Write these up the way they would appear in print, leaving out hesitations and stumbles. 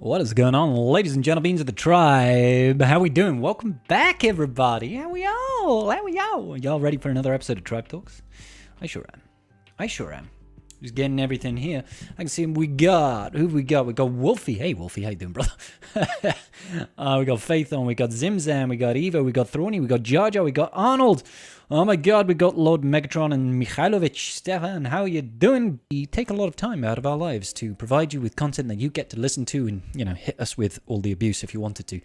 What is going on, ladies and gentlemen of the tribe? How we doing? Welcome back, everybody. How we all? Y'all ready for another episode of Tribe Talks? I sure am. Just getting everything here. I can see who we got. We got Wolfie. Hey, Wolfie, how you doing, brother? We got Faithon, we got Zimzam, we got Evo, we got Throny, we got Jar Jar, we got Arnold. Oh my god, we got Lord Megatron and Mikhailovich. Stefan, how you doing? We take a lot of time out of our lives to provide you with content that you get to listen to and, hit us with all the abuse if you wanted to.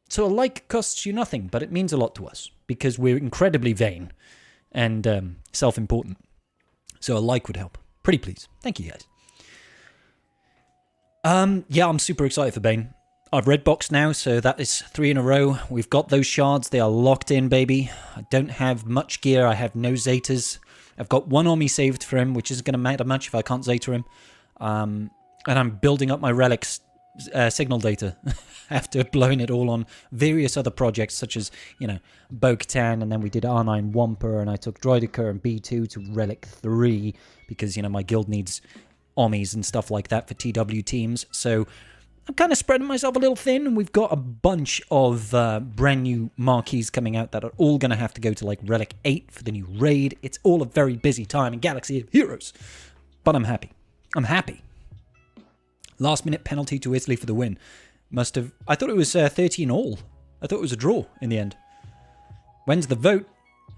So a like costs you nothing, but it means a lot to us because we're incredibly vain and self-important. So a like would help. Pretty please. Thank you, guys. Yeah, I'm super excited for Bane. I've red boxed now, so that is 3 in a row. We've got those shards. They are locked in, baby. I don't have much gear. I have no Zetas. I've got one Omni saved for him, which isn't going to matter much if I can't Zeta him. And I'm building up my relics signal data after blowing it all on various other projects, such as, Bo-Katan, and then we did R9 Wampa, and I took Droideka and B2 to Relic 3, because, my guild needs Omnis and stuff like that for TW teams. So I'm kind of spreading myself a little thin, and we've got a bunch of brand new marquees coming out that are all going to have to go to like Relic 8 for the new raid. It's all a very busy time in Galaxy of Heroes, but I'm happy. Last minute penalty to Italy for the win. I thought it was 13 all. I thought it was a draw in the end. When's the vote?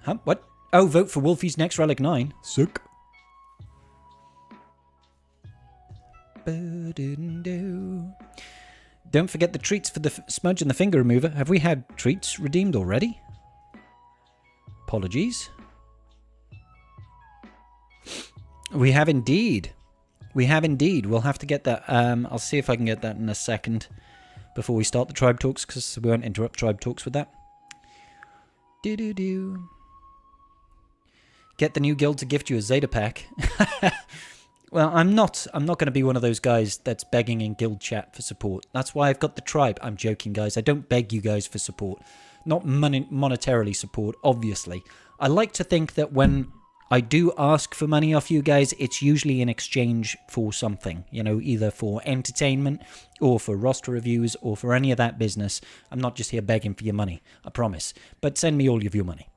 Huh? What? Oh, vote for Wolfie's next Relic 9. Sick. Don't forget the treats for the smudge and the finger remover. Have we had treats redeemed already? Apologies. We have indeed. We'll have to get that. I'll see if I can get that in a second before we start the Tribe Talks, because we won't interrupt Tribe Talks with that. Get the new guild to gift you a Zeta pack. Well, I'm not going to be one of those guys that's begging in guild chat for support. That's why I've got the tribe. I'm joking, guys. I don't beg you guys for support. Not monetarily support, obviously. I like to think that when I do ask for money off you guys, it's usually in exchange for something. Either for entertainment or for roster reviews or for any of that business. I'm not just here begging for your money, I promise. But send me all of your money.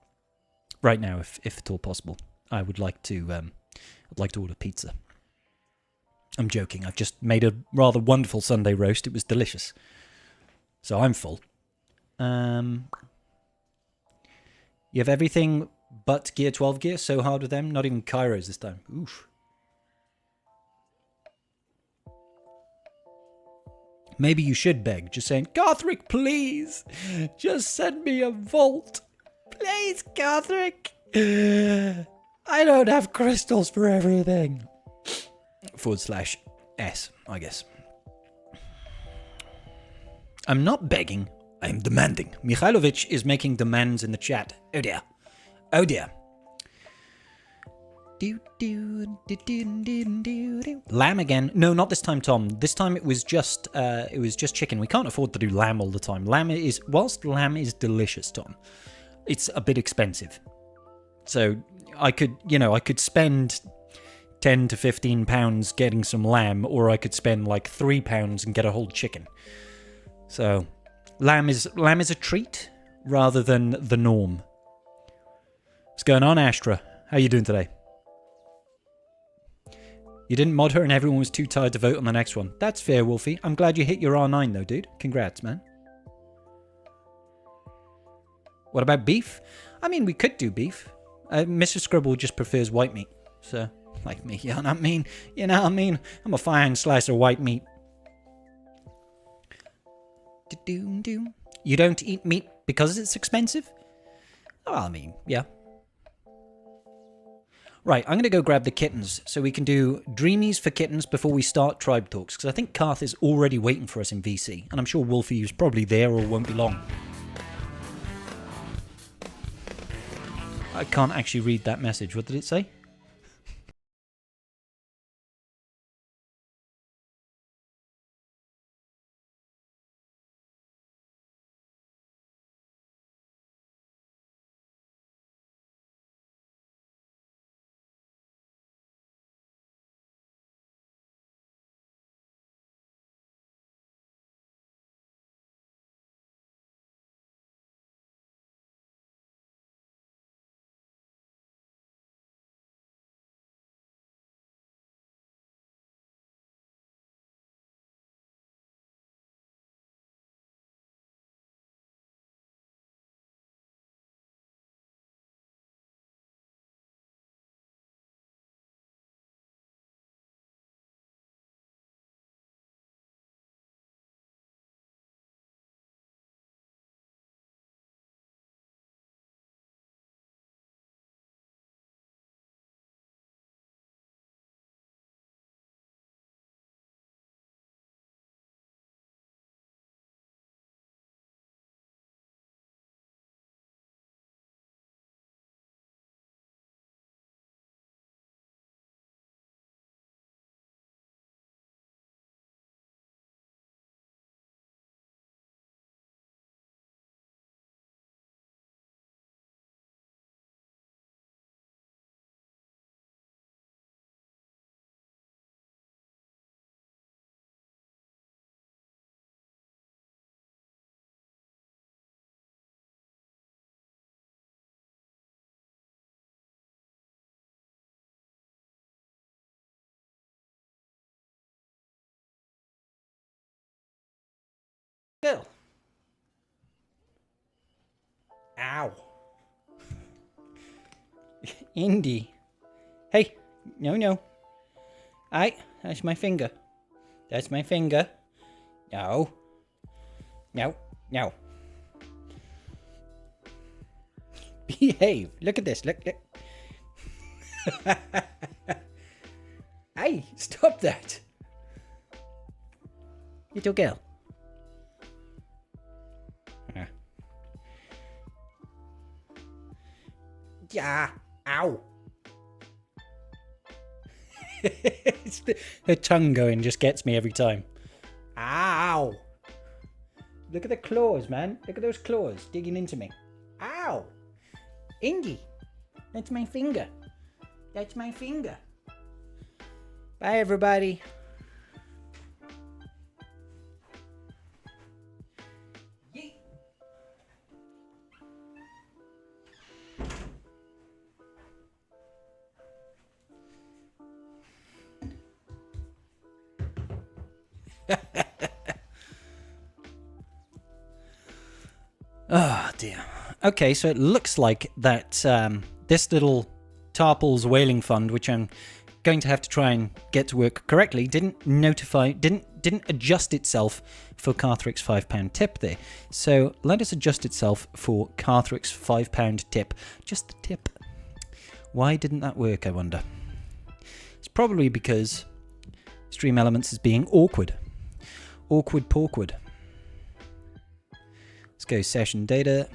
Right now, if at all possible. I would like to, I'd like to order pizza. I'm joking. I've just made a rather wonderful Sunday roast. It was delicious. So I'm full. You have everything but Gear 12 gear. So hard with them. Not even Kairos this time. Oof. Maybe you should beg. Just saying, Gothric, please. Just send me a vault. Please, Gothric. I don't have crystals for everything. /S, I guess. I'm not begging, I'm demanding. Mikhailovich is making demands in the chat. Oh dear. Lamb again. No, not this time, Tom. This time it was just chicken. We can't afford to do lamb all the time. Whilst lamb is delicious, Tom, it's a bit expensive. So I could spend 10 to 15 pounds getting some lamb, or I could spend like £3 and get a whole chicken. So lamb is a treat rather than the norm. What's going on, Astra? How you doing today? You didn't mod her and everyone was too tired to vote on the next one. That's fair, Wolfie. I'm glad you hit your R9 though, dude. Congrats, man. What about beef? I mean, we could do beef. Mr. Scribble just prefers white meat, so... Like me, you know what I mean? I'm a fine slice of white meat. You don't eat meat because it's expensive? Oh, I mean, yeah. Right, I'm going to go grab the kittens so we can do Dreamies for kittens before we start Tribe Talks, because I think Karth is already waiting for us in VC, and I'm sure Wolfie is probably there or won't be long. I can't actually read that message. What did it say? Girl. Ow. Indy. Hey. No. That's my finger. That's my finger. No. Behave. Look at this. Look. Hey, stop that. Little girl. Yeah. Ow. Her tongue going just gets me every time. Ow. Look at the claws, man. Look at those claws digging into me. Ow. Indy. That's my finger. That's my finger. Bye, everybody. Oh dear. Okay, so it looks like that this little Tarples Whaling Fund, which I'm going to have to try and get to work correctly, didn't adjust itself for Carthrick's £5 tip there. So let us adjust itself for Carthrick's £5 tip. Just the tip. Why didn't that work, I wonder? It's probably because Stream Elements is being awkward. Awkward porkward. Let's go session data.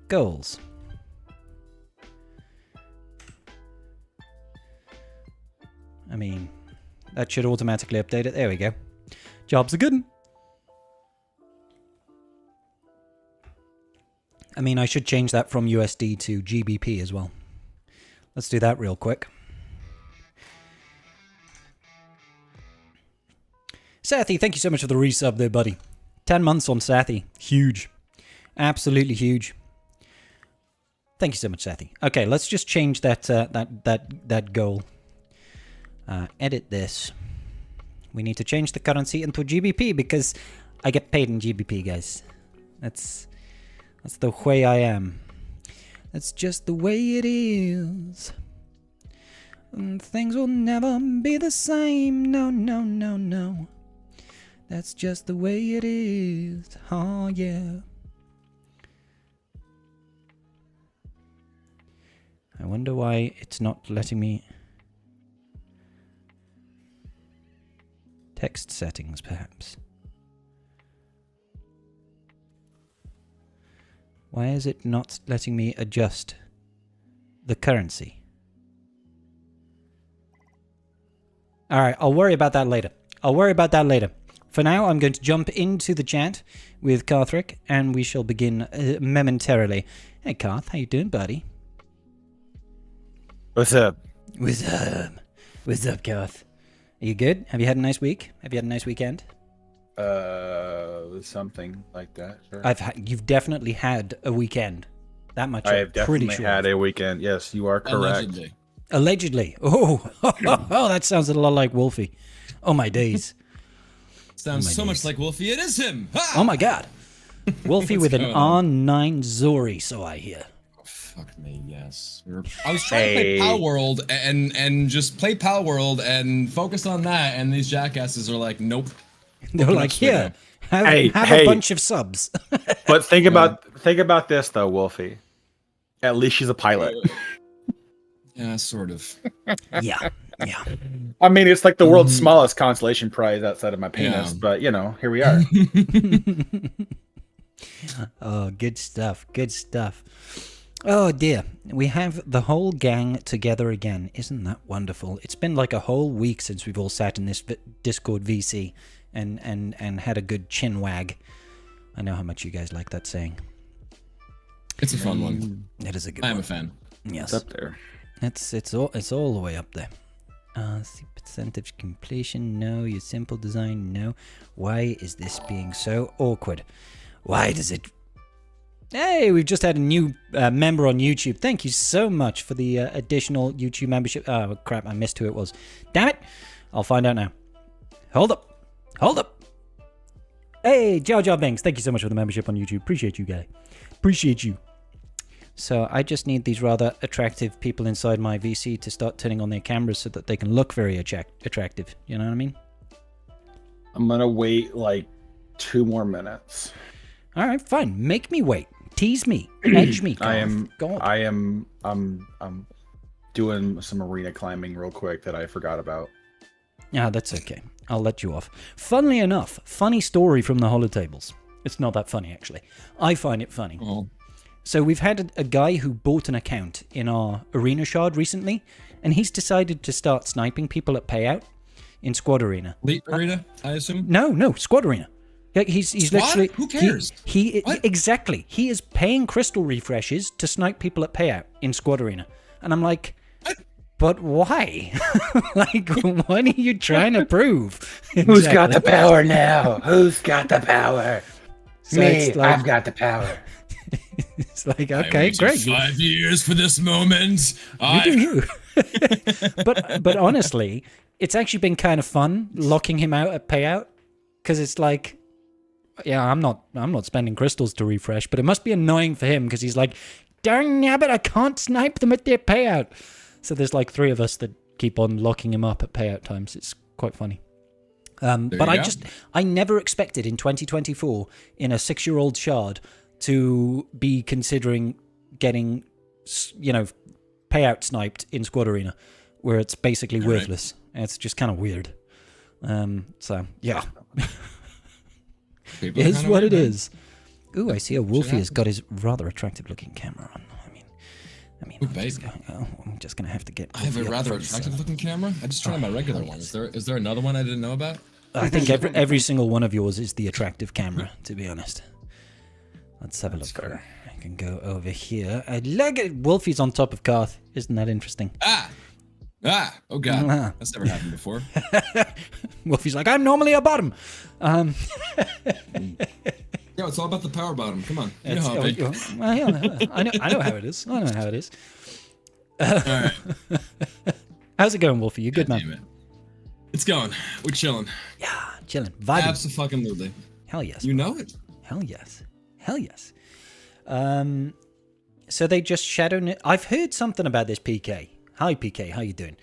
Goals. I mean, that should automatically update it. There we go. Jobs are good. I mean, I should change that from USD to GBP as well. Let's do that real quick. Sathy, thank you so much for the resub there, buddy. 10 months on Sathy. Huge. Absolutely huge. Thank you so much, Sathy. Okay, let's just change that goal. Edit this. We need to change the currency into GBP because I get paid in GBP, guys. That's the way I am. That's just the way it is. And things will never be the same. No. That's just the way it is. Oh, yeah. I wonder why it's not letting me... Text settings, perhaps. Why is it not letting me adjust the currency? Alright, I'll worry about that later. For now, I'm going to jump into the chat with Carthrick, and we shall begin momentarily. Hey, Carth, how you doing, buddy? What's up? What's up, Carth? Are you good? Have you had a nice week? Have you had a nice weekend? Something like that. Sure. You've definitely had a weekend. That much. I have definitely pretty sure. had a weekend. Yes, you are correct. Allegedly. Oh, that sounds a lot like Wolfie. Oh my days. Sounds so much like Wolfie. It is him. Ha! Oh my god. Wolfie with an R9 Zori, so I hear. Oh, fuck me, yes. I was trying to play Pal World and just play Pal World and focus on that, and these jackasses are like, nope. They're like, here, have a bunch of subs. But think about this though, Wolfie. At least she's a pilot. Yeah, sort of. Yeah. I mean, it's like the world's smallest consolation prize outside of my penis, but you know, here we are. Oh, good stuff. Oh dear, we have the whole gang together again. Isn't that wonderful? It's been like a whole week since we've all sat in this Discord VC and had a good chin wag. I know how much you guys like that saying. It's a fun one. It is a good one. I am a fan. Yes. It's up there. It's all the way up there. Percentage completion, no. Your simple design, no. Why is this being so awkward? Why does it... Hey, we've just had a new member on YouTube. Thank you so much for the additional YouTube membership. Oh, crap, I missed who it was. Damn it! I'll find out now. Hold up. Hey, Jar Jar Binks, thank you so much for the membership on YouTube. Appreciate you, guy. Appreciate you. So I just need these rather attractive people inside my VC to start turning on their cameras so that they can look very attractive. You know what I mean? I'm gonna wait like 2 more minutes. All right, fine. Make me wait. Tease me. Edge me. I'm God. doing some arena climbing real quick that I forgot about. Yeah, that's okay. I'll let you off. Funnily enough, funny story from the holotables. It's not that funny, actually. I find it funny. Oh. So we've had a guy who bought an account in our arena shard recently, and he's decided to start sniping people at payout in Squad Arena. Elite Arena, I assume? No, Squad Arena. Yeah, he's Squad? literally... Who cares? What? Exactly. He is paying crystal refreshes to snipe people at payout in Squad Arena. And I'm like... What? But why? Like, what are you trying to prove? Who's got the power now? Who's got the power? So Me, it's like- I've got the power. It's like, I okay, waited great. 5 years for this moment. You do you. But honestly, it's actually been kind of fun locking him out at payout, because it's like, yeah, I'm not spending crystals to refresh, but it must be annoying for him because he's like, darn nabbit, I can't snipe them at their payout. So there's like 3 of us that keep on locking him up at payout times. It's quite funny. But I never expected in 2024 in a 6-year-old shard to be considering getting, payout sniped in Squad Arena, where it's basically worthless. Right. It's just kind of weird. So yeah, it is what it is. Ooh, I see a Wolfie has got his rather attractive-looking camera on. I mean, I'm just gonna have to get. I have a rather attractive-looking camera. I just turned on my regular one. Is there another one I didn't know about? I think every single one of yours is the attractive camera, to be honest. Let's have a look. Fair. I can go over here. I like it. Wolfie's on top of Karth. Isn't that interesting? Oh god, that's never happened before. Wolfie's like, I'm normally a bottom. Yeah, it's all about the power bottom. Come on, you know how big. I know how it is. I know how it is. All right. How's it going, Wolfie? You good, man? Damn it. It's going. We're chilling. Yeah, chilling. Vibing. Absolutely. Hell yes. You know it. Hell yes. Hell yes. So they just shadow... I've heard something about this PK. Hi, PK. How you doing?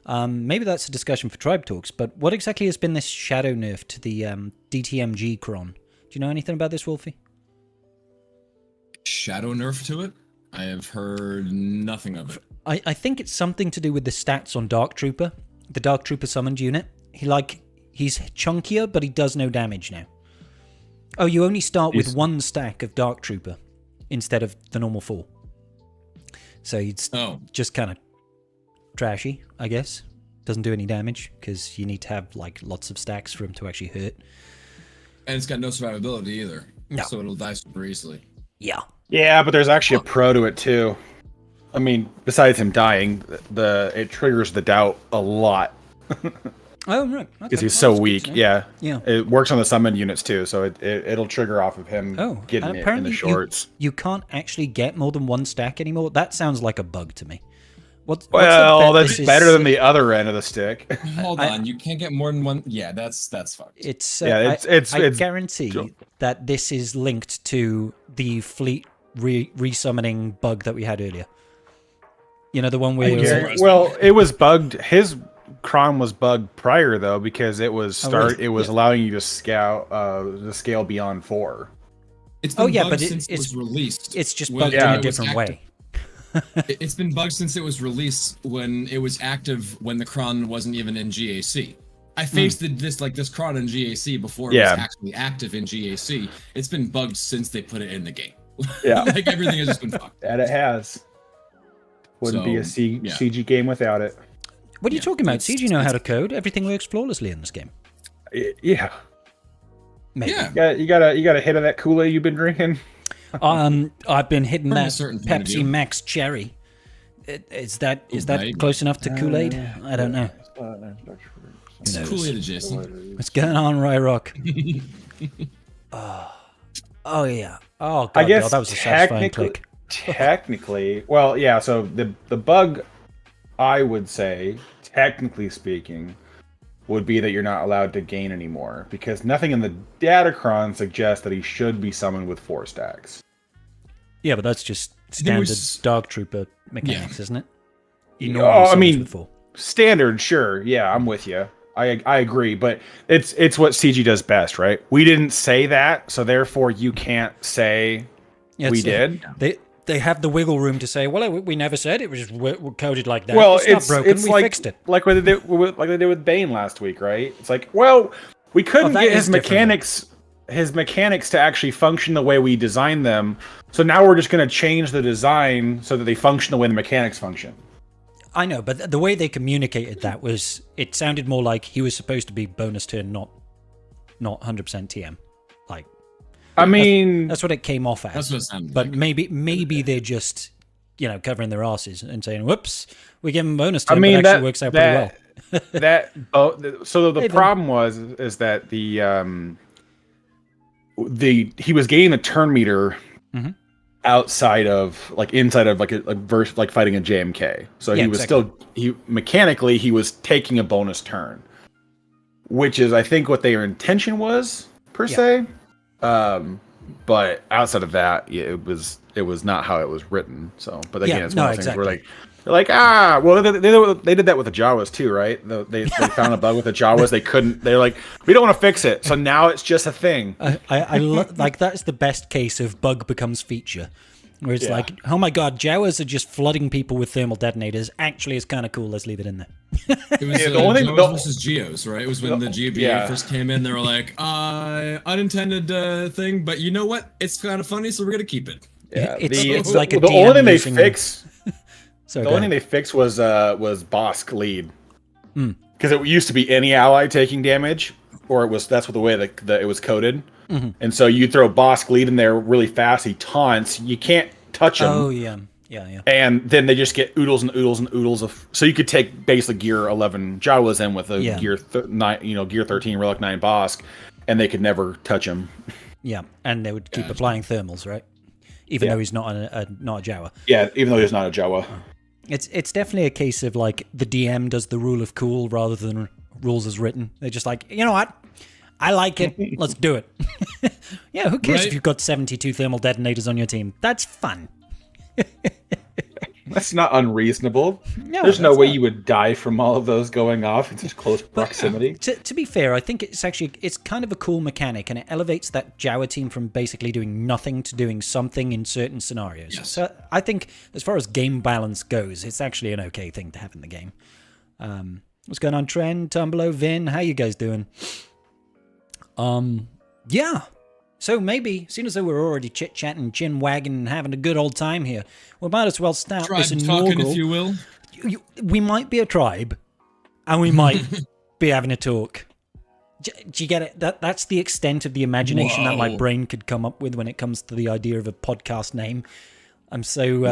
Maybe that's a discussion for Tribe Talks, but what exactly has been this shadow nerf to the DTMG Cron? Do you know anything about this, Wolfie? Shadow nerf to it? I have heard nothing of it. I think it's something to do with the stats on Dark Trooper, the Dark Trooper summoned unit. He's chunkier, but he does no damage now. Oh, you only start with 1 stack of Dark Trooper instead of the normal 4. So it's just kind of trashy, I guess. Doesn't do any damage because you need to have like lots of stacks for him to actually hurt. And it's got no survivability either. No. So it'll die super easily. Yeah. Yeah, but there's actually a pro to it too. I mean, besides him dying, it triggers the doubt a lot. Oh, right. Because he's so weak. Yeah. Yeah. It works on the summon units too, so it'll trigger off of him getting it in the shorts. You can't actually get more than 1 stack anymore. That sounds like a bug to me. What's that's better than the other end of the stick. Hold on, you can't get more than 1. Yeah, that's fucked. I guarantee that this is linked to the fleet resummoning bug that we had earlier. You know, the one where it was bugged. His Cron was bugged prior though, because it was allowing you to scale beyond 4. It's been bugged since it was released. It's just bugged in a different way. It's been bugged since it was released, when it was active when the Cron wasn't even in GAC. I faced this Cron in GAC before it was actually active in GAC. It's been bugged since they put it in the game. Yeah. Like everything has just been fucked. That it has. Wouldn't be a CG game without it. What are you talking about? CG know how to code. Everything works flawlessly in this game. Yeah. Maybe. Yeah. You got a hit of that Kool-Aid you've been drinking? I've been hitting From a that certain point of Pepsi view. Max Cherry. Is that maybe. close enough to Kool-Aid? I don't know. It's Kool-Aid adjacent. What's going on, Ryrock? Oh yeah. Oh god, I guess that was a satisfying click. Technically, well, yeah. So the bug, I would say, technically speaking, would be that you're not allowed to gain anymore, because nothing in the Datacron suggests that he should be summoned with 4 stacks. Yeah, but that's just standard Dark Trooper mechanics, isn't it? I mean, standard, sure. Yeah, I'm with you. I agree, but it's what CG does best, right? We didn't say that, so therefore you can't say we did. They have the wiggle room to say, well, we never said it was coded like that. Well, it's not broken. We like, fixed it. Like what they did with Bane last week, right? It's like, well, we couldn't get his mechanics to actually function the way we designed them, so now we're just going to change the design so that they function the way the mechanics function. I know, but the way they communicated that was, it sounded more like he was supposed to be bonus turn, not 100% TM. Like, I mean, that's what it came off as. That's what it sounded but like. maybe they're just, covering their asses and saying, "Whoops, we give him bonus turn." I mean, but actually works out pretty well. So the problem is that he was getting a turn meter. Mm-hmm. Outside of inside of a verse fighting a JMK, so he was mechanically he was taking a bonus turn, which is I think what their intention was per se, but outside of that, it was not how it was written. So, but again, it's one of those things where they did that with the Jawas too, right? They found a bug with the Jawas. They're like, we don't want to fix it, so now it's just a thing. I like that's the best case of bug becomes feature, where it's like, oh my god, Jawas are just flooding people with thermal detonators. Actually, it's kind of cool. Let's leave it in there. It was Jawas versus Geos, right? It was when the GBA first came in. They were like, unintended thing, but you know what? It's kind of funny, so we're gonna keep it. Yeah, it's like the only thing they fix. The only thing they fixed was Bosk lead, because it used to be any ally taking damage, or that's what the way that it was coded, and so you throw Bosk lead in there really fast. He taunts. You can't touch him. Oh yeah. And then they just get oodles and oodles and oodles of. So you could take basically Gear 11 Jawas in with a Gear 9, Gear 13 Relic 9 Bosk, and they could never touch him. Yeah, and they would keep applying thermals, right? Even though he's not a Jawa. Yeah, even though he's not a Jawa. It's definitely a case of like the DM does the rule of cool rather than rules as written. They're just like, you know what? I like it. Let's do it. Yeah, who cares if you've got 72 thermal detonators on your team? That's fun. That's not unreasonable. No, there's no way you would die from all of those going off in such close proximity. To be fair, I think it's kind of a cool mechanic, and it elevates that Jawa team from basically doing nothing to doing something in certain scenarios. Yes. So I think as far as game balance goes, it's actually an okay thing to have in the game. What's going on, Trent, Tumblr, Vin? How you guys doing? Yeah. So maybe, seeing as though we're already chit-chatting, chin-wagging, and having a good old time here, we might as well start this inaugural... Tribe talking, if you will. We might be a tribe, and we might be having a talk. Do you get it? That's the extent of the imagination that my brain could come up with when it comes to the idea of a podcast name. I'm so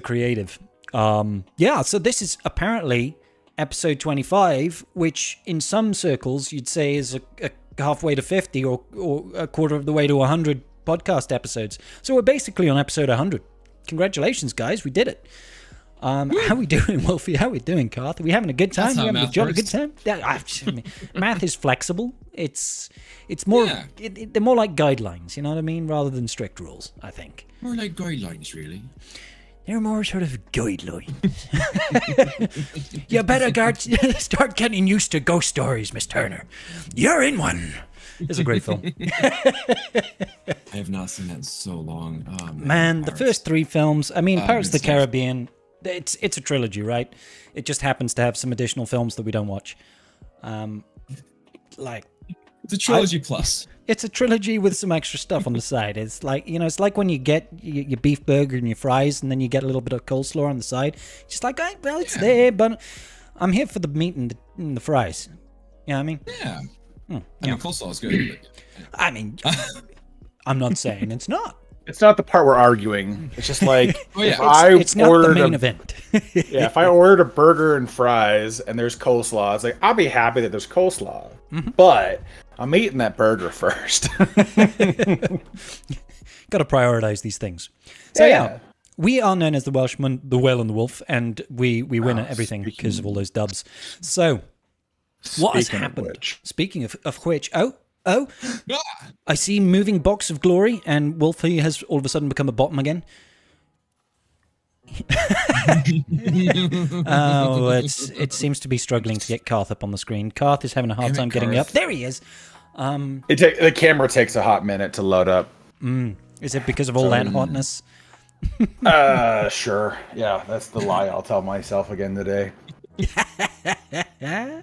creative. Yeah, so this is apparently episode 25, which in some circles you'd say is a halfway to 50 or a quarter of the way to 100 podcast episodes. So we're basically on episode 100. Congratulations, guys. We did it. How we doing, Wolfie? How we doing, Carth? Are we having a good time? You having a good time? Yeah, math is flexible. It's more they're more like guidelines, you know what I mean, rather than strict rules, I think. More like guidelines, really. They're more sort of guidelines. You better start getting used to ghost stories, Miss Turner. You're in one. It's a great film. I have not seen that in so long. Oh, man, the first 3 films, I mean, Pirates of the Caribbean, it's a trilogy, right? It just happens to have some additional films that we don't watch. It's a trilogy plus. It's a trilogy with some extra stuff on the side. It's like, it's like when you get your beef burger and your fries, and then you get a little bit of coleslaw on the side. Just like, well, it's there, but I'm here for the meat and the fries. You know what I mean? Yeah. I mean, coleslaw is good. I mean, I'm not saying it's not. It's not the part we're arguing. It's just like, it's not the main event. Yeah, if I ordered a burger and fries and there's coleslaw, it's like, I'll be happy that there's coleslaw. Mm-hmm. But I'm eating that burger first. Got to prioritize these things. So yeah, we are known as the Welshman, the Whale and the Wolf, and we win at everything because of all those dubs. So What has happened? Speaking of which, oh, I see moving box of glory, and Wolfie has all of a sudden become a bottom again. Oh, it seems to be struggling to get Karth up on the screen. Karth is having a hard time getting up. There he is. The camera takes a hot minute to load up. Is it because of all that hotness? Sure. Yeah, that's the lie I'll tell myself again today. Yeah,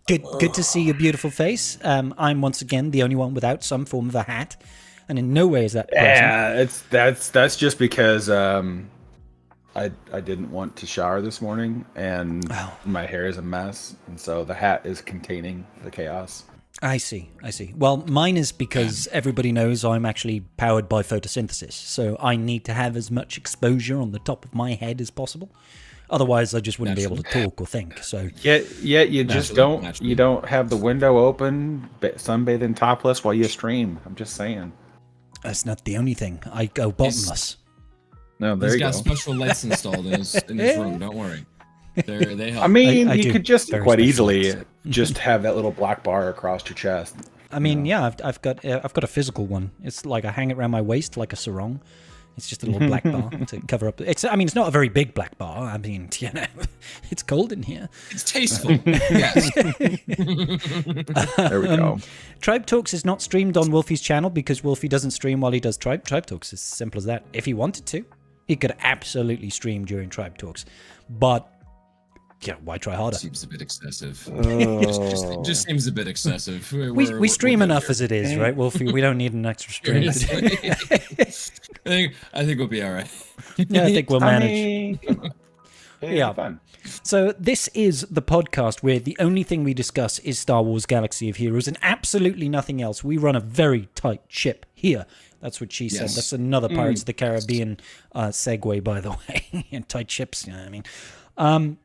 good to see your beautiful face. I'm once again the only one without some form of a hat, and in no way is that present. Yeah, that's just because I didn't want to shower this morning, and my hair is a mess, and so the hat is containing the chaos. I see. Well, mine is because everybody knows I'm actually powered by photosynthesis, so I need to have as much exposure on the top of my head as possible. Otherwise, I just wouldn't be able to talk or think. So yeah, you just don't. You don't have the window open, sunbathing topless while you stream. I'm just saying. That's not the only thing. I go bottomless. No, there you go. He's got special lights installed in his room. Don't worry. They help. I mean, you could just quite easily just have that little black bar across your chest. I mean, yeah, I've got a physical one. It's like I hang it around my waist like a sarong. It's just a little black bar to cover up. It's not a very big black bar. I mean, it's cold in here. It's tasteful. Yes. There we go. Tribe Talks is not streamed on Wolfie's channel because Wolfie doesn't stream while he does Tribe Talks. It's as simple as that. If he wanted to, he could absolutely stream during Tribe Talks. But yeah, why try harder? Seems a bit excessive. It just seems a bit excessive. We stream enough as it is, right, Wolfie? We don't need an extra stream. I think we'll be all right. Yeah, I think we'll manage. Yeah. Fun. So this is the podcast where the only thing we discuss is Star Wars Galaxy of Heroes and absolutely nothing else. We run a very tight ship here. That's what she said. That's another Pirates of the Caribbean segue, by the way. And tight ships, you know what I mean?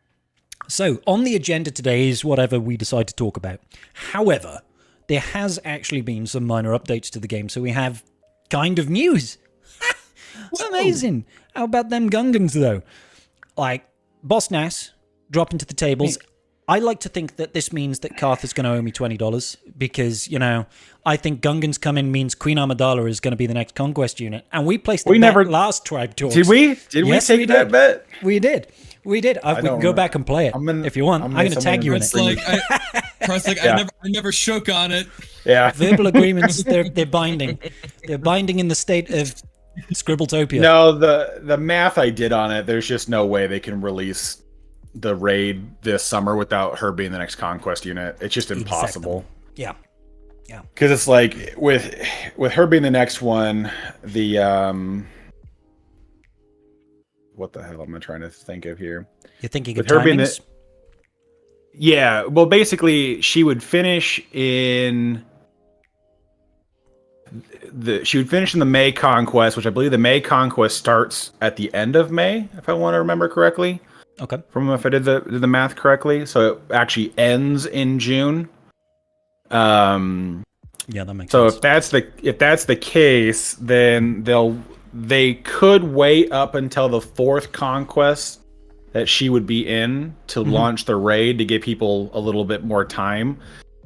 So on the agenda today is whatever we decide to talk about. However, there has actually been some minor updates to the game, so we have kind of news. Amazing. How about them Gungans, though? Like, Boss Nass dropping to the tables. I like to think that this means that Karth is going to owe me $20 because, I think Gungans come in means Queen Amidala is going to be the next conquest unit. And we placed the bet last Tribe Talks. Did we? Did we take that bet? We did. We can go back and play it if you want. I'm going to tag you in it. I never shook on it. Yeah. Verbal agreements, they're binding. They're binding in the state of Scribbletopia. No, the math I did on it, there's just no way they can release the raid this summer without her being the next conquest unit. It's just impossible. Exactly. Yeah. Because it's like with her being the next one, the what the hell am I trying to think of here? You're thinking of timings? Yeah, well, basically, she would finish in the May Conquest, which I believe the May Conquest starts at the end of May, if I want to remember correctly. Okay. From if I did the math correctly, so it actually ends in June. Yeah, that makes sense. So if that's the case, then they could wait up until the fourth conquest that she would be in to launch the raid to give people a little bit more time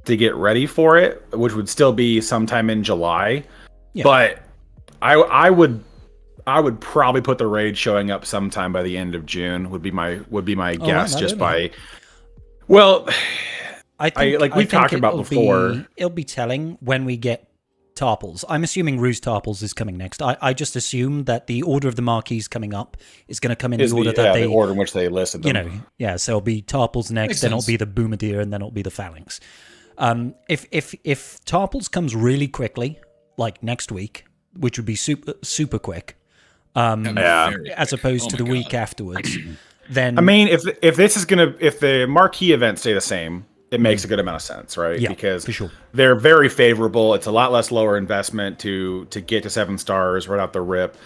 to get ready for it, which would still be sometime in July. Yeah. But I would probably put the raid showing up sometime by the end of June would be my guess. I think we've talked about before. It'll be telling when we get Tarpals. I'm assuming Ruse Tarpals is coming next. I just assume that the Order of the Marquis coming up is going to come in the order that the order in which they listed them. So it'll be Tarpals next, then it'll be the Boomadir, and then it'll be the Phalanx. If Tarpals comes really quickly, like next week, which would be super quick, as opposed to the week afterwards, then I mean, if the Marquis events stay the same, it makes a good amount of sense, right? Yeah, because for sure. They're very favorable. It's a lot less lower investment to get to 7 stars right out the rip.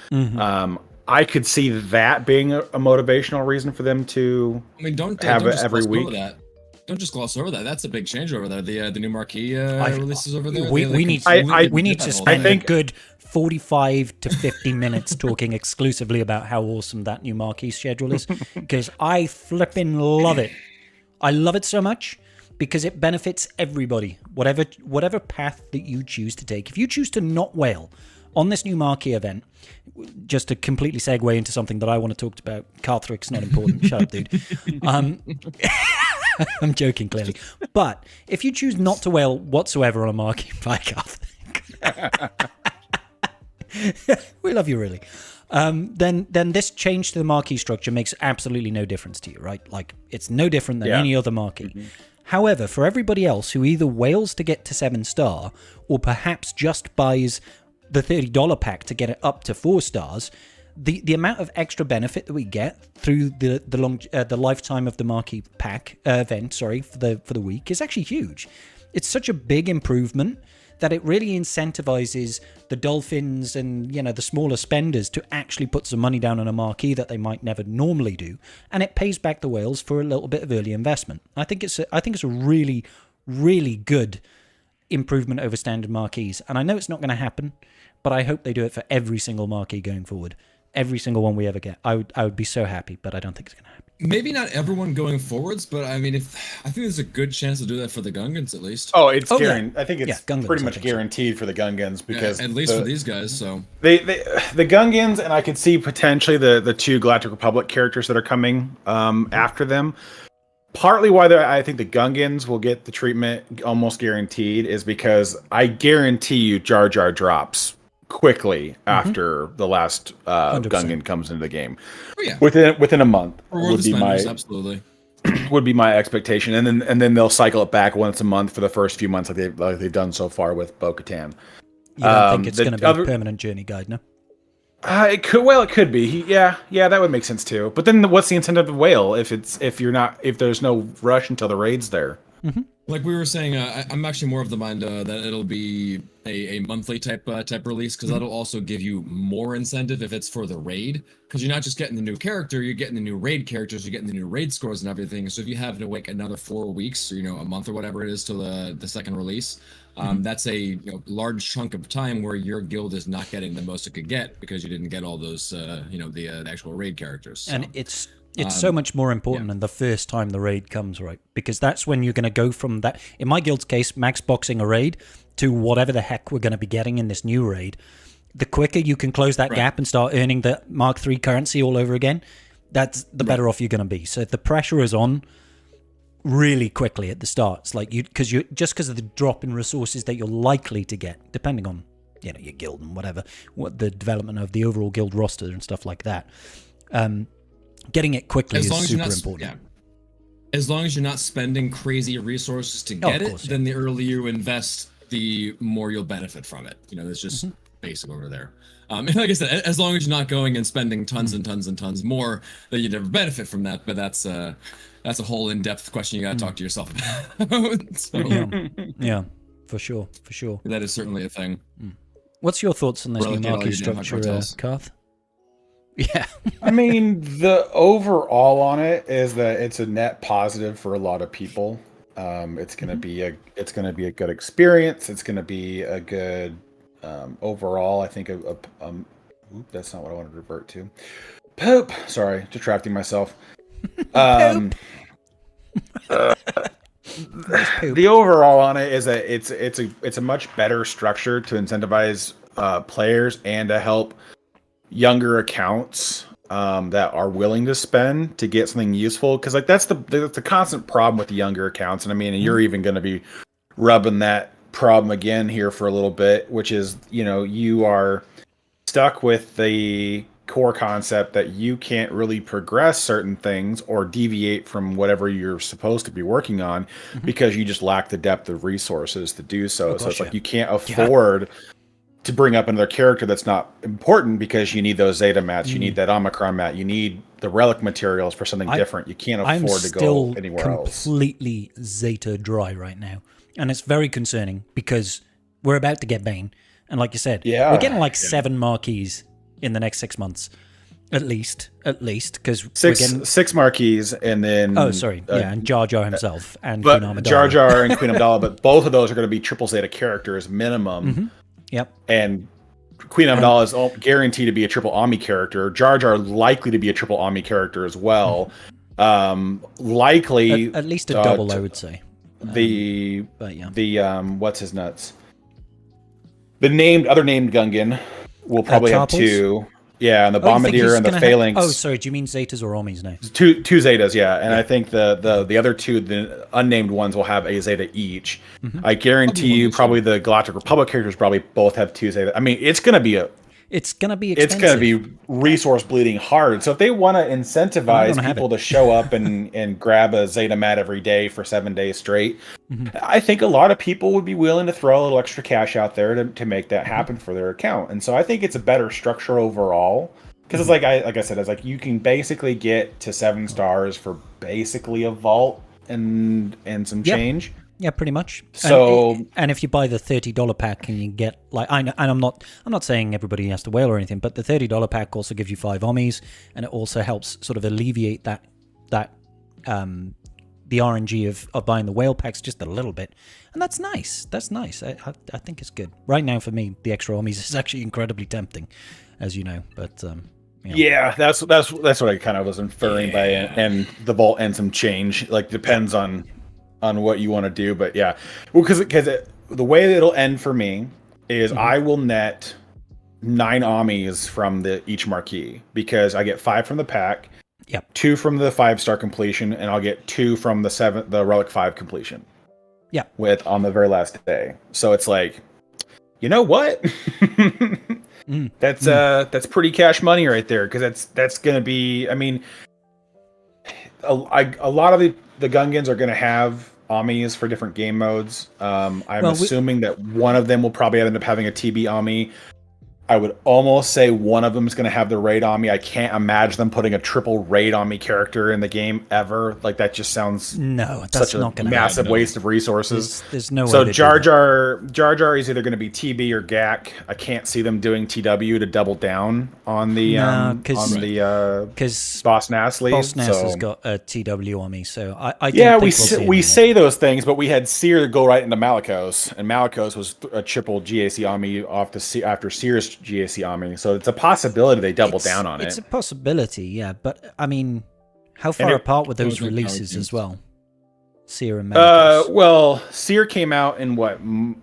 I could see that being a motivational reason for them to don't have it every week. Don't just gloss over that. That's a big change over there. The new Marquee releases over there. We need to spend a good 45 to 50 minutes talking exclusively about how awesome that new Marquee schedule is, because I flipping love it. I love it so much because it benefits everybody, whatever path that you choose to take. If you choose to not whale on this new marquee event, just to completely segue into something that I want to talk about, Carthrick's not important. Shut up, dude. I'm joking, clearly. But if you choose not to whale whatsoever on a marquee by Carthrick, we love you, really. Then this change to the marquee structure makes absolutely no difference to you, right? Like, it's no different than any other marquee. Mm-hmm. However, for everybody else who either whales to get to 7-star or perhaps just buys the $30 pack to get it up to 4 stars, the amount of extra benefit that we get through the lifetime of the marquee pack event, for the week, is actually huge. It's such a big improvement that it really incentivizes the dolphins and the smaller spenders to actually put some money down on a marquee that they might never normally do, and it pays back the whales for a little bit of early investment. I think it's a really, really good improvement over standard marquees, and I know it's not going to happen, but I hope they do it for every single marquee going forward. Every single one we ever get. I would be so happy, but I don't think it's going to happen. Maybe not everyone going forwards, but I mean, I think there's a good chance to do that for the Gungans at least. Oh, it's guaranteed. I think it's Gungans, pretty much guaranteed for the Gungans because at least for these guys. So the Gungans, and I could see potentially the 2 Galactic Republic characters that are coming after them. Partly why I think the Gungans will get the treatment almost guaranteed is because I guarantee you Jar Jar drops quickly after the last Gungan comes into the game. Oh, yeah. Within a month would be absolutely would be my expectation, and then they'll cycle it back once a month for the first few months like they've done so far with Bo-Katan. You don't think it's going to be a permanent journey guide, no? It could. Well, it could be. Yeah, that would make sense too. But then, what's the incentive to whale if there's no rush until the raid's there? Mm-hmm. Like we were saying, I'm actually more of the mind that it'll be a monthly type release, because that'll also give you more incentive if it's for the raid, because you're not just getting the new character, you're getting the new raid characters, you're getting the new raid scores and everything. So if you have to wait another 4 weeks or a month or whatever it is till the second release, that's a large chunk of time where your guild is not getting the most it could get because you didn't get all those the actual raid characters. So. And it's so much more important than the first time the raid comes, right? Because that's when you're going to go from that, in my guild's case, max boxing a raid, to whatever the heck we're going to be getting in this new raid. The quicker you can close that gap and start earning the Mark III currency all over again, that's the better off you're going to be. So if the pressure is on really quickly at the start, it's like because of the drop in resources that you're likely to get, depending on your guild and what the development of the overall guild roster and stuff like that. Getting it quickly is super important. Yeah. As long as you're not spending crazy resources to get then the earlier you invest, the more you'll benefit from it. It's just basic over there. And like I said, as long as you're not going and spending tons and tons and tons more, then you never benefit from that. But that's a whole in-depth question you got to talk to yourself about. So, yeah, for sure. That is certainly a thing. What's your thoughts on this new marquee structure, Karth? Yeah. I mean, the overall on it is that it's a net positive for a lot of people. It's gonna be a good experience. It's gonna be a good overall. I think that's not what I wanted to revert to. Poop. Sorry, detracting myself. The overall on it is that it's a much better structure to incentivize players and to help younger accounts that are willing to spend to get something useful, because that's the constant problem with the younger accounts, and I mean, you're even going to be rubbing that problem again here for a little bit, which is you are stuck with the core concept that you can't really progress certain things or deviate from whatever you're supposed to be working on because you just lack the depth of resources to do so. So it's like you can't afford to bring up another character that's not important because you need those Zeta mats, you need that Omicron mat, you need the relic materials for something different. You can't afford to go anywhere else. I'm completely Zeta dry right now. And it's very concerning because we're about to get Bane. And like you said, we're getting 7 marquees in the next 6 months. At least, because six marquees, and then and Jar Jar himself and Queen Amidala. Jar Jar and Queen Amidala, but both of those are going to be triple Zeta characters minimum. Yep. And Queen Amidala is guaranteed to be a triple Ami character. Jar Jar likely to be a triple Ami character as well. Likely at least a double, I would say. But yeah, what's his nuts? The other named Gungan will probably have two. Yeah, and the Bombardier and the Phalanx. Oh, sorry. Do you mean Zetas or Omnis now? Two Zetas, yeah. And I think the other two, the unnamed ones, will have a Zeta each. I guarantee you, probably the Galactic Republic characters probably both have two Zeta. I mean, it's gonna be expensive. It's gonna be resource bleeding hard. So if they want to incentivize people to show up and grab a Zeta mat every day for 7 days straight, I think a lot of people would be willing to throw a little extra cash out there to make that happen for their account. And so I think it's a better structure overall, because it's like I said, it's like you can basically get to 7 stars for basically a vault and some change. Yeah, pretty much. So, and if you buy the $30 pack, and you get like, I'm not saying everybody has to whale or anything, but the $30 pack also gives you 5 Omnis, and it also helps sort of alleviate that the RNG of buying the whale packs just a little bit, and that's nice. That's nice. I think it's good. Right now, for me, the extra Omnis is actually incredibly tempting, as you know. But yeah, that's what I kind of was inferring by it, and the vault and some change. Like, depends on what you want to do, but yeah, well, because the way that it'll end for me is I will net 9 Omnis from each marquee, because I get 5 from the pack, 2 from the 5-star completion, and I'll get 2 from the Relic 5 completion. Yeah, on the very last day. So it's like, you know what? That's pretty cash money right there, because that's gonna be. I mean, a lot of the Gungans are gonna have Omnis for different game modes. I'm assuming that one of them will probably end up having a TB Omni. I would almost say one of them is going to have the raid Omni. I can't imagine them putting a triple raid Omni character in the game ever. Like, that just sounds such a massive waste of resources. There's no way. So Jar Jar is either going to be TB or GAC. I can't see them doing TW to double down on the Boss Nass lead. Boss Nass has got a TW Omni, so I we say those things, but we had Seer go right into Malicos, and Malicos was a triple GAC Omni after Seer's GAC Omni, so it's a possibility they double down on it. It's a possibility, yeah, but I mean, how far apart were those releases as well? Seer and Malicos. Well, Seer came out in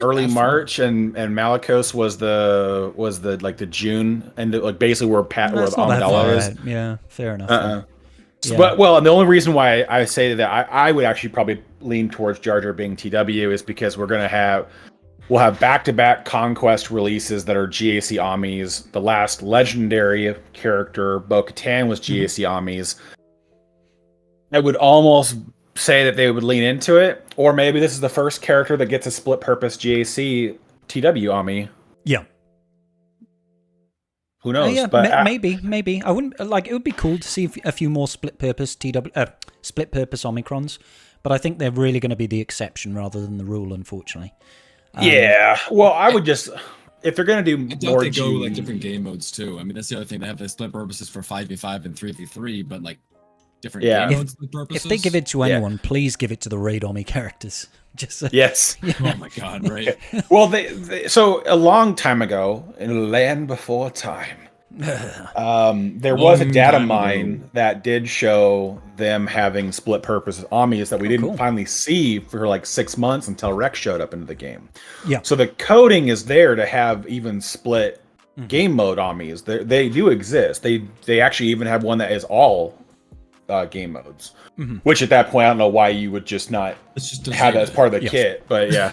early March, and Malicos was the like the June, and like basically where Amidala is. Yeah, fair enough. Yeah. But and the only reason why I say that I would actually probably lean towards Jar Jar being TW is because we'll have back-to-back Conquest releases that are GAC Omnis. The last legendary character, Bo-Katan, was GAC Omnis. I would almost say that they would lean into it, or maybe this is the first character that gets a split-purpose GAC TW Omni. Yeah. Who knows? Maybe. I wouldn't like. It would be cool to see a few more split-purpose split-purpose Omicrons, but I think they're really going to be the exception rather than the rule, unfortunately. Yeah, well, I would just, if they're gonna do more, they go like different game modes too. I mean, that's the other thing. They have the split purposes for 5v5 and 3v3, but like different game modes split purposes. If they give it to anyone, please give it to the raid Omni characters. Just yes. Yeah. Oh my god, right? Well, so a long time ago, in a land before time, there was a data mine that did show them having split purpose Omnis that we didn't finally see for like 6 months until Rex showed up into the game. Yeah. So the coding is there to have even split game mode Omnis. They do exist. They actually even have one that is all game modes. Which at that point, I don't know why you would just not have that as part of the kit. But yeah,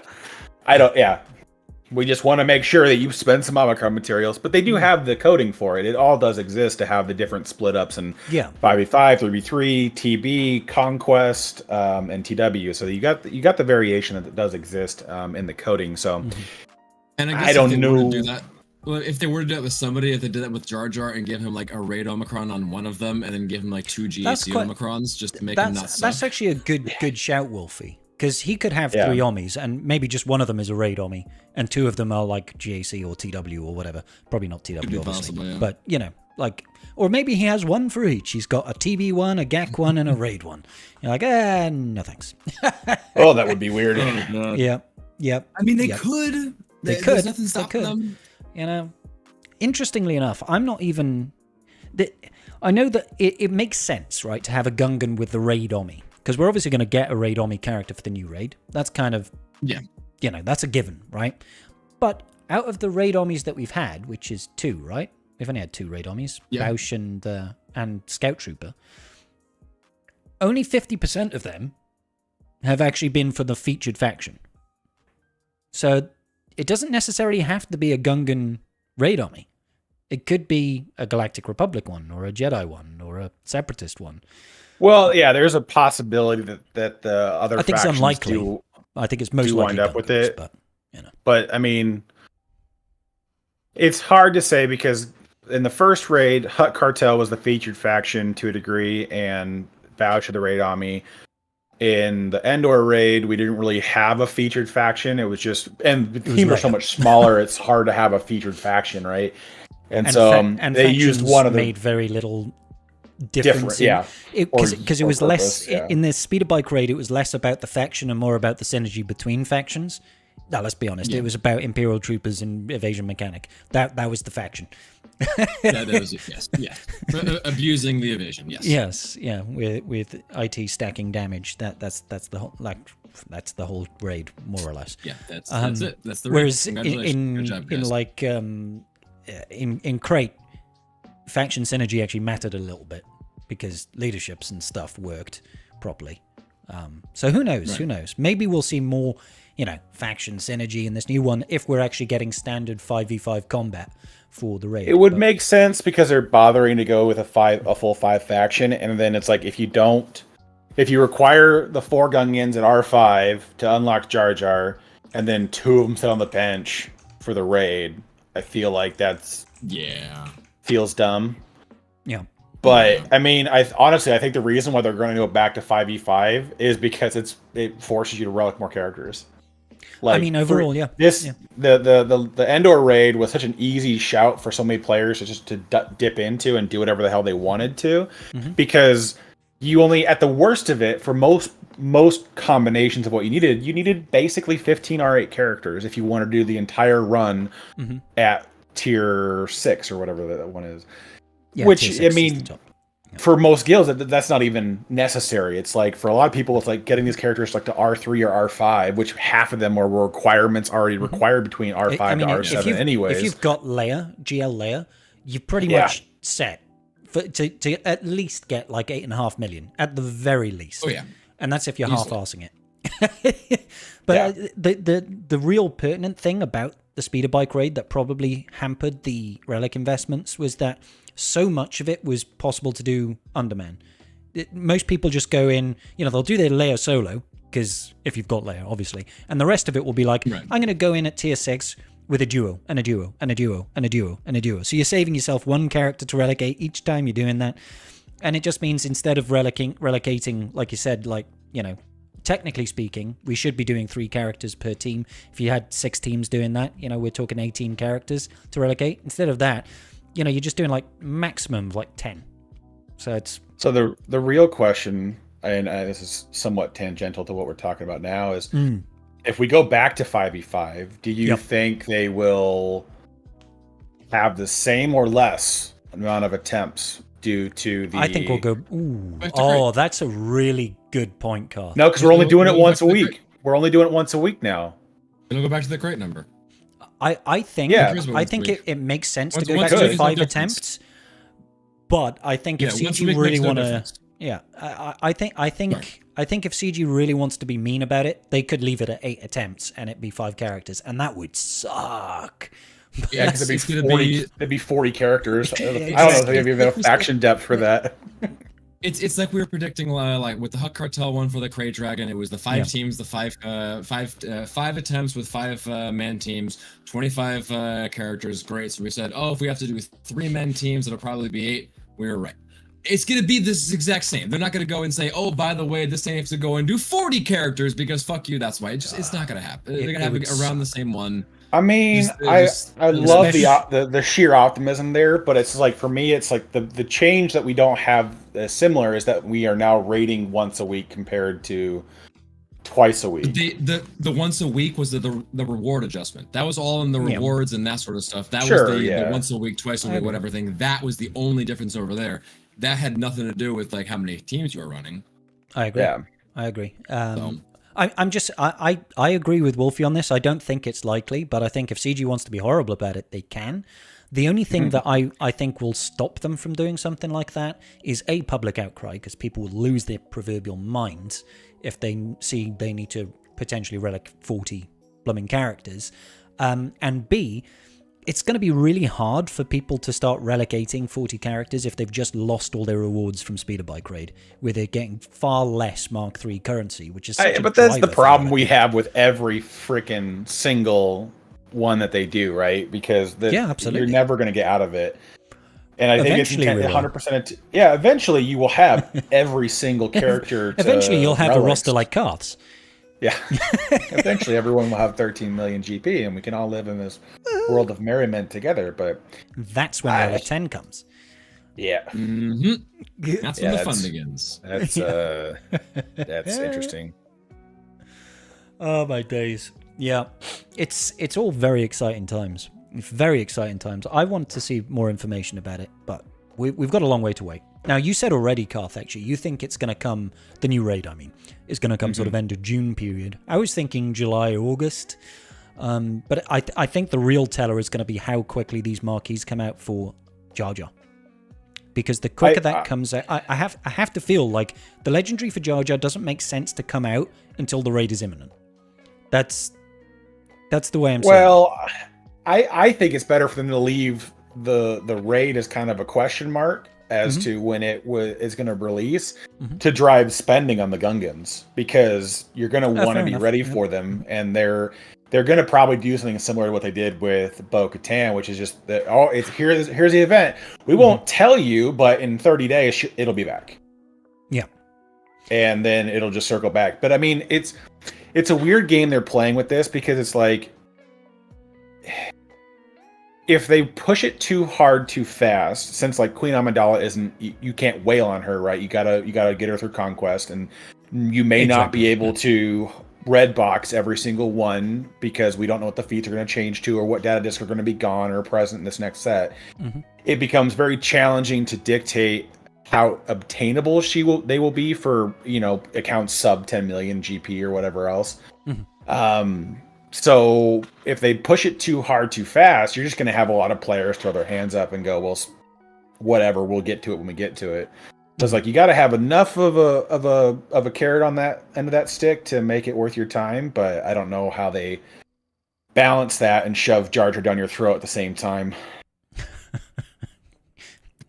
we just want to make sure that you spend some Omicron materials, but they do have the coding for it. It all does exist to have the different split ups and 5v5, 3v3, TB, Conquest, and TW. So you got the variation that does exist in the coding. So and I don't know. Well, if they were to do that with somebody, if they did that with Jar Jar and give him like a raid Omicron on one of them, and then give him like 2 GAC Omicrons just to make him not suck. That's actually a good shout, Wolfie. Because he could have 3 Omnis, and maybe just one of them is a raid Omni, and 2 of them are like GAC or TW or whatever. Probably not TW, obviously. Possible, but, you know, like, or maybe he has one for each. He's got a TB one, a GAC one, and a raid one. You're like, no thanks. Oh, that would be weird. Yeah. I mean, they could. There's nothing stopping them. You know, interestingly enough, I'm not even... I know that it makes sense, right, to have a Gungan with the Raid Omni, because we're obviously going to get a Raid Omni character for the new raid. That's kind of, that's a given, right? But out of the Raid Omnis that we've had, which is 2, right? We've only had 2 Raid Omnis, Bausch and Scout Trooper. Only 50% of them have actually been for the featured faction. So it doesn't necessarily have to be a Gungan Raid Omni. It could be a Galactic Republic one, or a Jedi one, or a Separatist one. Well, yeah, there's a possibility that the other factions it's unlikely. I think it's most likely wind up Gungans, with it. But, But, I mean, it's hard to say because in the first raid, Hutt Cartel was the featured faction to a degree, and Bausch of the Raid Omni. In the Endor raid, we didn't really have a featured faction. It was just, and the team are so much smaller, it's hard to have a featured faction, right? And so they used one of the made very little difference. Because it was less in the speeder bike raid. It was less about the faction and more about the synergy between factions. Now, let's be honest. It was about Imperial troopers and evasion mechanic. That was the faction. that was it. Yes, abusing the evasion. Yes, yeah. With IT stacking damage. That's the whole that's the whole raid more or less. Yeah, that's it. That's the raid. Whereas in Crate, faction synergy actually mattered a little bit because leaderships and stuff worked properly. So who knows? Right. Who knows? Maybe we'll see more, faction synergy in this new one if we're actually getting standard 5v5 combat for the raid. It would make sense because they're bothering to go with a full 5 faction, and then it's like if you require the 4 Gungans at R5 to unlock Jar Jar, and then 2 of them sit on the bench for the raid, I feel like feels dumb. Yeah. But I mean, I think the reason why they're going to go back to 5v5 is because it forces you to relic more characters. Like, I mean, overall, the Endor raid was such an easy shout for so many players to dip into and do whatever the hell they wanted to, because you only, at the worst of it, for most combinations of what you needed basically 15 R8 characters if you want to do the entire run at tier 6 or whatever that one is. Yeah, which, I mean, for most guilds, that's not even necessary. It's like, for a lot of people, it's like getting these characters like to R3 or R5, which half of them are requirements already required between R5 to R7 anyways. If you've got GL Leia, you're pretty much set to at least get like 8.5 million, at the very least. Oh, yeah. And that's if you're half-arsing it. But the real pertinent thing about the speeder bike raid that probably hampered the relic investments was that so much of it was possible to do underman. Most people just go in, they'll do their Leia solo, because if you've got Leia, obviously, and the rest of it will be like, I'm going to go in at tier 6 with a duo, and a duo, and a duo, and a duo, and a duo. So you're saving yourself one character to relegate each time you're doing that. And it just means instead of relocating, like you said, technically speaking, we should be doing 3 characters per team. If you had 6 teams doing that, we're talking 18 characters to relegate. Instead of that, you're just doing like maximum of 10. So the real question, and this is somewhat tangential to what we're talking about now, is if we go back to 5v5, do you think they will have the same or less amount of attempts due to the... I think we'll go... Ooh. That's a really good point, Carl. No, because we're only doing it once a week. We're only doing it once a week now. It'll go back to the crate number. I think it makes sense to go back to 5 attempts, but I think if CG really want to, I think if CG really wants to be mean about it, they could leave it at 8 attempts and it'd be 5 characters, and that would suck. Yeah, because it'd be 40 characters. I don't know if they have even enough action depth for that. It's like we were predicting, like with the Hutt Cartel one for the Krayt Dragon. It was the 5 teams, the 5 attempts with 5 man teams, 25 characters. Great. So we said, if we have to do 3 men teams, it'll probably be 8. We were right. It's gonna be this exact same. They're not gonna go and say, by the way, this thing has to go and do 40 characters because fuck you. That's why it's not gonna happen. They're gonna have around the same one. I mean, I love the sheer optimism there, but it's like, for me, it's like the change that we don't have similar is that we are now raiding once a week compared to twice a week. The once a week was the reward adjustment. That was all in the rewards and that sort of stuff. That was the once a week, twice a week, whatever thing. That was the only difference over there. that had nothing to do with like how many teams you were running. I agree. Yeah. I agree. I agree with Wolfie on this. I don't think it's likely, but I think if CG wants to be horrible about it, they can. The only thing that I think will stop them from doing something like that is a public outcry, because people will lose their proverbial minds if they see they need to potentially relic 40 blooming characters. And B, it's going to be really hard for people to start relicating 40 characters if they've just lost all their rewards from Speeder Bike Raid, where they're getting far less Mark III currency, which is but that's the problem we have with every freaking single one that they do, right? Because absolutely. You're never going to get out of it. And I think it's Eventually, 100%. Eventually you will have every single character. Eventually you'll have relics. a roster like Karth's. Yeah. Eventually everyone will have 13 million GP and we can all live in this world of merriment together. But that's when Relic 10 comes. Yeah. Mm-hmm. That's when the fun begins. That's interesting. Oh my days. Yeah. It's all very exciting times. Very exciting times. I want to see more information about it, but we've got a long way to wait. Now, you said already, Karth, actually, you think it's going to come, the new raid, I mean, is going to come sort of end of June period. I was thinking July or August, but I think the real teller is going to be how quickly these marquees come out for Jar Jar. Because the quicker that comes out, I have to feel like the legendary for Jar Jar doesn't make sense to come out until the raid is imminent. That's the way I'm saying it. Well, I think it's better for them to leave the raid as kind of a question mark as to when it is going to release to drive spending on the Gungans, because you're going to want to be ready for them, and they're going to probably do something similar to what they did with Bo-Katan, which is just that here's the event. We won't tell you, but in 30 days it'll be back. Yeah, and then it'll just circle back. But I mean, it's a weird game they're playing with this, because it's like, if they push it too hard too fast, since like Queen Amidala isn't, you can't wail on her, right? You gotta get her through conquest, and you may not be able to red box every single one because we don't know what the feats are going to change to, or what data discs are going to be gone or present in this next set. It becomes very challenging to dictate how obtainable they will be for, accounts sub 10 million GP or whatever else. So if they push it too hard too fast, you're just going to have a lot of players throw their hands up and go, well, whatever, we'll get to it when we get to it. So it's like, you got to have enough of a carrot on that end of that stick to make it worth your time. But I don't know how they balance that and shove Jar Jar down your throat at the same time.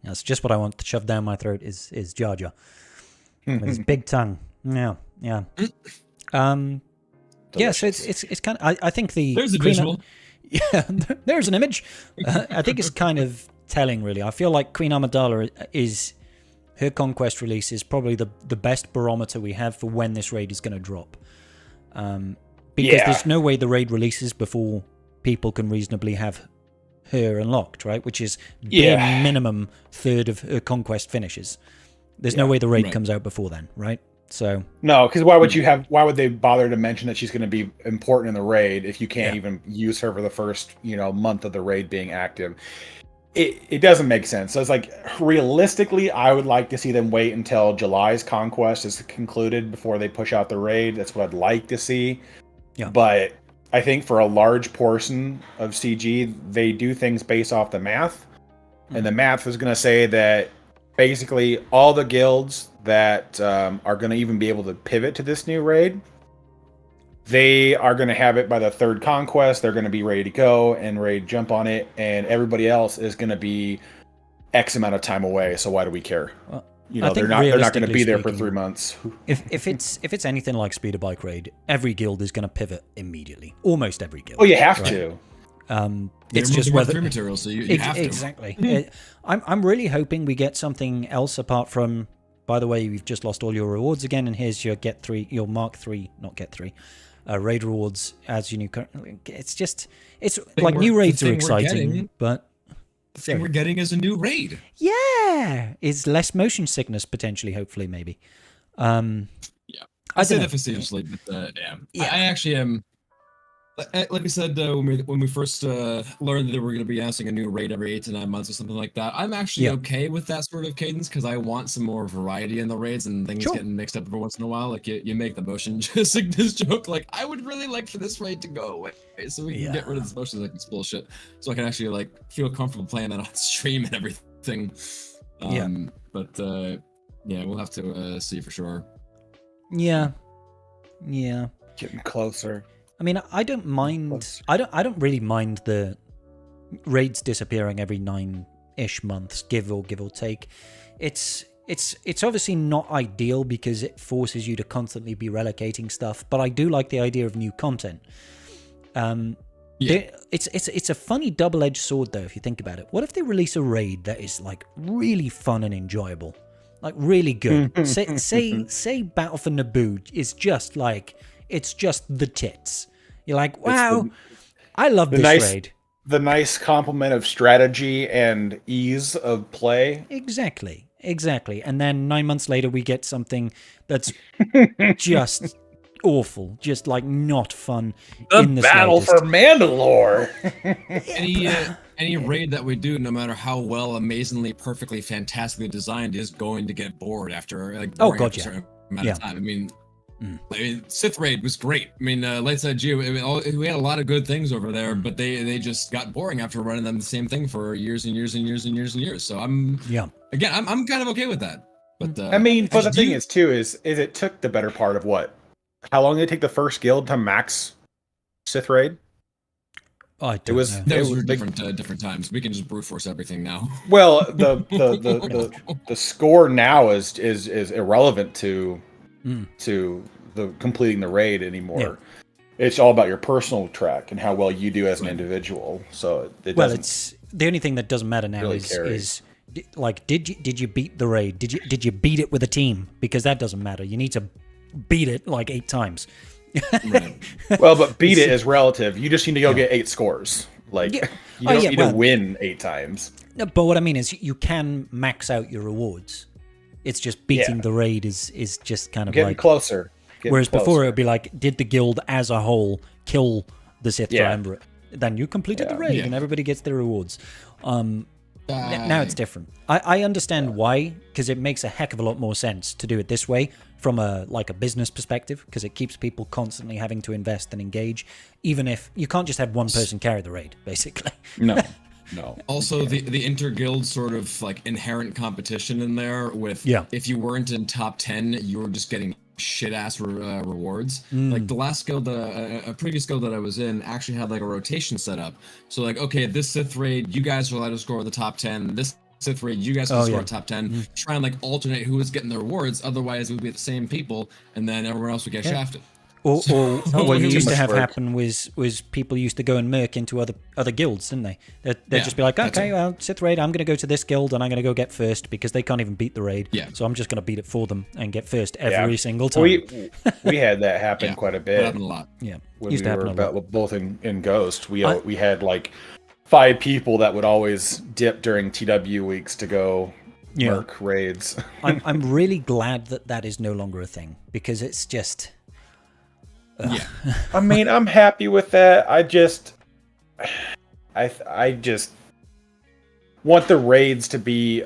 That's just what I want to shove down my throat is Jar Jar with his big tongue. Yeah. Yeah, so it's kind of, I think there's a visual. Yeah, there's an image. I think it's kind of telling, really. I feel like Queen Amidala is, her conquest release is probably the best barometer we have for when this raid is going to drop. Because there's no way the raid releases before people can reasonably have her unlocked, right? Which is bare minimum third of her conquest finishes. There's no way the raid comes out before then, right? So no, because why would they bother to mention that she's going to be important in the raid if you can't even use her for the first month of the raid being active? It doesn't make sense. So it's like, realistically, I would like to see them wait until July's conquest is concluded before they push out the raid. That's what I'd like to see. Yeah. But I think for a large portion of CG, they do things based off the math, and the math is going to say that basically all the guilds that are going to even be able to pivot to this new raid, they are going to have it by the third conquest. They're going to be ready to go and ready to jump on it, and everybody else is going to be X amount of time away. So why do we care? Well, they're not going to be there for 3 months. If it's anything like Speeder Bike Raid, every guild is going to pivot immediately. Almost every guild. Oh, you have to. It's just whether material, so you have to. Exactly. I'm really hoping we get something else apart from, by the way, you've just lost all your rewards again, and here's your your Mark 3, not Get 3, raid rewards as your new. It's like new raids are exciting, but the thing we're getting is a new raid. Yeah, is less motion sickness potentially, hopefully, maybe. I say that facetiously, but I actually am. like we said when we first learned that we were going to be announcing a new raid every 8 to 9 months or something like that, I'm actually okay with that sort of cadence because I want some more variety in the raids and things getting mixed up every once in a while. Like you make the motion sickness joke. Like I would really like for this raid to go away so we can get rid of this motion sickness bullshit, so I can actually like feel comfortable playing that on stream and everything. But we'll have to see for sure. Yeah. Getting closer. I mean, I don't mind. I don't really mind the raids disappearing every 9-ish months, give or take. It's obviously not ideal because it forces you to constantly be relocating stuff. But I do like the idea of new content. It's a funny double-edged sword though, if you think about it. What if they release a raid that is like really fun and enjoyable, like really good? say Battle for Naboo is just like. It's just the tits. You're like, wow, I love this raid. The nice complement of strategy and ease of play. Exactly. And then 9 months later, we get something that's just awful, just like not fun. The battle for Mandalore. Any raid that we do, no matter how well, amazingly, perfectly, fantastically designed, is going to get bored after a certain amount of time. I mean, Sith Raid was great. I mean, Lightside Geo, we had a lot of good things over there, but they just got boring after running them the same thing for years and years and years and years and years. So I'm kind of okay with that. But I mean, but the thing is it took the better part of what? How long did it take the first guild to max Sith Raid? It was different times. We can just brute force everything now. Well, the score now is irrelevant to the completing the raid anymore. Yeah. It's all about your personal track and how well you do as an individual. So it's the only thing that doesn't matter now really is like did you beat the raid? Did you beat it with a team? Because that doesn't matter. You need to beat it like 8 times. Well, but beat it is relative. You just need to go get 8 scores. Like you don't need to win 8 times. No, but what I mean is you can max out your rewards. It's just beating the raid is just kind of getting closer. Whereas before it would be like, did the guild as a whole kill the Sith Triumvirate? Then you completed the raid and everybody gets their rewards. Now it's different. I understand why, because it makes a heck of a lot more sense to do it this way from a business perspective, because it keeps people constantly having to invest and engage, even if you can't just have one person carry the raid, basically. No. Also, the inter-guild sort of like inherent competition in there with if you weren't in top 10, you were just getting shit-ass rewards. Like the last guild, a previous guild that I was in actually had like a rotation set up. So like, okay, this Sith raid, you guys are allowed to score the top 10. This Sith raid, you guys can score top 10. Try and like alternate who was getting the rewards. Otherwise, it would be the same people, and then everyone else would get shafted. Or what used to have happen was people used to go and merc into other guilds, didn't they? They'd just be like, okay, well, Sith raid, I'm going to go to this guild and I'm going to go get first because they can't even beat the raid. Yeah. So I'm just going to beat it for them and get first every single time. We had that happen quite a bit. It happened a lot. Yeah. When we were both in Ghost, we had like 5 people that would always dip during TW weeks to go merc raids. I'm really glad that is no longer a thing because it's just... I mean, I'm happy with that. I just want the raids to be...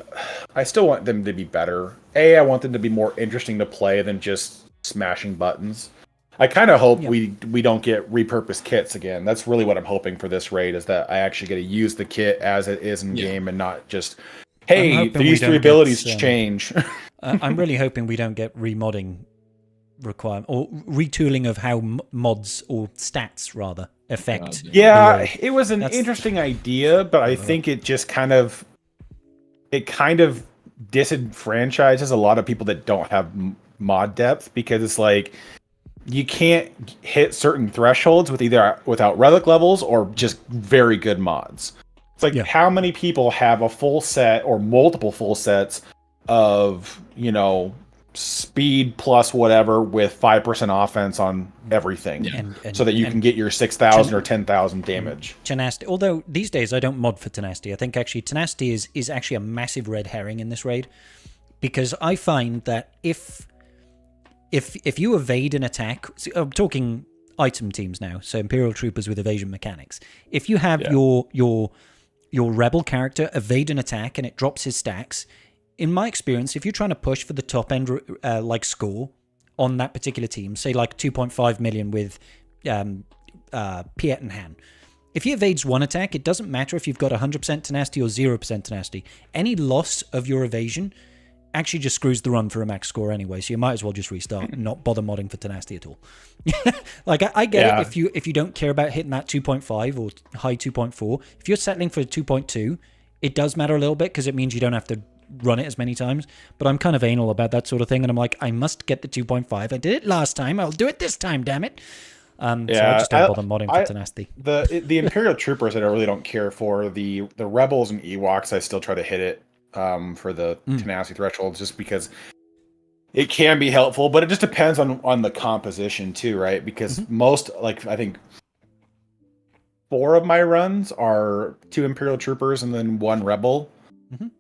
I still want them to be better. I want them to be more interesting to play than just smashing buttons. I kind of hope we don't get repurposed kits again. That's really what I'm hoping for this raid, is that I actually get to use the kit as it is in game and not just, hey, these 3 abilities change. I'm really hoping we don't get remodding requirement or retooling of how mods or stats rather affect. It was an interesting idea, but I think it just kind of disenfranchises a lot of people that don't have mod depth, because it's like you can't hit certain thresholds without relic levels or just very good mods. It's like how many people have a full set or multiple full sets of, speed plus whatever with 5% offense on everything, so that you can get your 6,000 or 10,000 damage. Tenacity. Although these days I don't mod for tenacity. I think actually tenacity is actually a massive red herring in this raid, because I find that if you evade an attack, I'm talking item teams now, so Imperial Troopers with evasion mechanics. If you have your rebel character evade an attack and it drops his stacks, in my experience, if you're trying to push for the top end like score on that particular team, say like 2.5 million with Piet and Han, if he evades one attack, it doesn't matter if you've got 100% tenacity or 0% tenacity. Any loss of your evasion actually just screws the run for a max score anyway, so you might as well just restart and not bother modding for tenacity at all. Like, I get it if you don't care about hitting that 2.5 or high 2.4. If you're settling for 2.2, it does matter a little bit because it means you don't have to run it as many times. But I'm kind of anal about that sort of thing, and I'm like, I must get the 2.5. I did it last time. I'll do it this time, damn it. So I just don't bother modding for tenacity. The Imperial Troopers I really don't care for. The Rebels and Ewoks I still try to hit it for the tenacity thresholds, just because it can be helpful, but it just depends on the composition too, right? Because most, like, I think 4 of my runs are 2 Imperial Troopers and then 1 Rebel.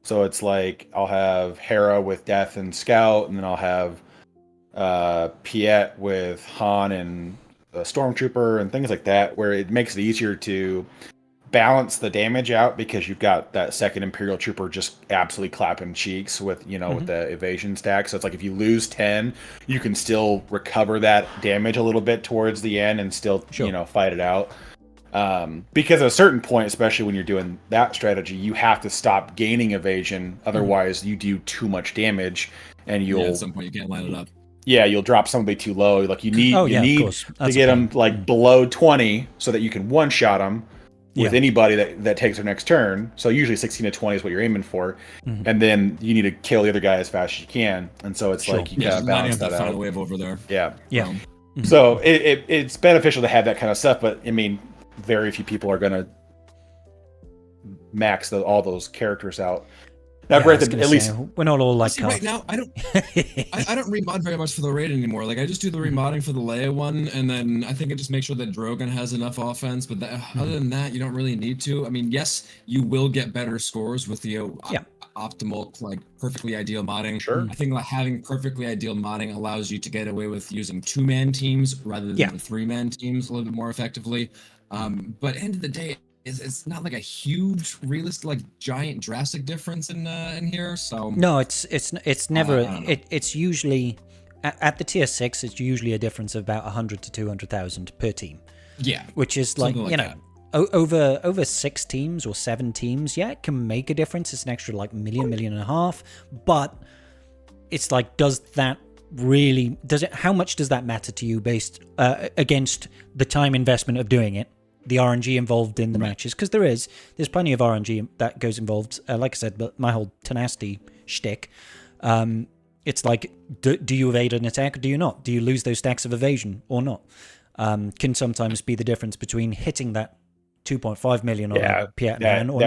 So it's like I'll have Hera with Death and Scout, and then I'll have Piet with Han and Stormtrooper and things like that, where it makes it easier to balance the damage out because you've got that second Imperial Trooper just absolutely clapping cheeks with, with the evasion stack. So it's like if you lose 10, you can still recover that damage a little bit towards the end and still, fight it out. Because at a certain point, especially when you're doing that strategy, you have to stop gaining evasion. Otherwise, you do too much damage and you'll... at some point, you can't line it up. Yeah, you'll drop somebody too low. Like you need to get them like below 20 so that you can one-shot them with anybody that takes their next turn. So usually 16 to 20 is what you're aiming for. And then you need to kill the other guy as fast as you can. And so it's like you gotta balance that out. Final wave over there. Yeah. So it's beneficial to have that kind of stuff, but I mean, very few people are gonna max all those characters out. Now, granted, at least we're not all like right now. I don't remod very much for the raid anymore. Like I just do the remodding for the Leia one, and then I think I just make sure that Drogon has enough offense. But other than that, you don't really need to. I mean, yes, you will get better scores with the optimal, like perfectly ideal modding. Sure. I think having perfectly ideal modding allows you to get away with using 2-man teams rather than the 3-man teams a little bit more effectively. But end of the day, it's not like a huge, realistic, like giant, drastic difference in here. So no, it's never. It's usually at the tier 6. It's usually a difference of about 100 to 200,000 per team. Yeah, which is like over 6 teams or 7 teams. Yeah, it can make a difference. It's an extra like million and a half. But it's like, does that really? How much does that matter to you based against the time investment of doing it? The RNG involved in the matches, because there's plenty of RNG that goes involved. Like I said, but my whole tenacity shtick, it's like, do you evade an attack or do you not? Do you lose those stacks of evasion or not? Can sometimes be the difference between hitting that 2.5 million on a Piet Man or not.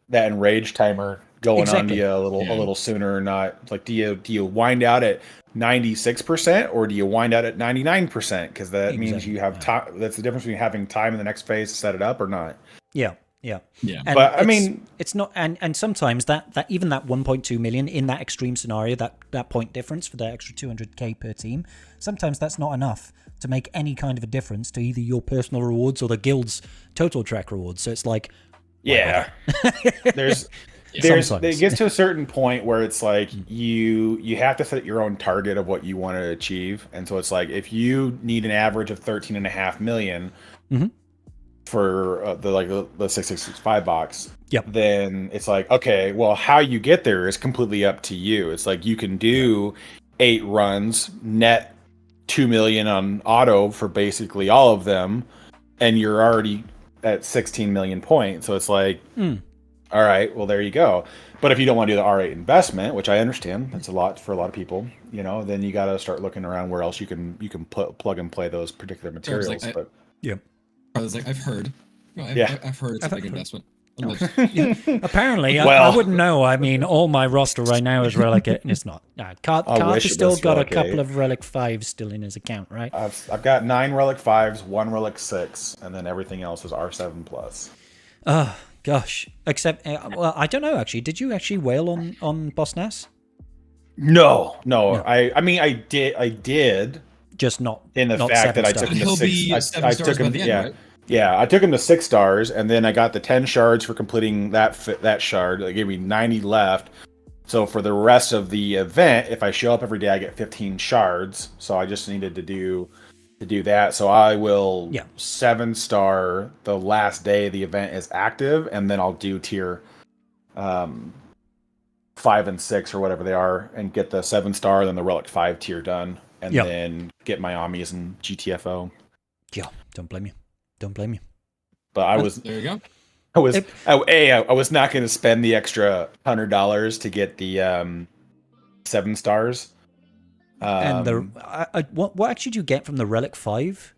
That enrage timer going on to you a little sooner or not. It's like, do you wind out at 96% or do you wind out at 99%? Because that means you have time. That's the difference between having time in the next phase to set it up or not. Yeah. And but I mean, it's not, and sometimes that even that 1.2 million in that extreme scenario, that point difference for the extra 200k per team, sometimes that's not enough to make any kind of a difference to either your personal rewards or the guild's total track rewards. So it's like, there's it gets to a certain point where it's like you have to set your own target of what you want to achieve. And so it's like, if you need an average of 13.5 million for the 6665 box, then it's like, okay, well, how you get there is completely up to you. It's like you can do 8 runs, net 2 million on auto for basically all of them, and you're already at 16 million points. So it's like, all right, well, there you go. But if you don't want to do the R8 investment, which I understand, that's a lot for a lot of people, then you got to start looking around where else you can plug and play those particular materials. I was like, I've heard. I've heard it's a big investment. Apparently, I wouldn't know. I mean, all my roster right now is Relic, and it's not. Carth has still got a couple of Relic 5s still in his account, right? I've got 9 Relic 5s, 1 Relic 6, and then everything else is R7 plus. Oh gosh! Except, well, I don't know. Actually, did you actually wail on Boss Nass? No. I mean, I did. just not in the not fact seven that I stars. took him to He'll six. be I 7 took stars by him. the end, Yeah, right? yeah. I took him to 6 stars, and then I got the 10 shards for completing that shard. They gave me 90 left. So for the rest of the event, if I show up every day, I get 15 shards. So I just needed to do that. So I will 7-star the last day the event is active, and then I'll do tier 5 and 6 or whatever they are, and get the 7-star, then the relic 5 tier done, and then get my Amis and GTFO. Yeah, don't blame you. Don't blame you. But there you go. I was not going to spend the extra $100 to get the 7 stars. And what actually do you get from the relic 5?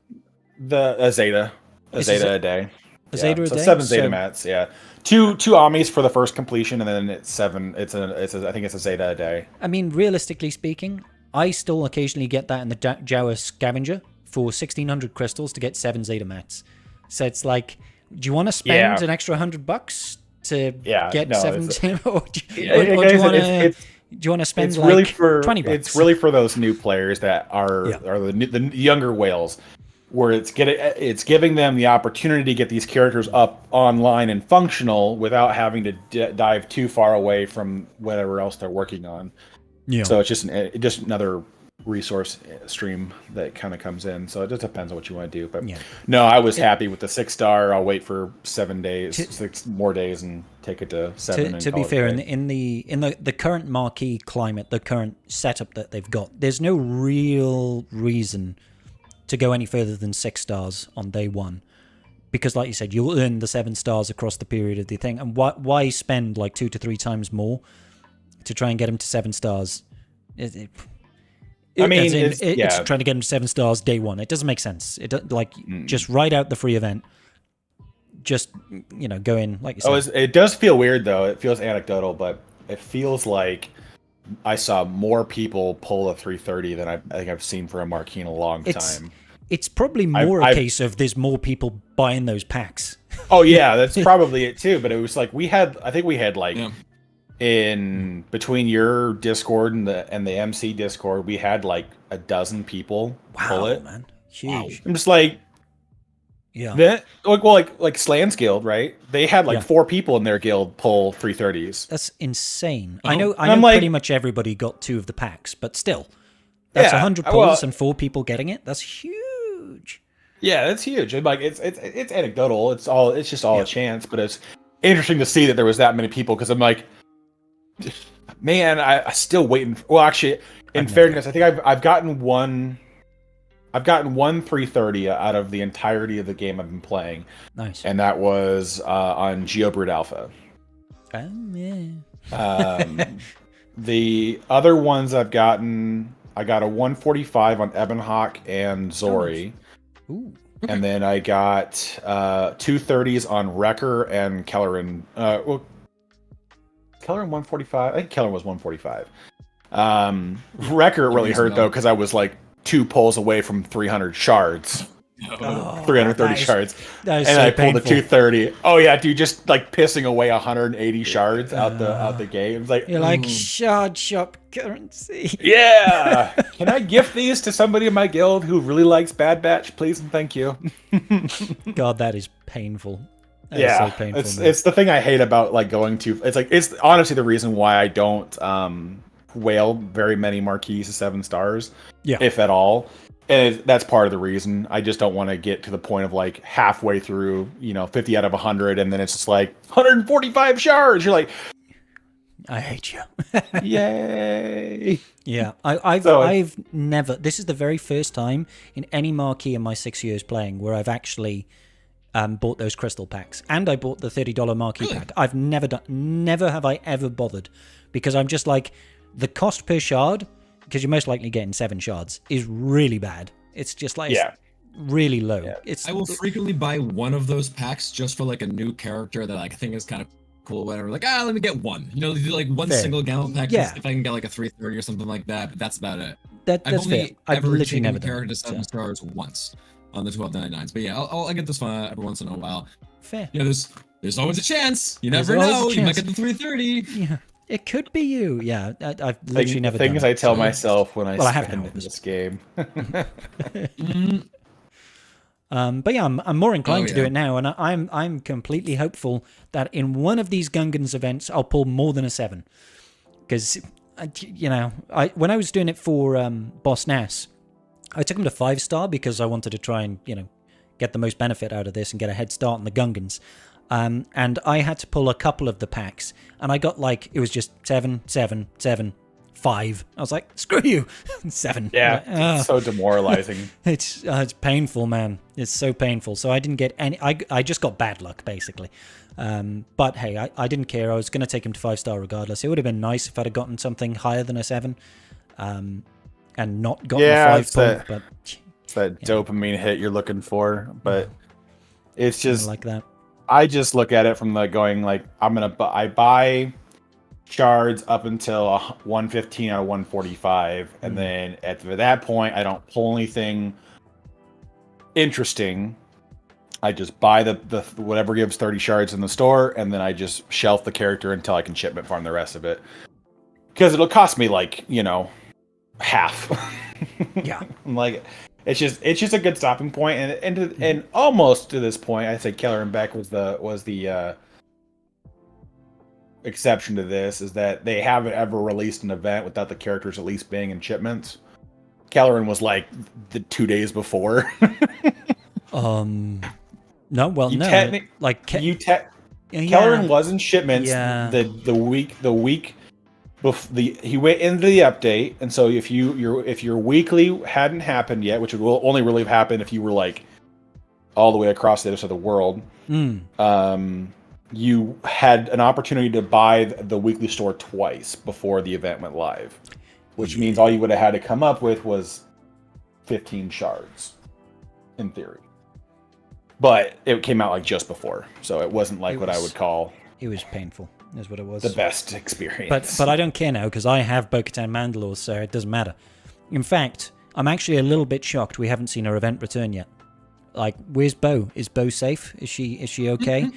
A Zeta a day. A Zeta a day. 7 Zeta mats. Yeah, two Amis for the first completion, and then it's 7. I think it's a Zeta a day. I mean, realistically speaking, I still occasionally get that in the Jawa scavenger for 1,600 crystals to get 7 Zeta mats. So it's like, do you want to spend an extra $100 to get 7 Zeta? Or do you want to spend really like for, $20? It's really for those new players that are the younger whales, where it's giving them the opportunity to get these characters up online and functional without having to dive too far away from whatever else they're working on. Yeah. So it's just another resource stream that kind of comes in. So it just depends on what you want to do. But no, I was happy with the 6-star. I'll wait for 6 more days and take it to 7. To be fair, in the current marquee climate, the current setup that they've got, there's no real reason to go any further than 6 stars on day 1, because like you said, you'll earn the 7 stars across the period of the thing. And why spend like 2 to 3 times more to try and get them to 7 stars? It's trying to get them to 7 stars day 1. It doesn't make sense. Just write out the free event. Just go in like you said. It does feel weird though. It feels anecdotal, but it feels like I saw more people pull a 330 than I think I've seen for a marquee in a long time. It's probably more a case of there's more people buying those packs. Oh yeah, that's probably it too. But it was like we had in between your Discord and the MC Discord, we had like a dozen people pull it. Man, huge. I'm just like, like Slan's guild, right? They had like 4 people in their guild pull 330s. That's insane. I know pretty much everybody got 2 of the packs, but still, that's 100 pulls and 4 people getting it. That's huge. Yeah, that's huge. And like it's anecdotal. It's just all a chance, but it's interesting to see that there was that many people, because I'm like, man, I still waiting. Well, actually, in fairness, I think I've gotten one 330 out of the entirety of the game I've been playing. Nice. And that was on GeoBrood Alpha. The other ones I got a 145 on Ebonhawk and Zori. Ooh. And then I got 230s on Wrecker and Kelleran. Kelleran 145. I think Kelleran was 145. Record really hurt though, because I was like 2 pulls away from 300 shards. 330 shards. That is and so I pulled painful. the 230. Oh yeah, dude, just like pissing away 180 shards out the game. It's like, you're like, shard shop currency. Yeah. Can I gift these to somebody in my guild who really likes Bad Batch, please and thank you? God, that is painful. That is so painful, it's the thing I hate about like going to. It's honestly the reason why I don't whale very many marquees to 7 stars, if at all. And that's part of the reason. I just don't want to get to the point of like halfway through, 50 out of 100, and then it's just like 145 shards. You're like, I hate you. Yay! Yeah, I've never. This is the very first time in any marquee in my 6 years playing where I've actually bought those crystal packs, and I bought the $30 marquee pack. I've never have I ever bothered, because I'm just like, the cost per shard, because you're most likely getting 7 shards, is really bad. It's just like really low. Yeah. I will frequently buy one of those packs just for like a new character that I think is kind of cool, whatever. Like, let me get one. Do like one single gamma pack. If I can get like a 330 or something like that, but that's about it. That's fair. I've literally never done character to 7 stars once on the 12.99s. But yeah, I'll get this one every once in a while. Fair. There's always a chance. You never know. You might get the 330. Yeah. It could be you. Yeah, I've literally never things done I tell myself when I have spend in this game. But yeah, I'm more inclined to do it now, and I'm completely hopeful that in one of these Gungans events I'll pull more than a 7, because when I was doing it for Boss Nass, I took him to 5-star because I wanted to try and get the most benefit out of this and get a head start on the Gungans. And I had to pull a couple of the packs, and I got it was just 7, 7, 7, 5. I was like, screw you, 7. Yeah, it's so demoralizing. It's painful, man. It's so painful. So I didn't get any. I just got bad luck, basically. But hey, I didn't care. I was going to take him to 5-star regardless. It would have been nice if I'd have gotten something higher than a 7, and not gotten a 5 pull. But it's that dopamine hit you're looking for. But it's just like that. I just look at it from I buy shards up until 115 out of 145, and then at that point I don't pull anything interesting. I just buy the whatever gives 30 shards in the store, and then I just shelf the character until I can shipment farm the rest of it, because it'll cost me half. Yeah. It's just a good stopping point, and almost to this point I'd say Keller and Beck was the exception to this, is that they haven't ever released an event without the characters at least being in shipments. Kelleran was the 2 days before. No, well, no. Kelleran was in shipments the week before he went into the update, and so if your weekly hadn't happened yet, which will only really have happened if you were all the way across the other side of the world, you had an opportunity to buy the weekly store twice before the event went live, which means all you would have had to come up with was 15 shards, in theory. But it came out just before, so it wasn't what I would call. It was painful, is what it was. The best experience. But I don't care now, because I have Bo-Katan Mandalore, so it doesn't matter. In fact, I'm actually a little bit shocked we haven't seen her event return yet. Where's Bo? Is Bo safe? Is she okay?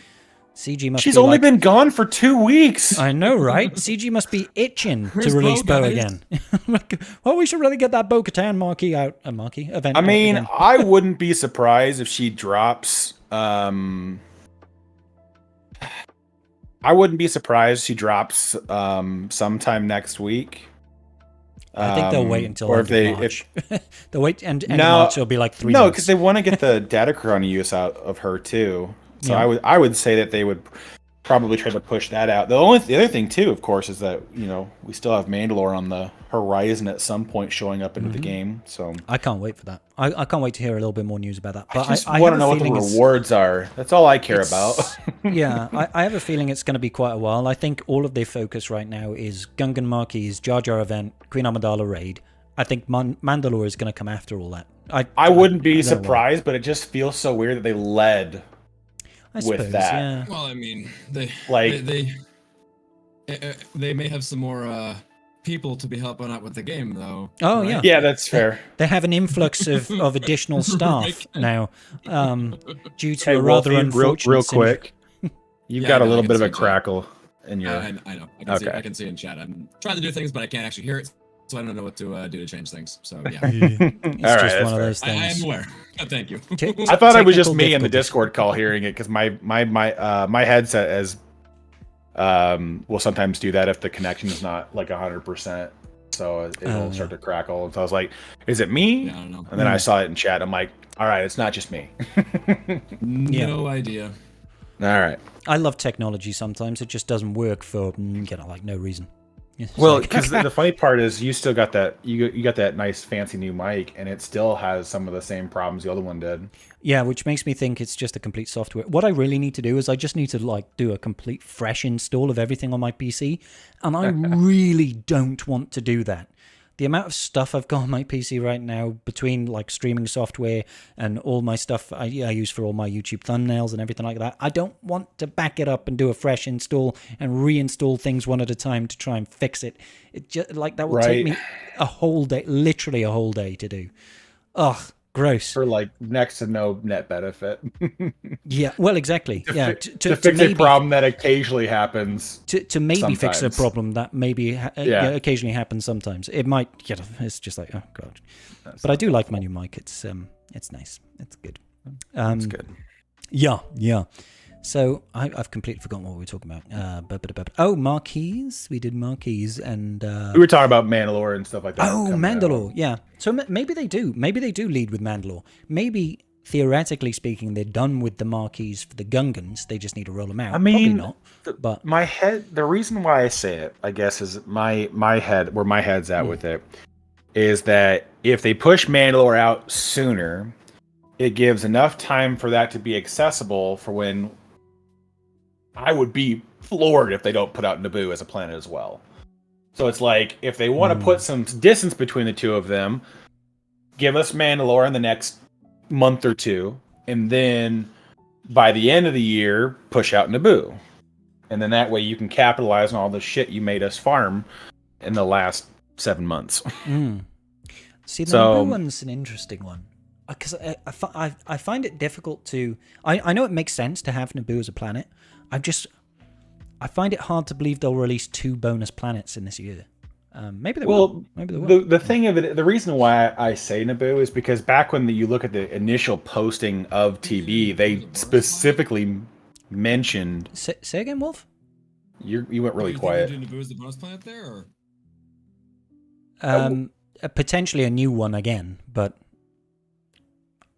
CG must. She's only been gone for 2 weeks. I know, right? CG must be itching to release Bo again. Well, we should really get that Bo-Katan marquee out. A marquee event. I mean, I wouldn't be surprised if she drops. I wouldn't be surprised if she drops sometime next week. I think they'll wait until March. They'll wait and March it'll be 3 months. No, because they want to get the Datacron use out of her too. So yeah. I would say that they would probably try to push that out. The other thing too, of course, is that we still have Mandalore on the horizon at some point showing up into the game. So I can't wait for that. I can't wait to hear a little bit more news about that. But I just want to know what the rewards are. That's all I care about. Yeah, I have a feeling it's going to be quite a while. I think all of their focus right now is Gungan Marquees, Jar Jar event, Queen Amidala raid. I think Mandalore is going to come after all that. I wouldn't be surprised, but it just feels so weird that they led. I suppose, with that. Yeah. Well, I mean, they may have some more people to be helping out with the game, though. Oh, right? Yeah, that's fair. They have an influx of additional staff now, due to a rather unfortunate. Real quick, you've got a little bit of a crackle in your. I know. I can see in chat. I'm trying to do things, but I can't actually hear it. So I don't know what to do to change things. So yeah, it's just one of those things. I am aware. Thank you. I thought it was just me in the Discord call hearing it, because my headset will sometimes do that if the connection is not 100%. So it'll start to crackle. And so I was like, "Is it me?" Yeah, I don't know. And then I saw it in chat. I'm like, "All right, it's not just me." No idea. All right. I love technology. Sometimes it just doesn't work for no reason. Well, because the funny part is you still got that you got that nice fancy new mic, and it still has some of the same problems the other one did. Yeah, which makes me think it's just a complete software. What I really need to do is I just need to do a complete fresh install of everything on my PC, and I really don't want to do that. The amount of stuff I've got on my PC right now, between streaming software and all my stuff I use for all my YouTube thumbnails and everything like that, I don't want to back it up and do a fresh install and reinstall things one at a time to try and fix it. It just that will take me a whole day, literally a whole day to do. Ugh, Gross. For like next to no net benefit. Yeah, well, exactly. To fix a problem that occasionally happens. To maybe sometimes. fix a problem that maybe occasionally happens sometimes. It might, it's just like, oh god. But I do like my new mic. It's nice. It's good. It's good. Yeah. So I've completely forgotten what we were talking about. Oh, Marquise. We did Marquise, and we were talking about Mandalore and stuff like that. Oh, Mandalore. Yeah. So maybe they do. Maybe they do lead with Mandalore. Maybe theoretically speaking, they're done with the Marquise for the Gungans. They just need to roll them out. I mean, probably not. But my head. The reason why I say it, I guess, is my head. Where my head's at with it is that if they push Mandalore out sooner, it gives enough time for that to be accessible for when. I would be floored if they don't put out Naboo as a planet as well. So it's like, if they want to put some distance between the two of them, give us Mandalore in the next month or two, and then by the end of the year, push out Naboo. And then that way you can capitalize on all the shit you made us farm in the last 7 months. See, the Naboo one's an interesting one. Because I find it difficult to... I know it makes sense to have Naboo as a planet. I find it hard to believe they'll release 2 bonus planets in this year. Maybe they will. Maybe they will. The thing of it, the reason why I say Naboo is because back when you look at the initial posting of TB, they specifically mentioned... Say again, Wolf? You went really quiet. Do Naboo as the bonus planet there, or? Potentially a new one again, but...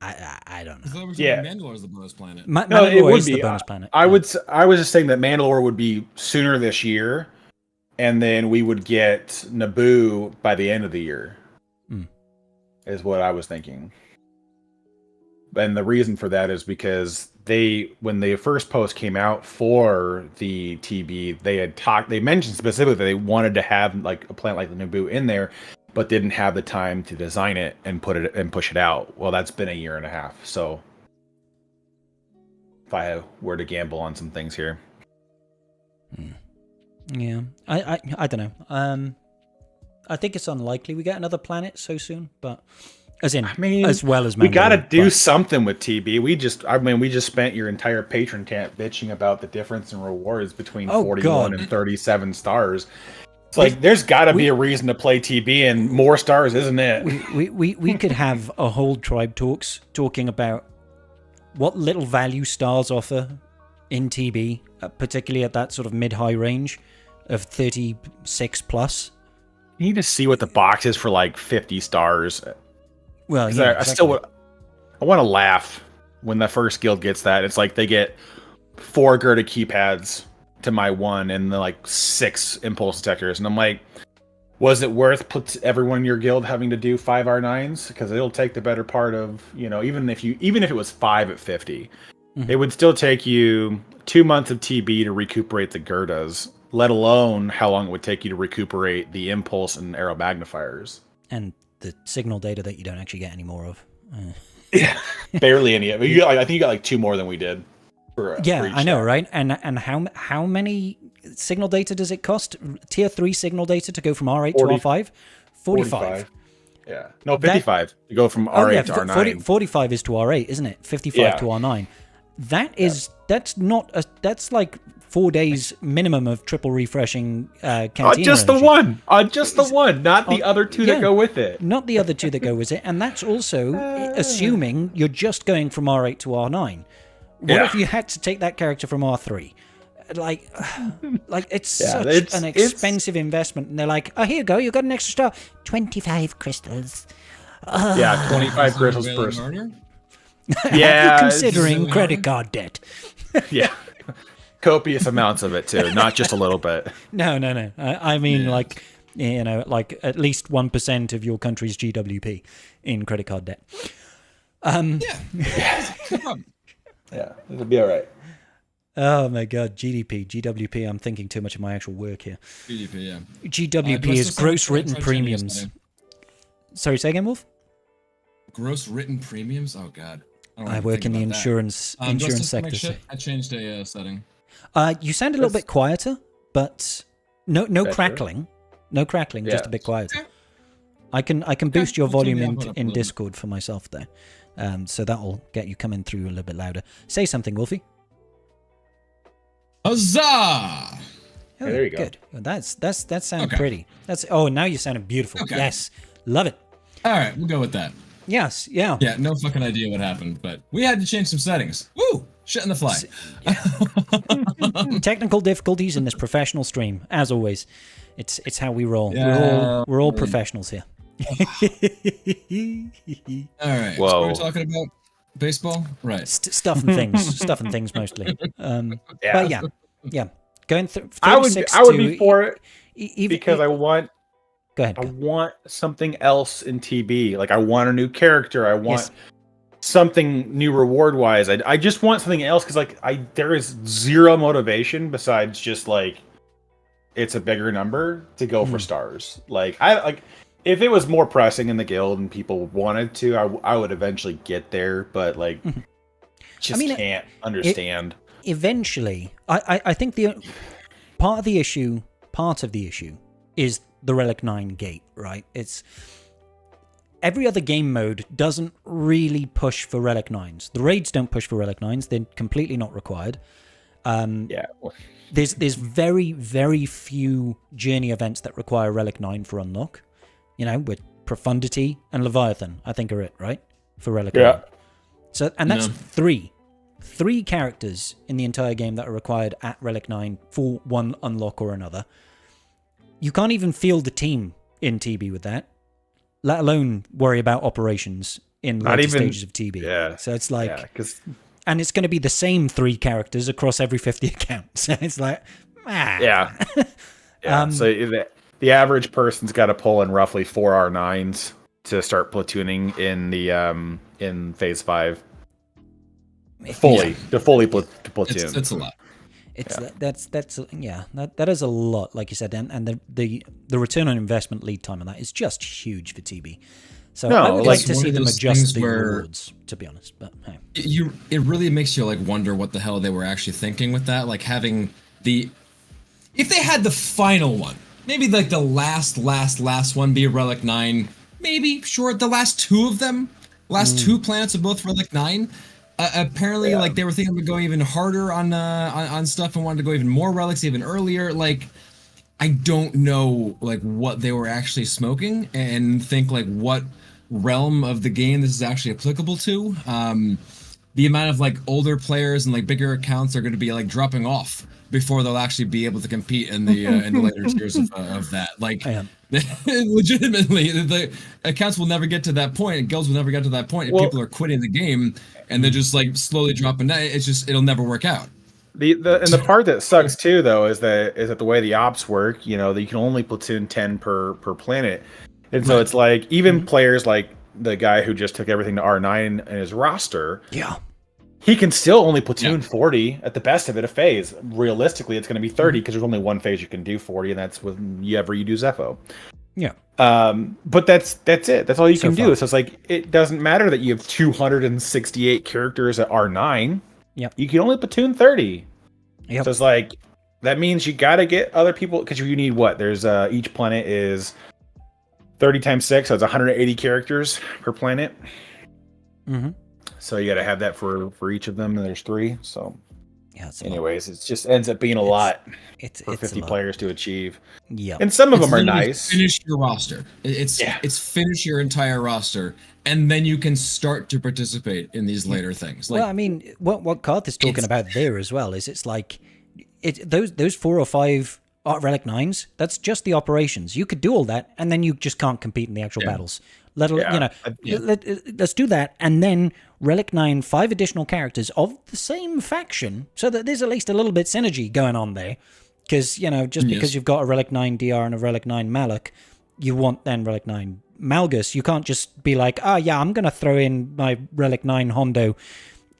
I don't know. Mandalore is the bonus planet. Mandalore is the bonus planet. I was just saying that Mandalore would be sooner this year, and then we would get Naboo by the end of the year. Is what I was thinking. And the reason for that is because when the first post came out for the TB, they mentioned specifically that they wanted to have like a planet like the Naboo in there, but didn't have the time to design it and push it out. Well, that's been 1.5 years. So if I were to gamble on some things here. Yeah. I don't know. I think it's unlikely we get another planet so soon, but as well as Mandalore, we got to do something with TB. We just spent your entire patron tent bitching about the difference in rewards between 41 and 37 stars. It's like there's got to be a reason to play TB and more stars, isn't it? We could have a whole tribe talking about what little value stars offer in TB, particularly at that sort of mid-high range of 36 plus. You need to see what the box is for like 50 stars. Well, yeah, I want to laugh when the first guild gets that. It's like they get 4 Gerda keypads to my 1 and like 6 impulse detectors, and I'm like, was it worth everyone in your guild having to do 5 R9s? Because it'll take the better part of, even if it was 5 at 50, it would still take you 2 months of TB to recuperate the Gerdas, let alone how long it would take you to recuperate the impulse and arrow magnifiers and the signal data that you don't actually get any more of. Yeah, barely any of it. I think you got like 2 more than we did. For I know, right? And how many signal data does it cost? Tier 3 signal data to go from R8 to R5? 45. Yeah. No, 55 to go from R8 to R9. 45 is to R8, isn't it? 55 to R9. That's like 4 days minimum of triple refreshing Cantina. Just the one. Just the one, not the other 2 that go with it. Not the other 2 that go with it. And that's also assuming you're just going from R8 to R9. What if you had to take that character from R3? Like it's such an expensive investment. And they're like, oh, here you go. You got an extra star. 25 crystals. 25 crystals per. Yeah. Considering credit card debt. Yeah. Copious amounts of it, too. Not just a little bit. No. I mean, like at least 1% of your country's GWP in credit card debt. Yeah, it'll be all right. Oh my god, GWP. I'm thinking too much of my actual work here. GDP, yeah. GWP is gross written premiums. Sorry, say again, Wolf? Gross written premiums? Oh god. I work in the insurance sector. I changed a setting. You sound a little bit quieter, but no crackling. No crackling, just a bit quieter. I can boost your volume in in Discord for myself there. So that'll get you coming through a little bit louder. Say something, Wolfie. Huzzah! Oh, there you go. Good. That sounds pretty. Now you're sounding beautiful. Okay. Yes. Love it. All right, we'll go with that. Yes. Yeah. Yeah, no fucking idea what happened, but we had to change some settings. Woo! Shit in the fly. Technical difficulties in this professional stream, as always. It's how we roll. Yeah. We're all professionals here. All right. Whoa. So we're talking about baseball, right? Stuff and things mostly. Yeah. But yeah. Going through. I would be for it because I want. Go ahead. I want something else in TB. Like I want a new character. I want something new reward wise. I just want something else because there is zero motivation besides just like it's a bigger number to go for stars. If it was more pressing in the guild and people wanted to, I would eventually get there. But can't understand. Eventually, I think the part of the issue is the Relic 9 gate, right? It's every other game mode doesn't really push for Relic 9s. The raids don't push for Relic 9s. They're completely not required. There's very, very few journey events that require Relic 9 for unlock. With Profundity and Leviathan, I think are it, right? For Relic 9. So, and that's three characters in the entire game that are required at Relic 9 for one unlock or another. You can't even field the team in TB with that, let alone worry about operations in later stages of TB. Yeah. So it's and it's going to be the same 3 characters across every 50 accounts. So it's So the average person's got to pull in roughly 4 R9s to start platooning in the in phase 5. To fully platoon. It's a lot. That is a lot, like you said, and the return on investment lead time on that is just huge for TB. So I would like to see them adjust the rewards, to be honest. But hey, it really makes you wonder what the hell they were actually thinking with that, having if they had the final one, maybe the last one be a Relic 9, maybe sure the last 2 of them, two planets are both Relic 9. Apparently, they were thinking of going even harder on stuff and wanted to go even more relics even earlier. I don't know what they were actually smoking and think what realm of the game this is actually applicable to. The amount of older players and bigger accounts are going to be dropping off before they'll actually be able to compete in the later tiers of that. Legitimately, the accounts will never get to that point. Guilds will never get to that point if people are quitting the game and they're just slowly dropping down. It'll never work out. The part that sucks too, though, is that the way the ops work. That you can only platoon 10 per planet, and so it's even players like the guy who just took everything to R9 in his roster. Yeah. He can still only platoon 40 at the best of it a phase. Realistically, it's going to be 30 because there's only one phase you can do 40, and that's whenever you do Zepho. Yeah. But that's it. That's all you can do. Far. So it's it doesn't matter that you have 268 characters at R9. Yep. You can only platoon 30. Yep. So it's that means you got to get other people because you need what? There's each planet is 30 times 6, so it's 180 characters per planet. Mm-hmm. So you got to have that for each of them, and there's 3. So, anyways, it just ends up being a lot for 50 players to achieve. Yeah, and some of them are nice. Finish your roster. It's finish your entire roster, and then you can start to participate in these later things. Well, I mean, what Karth is talking about there as well is those 4 or 5 Relic 9s. That's just the operations. You could do all that, and then you just can't compete in the actual battles. Let's do that, and then Relic 9, 5 additional characters of the same faction, so that there's at least a little bit synergy going on there. Because because you've got a Relic 9 DR and a Relic 9 Malak, you want then Relic 9 Malgus. You can't just be I'm going to throw in my Relic 9 Hondo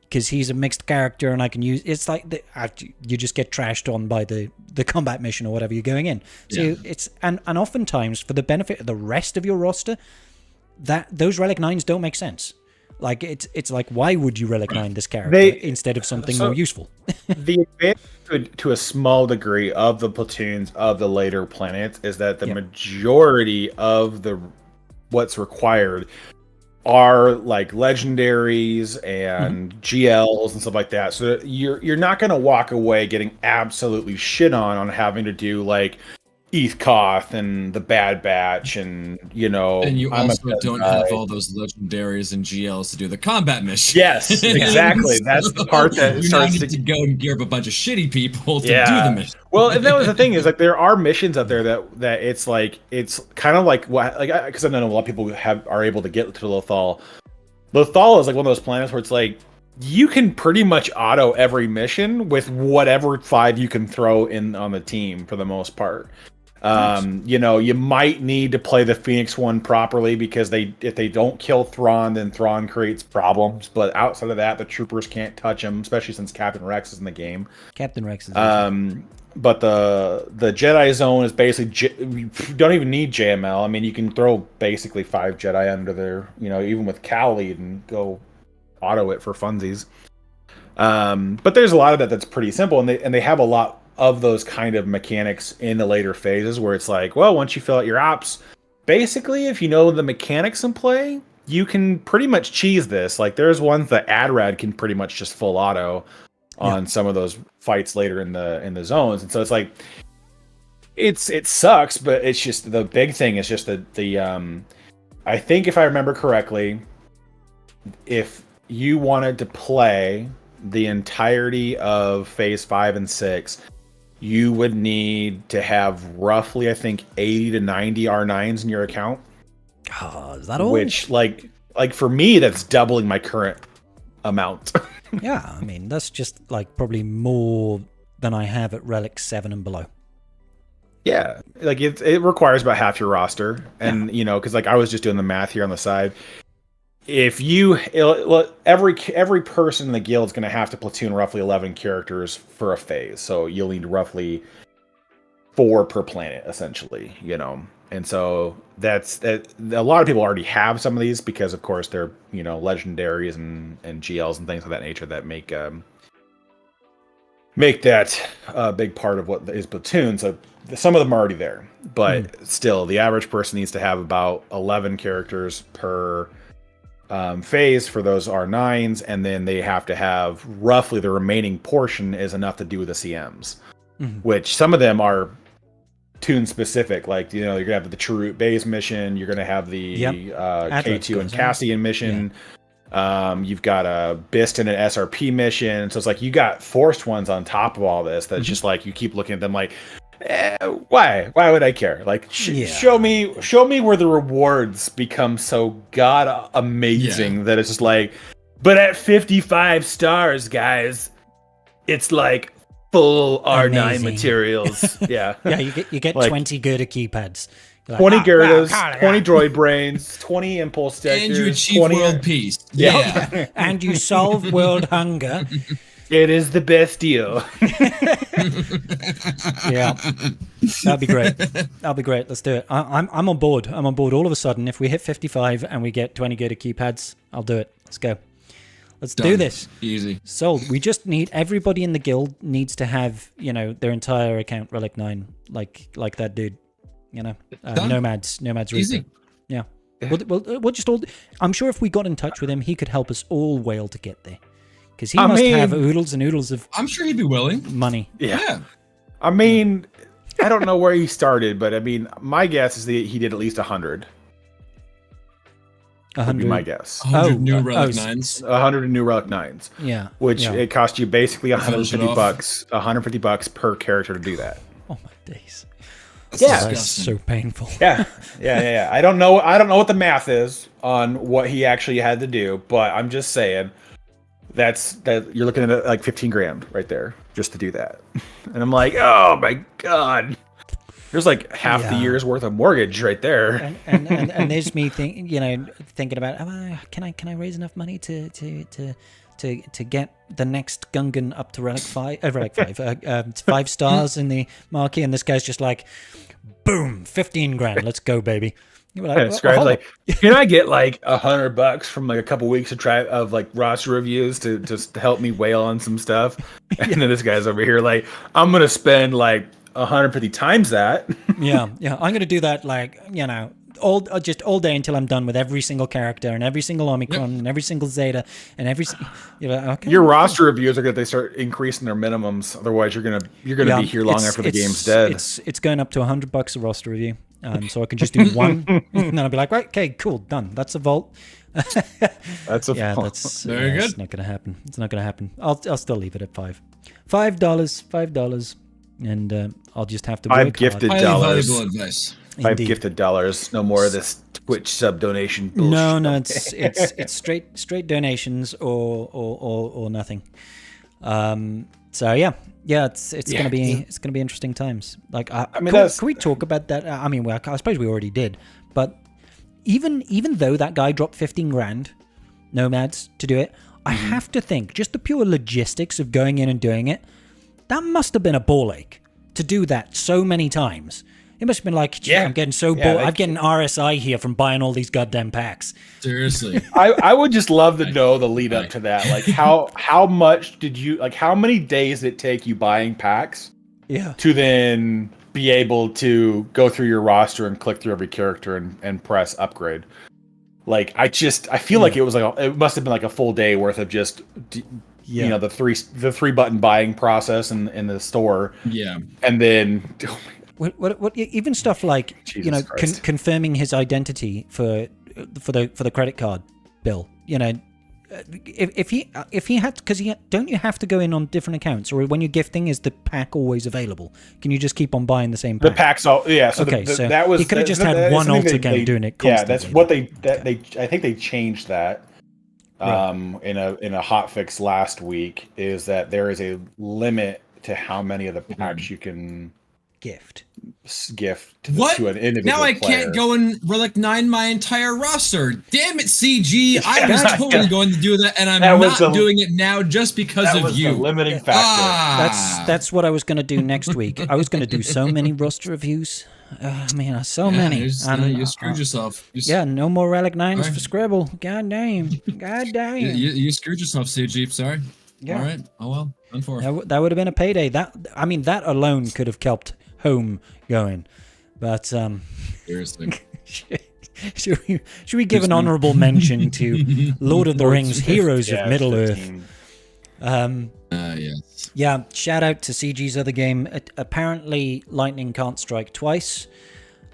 because he's a mixed character and I can use. It's you just get trashed on by the combat mission or whatever you're going in. So it's and oftentimes for the benefit of the rest of your roster, that those Relic 9s don't make sense. It's why would you Relic 9 this character instead of something more useful? The advantage to a small degree of the platoons of the later planets is that the majority of the what's required are like legendaries and GLs and stuff like that. So you're not going to walk away getting absolutely shit on having to do like Koth and the Bad Batch and and you also don't have all those legendaries and GLs to do the combat mission. Yes, exactly. That's the part that you starts need to go and gear up a bunch of shitty people to do the mission. Well, and that was the thing is like there are missions out there that it's like it's kind of like what like because I know a lot of people are able to get to Lothal. Lothal is like one of those planets where it's like you can pretty much auto every mission with whatever 5 you can throw in on the team for the most part. You might need to play the Phoenix one properly because if they don't kill Thrawn, then Thrawn creates problems. But outside of that, the troopers can't touch him, especially since Captain Rex is in the game. Captain Rex is. But the Jedi Zone is basically you don't even need JML. I mean, you can throw basically 5 Jedi under there, even with Cal lead and go auto it for funsies. But there's a lot of that's pretty simple, and they have a lot of those kind of mechanics in the later phases where it's like, well, once you fill out your ops, basically, if you know the mechanics in play, you can pretty much cheese this. Like there's ones that Adrad can pretty much just full auto on some of those fights later in the zones. And so it's like, it sucks, but it's just the big thing is just the I think if I remember correctly, if you wanted to play the entirety of phase 5 and 6, you would need to have roughly, I think, 80 to 90 R9s in your account. Oh, is that all? Which, like for me, that's doubling my current amount. Yeah, I mean, that's just like probably more than I have at Relic 7 and below. Yeah, like it requires about half your roster. And, because like I was just doing the math here on the side. If every person in the guild is going to have to platoon roughly 11 characters for a phase, so you'll need roughly 4 per planet, essentially, And so that's that. A lot of people already have some of these because, of course, they're legendaries and GLs and things of that nature that make that a big part of what is platoon. So some of them are already there, but still, the average person needs to have about 11 characters per phase for those R9s, and then they have to have roughly the remaining portion is enough to do with the CMs, which some of them are tune specific. Like you're gonna have the Chirrut Base mission, you're gonna have the K2 and Cassian mission. You've got a Bist and an SRP mission, so it's like you got forced ones on top of all this. That's just like you keep looking at them like, why would I care? Like show me where the rewards become so god amazing that it's just like, but at 55 stars, guys, it's like full R9 materials. Yeah, you get like, 20 Gerda keypads, like, 20 Gerdas, 20 droid brains, 20 impulse detectors, and you achieve world peace. Yeah. And you solve world hunger. It is the best deal. Yeah, that'd be great. Let's do it. I'm on board. I'm on board all of a sudden. If we hit 55 and we get 20 Gerda keypads, I'll do it. Let's go. Let's do this. Easy. Sold. We just need everybody in the guild needs to have their entire account Relic 9 like that dude. Nomads Easy. Reaper. Yeah. We'll just all. I'm sure if we got in touch with him, he could help us all whale to get there. Because he must have oodles and oodles of. I'm sure he'd be willing. Money. Yeah. I mean, I don't know where he started, but I mean, my guess is that he did at least 100. 100. Would be my guess. 100 new Relic 9s. 100 new Relic 9s. Yeah. Which it cost you basically $150. $150 per character to do that. Oh my days. That's so painful. Yeah. I don't know what the math is on what he actually had to do, but I'm just saying that you're looking at like 15 grand right there just to do that. And I'm like, oh my god. There's like half the year's worth of mortgage right there. And there's me thinking about, can I raise enough money to get the next Gungan up to Relic 5, 5 stars in the marquee, and this guy's just like, boom, 15 grand, let's go, baby. Like, can I get like $100 from like a couple weeks of like roster reviews to just help me whale on some stuff? And then this guy's over here like, I'm gonna spend like 150 times that. yeah I'm gonna do that, like just all day until I'm done with every single character and every single Omicron and every single Zeta and every. Okay. Your roster reviews are going to start increasing their minimums. Otherwise, you're gonna be here long after the game's dead. It's going up to $100 a roster review, so I can just do one, and then I'll be like, right, okay, cool, done. That's a vault. That's a yeah, vault. that's very good. It's not going to happen. It's not going to happen. I'll still leave it at $5, and I'll just have to work $5 gifted hard. dollars. Valuable advice. $5 gifted dollars. No more of this Twitch sub donation bullshit. No, it's straight donations or nothing. So yeah, it's gonna be interesting times. Like, can we talk about that? I mean, I suppose we already did, but even though that guy dropped 15 grand, Nomads, to do it, I have to think just the pure logistics of going in and doing it. That must have been a ball ache to do that so many times. It must have been like, I'm getting so bored. I'm getting RSI here from buying all these goddamn packs. Seriously. I would just love to know the lead up to that. Like, how much did you, like, how many days did it take you buying packs to then be able to go through your roster and click through every character and press upgrade? Like, I feel like it was like, it must have been like a full day worth of just, you know, the three button buying process in the store. Yeah. And then, What even stuff like, Jesus you know, confirming his identity for the credit card bill, you know, if he had, because don't you have to go in on different accounts, or when you're gifting, is the pack always available? Can you just keep on buying the same pack? The packs all so so that was, he could have just had one alt account doing it constantly. Yeah, that's what they I think they changed that in a hot fix last week, is that there is a limit to how many of the packs you can gift to an individual now I player. can't go and Relic 9 my entire roster. Damn it, CG. I was totally going to do that, and I'm not doing it now just because of you. The limiting factor. That's what I was going to do next week. I was going to do so many roster reviews. Man, so many. You screwed yourself. No more Relic 9s for Scribble. God damn. You screwed yourself, CG. Sorry. Yeah. All right. Oh well. Unfortunately. That would have been a payday. That alone could have kept home going. But seriously. Should we give an honorable mention to Lord of the Rings Heroes of Middle-earth? Yes. Yeah, shout out to CG's other game. Apparently Lightning can't strike twice.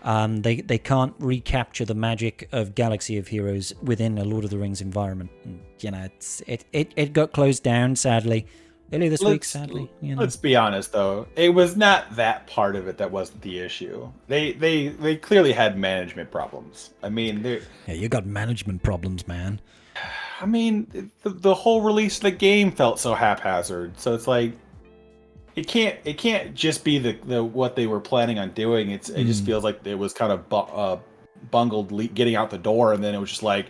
They can't recapture the magic of Galaxy of Heroes within a Lord of the Rings environment. And, you know, it got closed down, sadly. Earlier this week, sadly. You know. Let's be honest, though. It was not that part of it that wasn't the issue. They clearly had management problems. I mean, you got management problems, man. I mean, the whole release of the game felt so haphazard. So it's like, it can't just be the what they were planning on doing. It just feels like it was kind of bungled getting out the door, and then it was just like,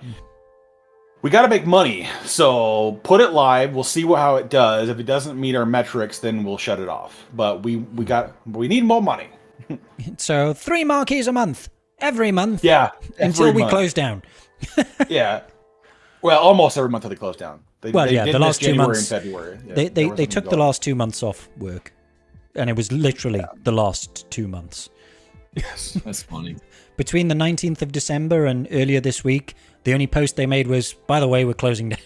we got to make money, so put it live. We'll see how it does. If it doesn't meet our metrics, then we'll shut it off. But we need more money. So 3 marquees a month, every month. Yeah, until we close down. Yeah, well, almost every month until they close down. They the last 2 months. And February. Yeah, they took the last 2 months off work, and it was literally the last 2 months. Yes, that's funny. between the 19th of December and earlier this week, the only post they made was, by the way, we're closing down.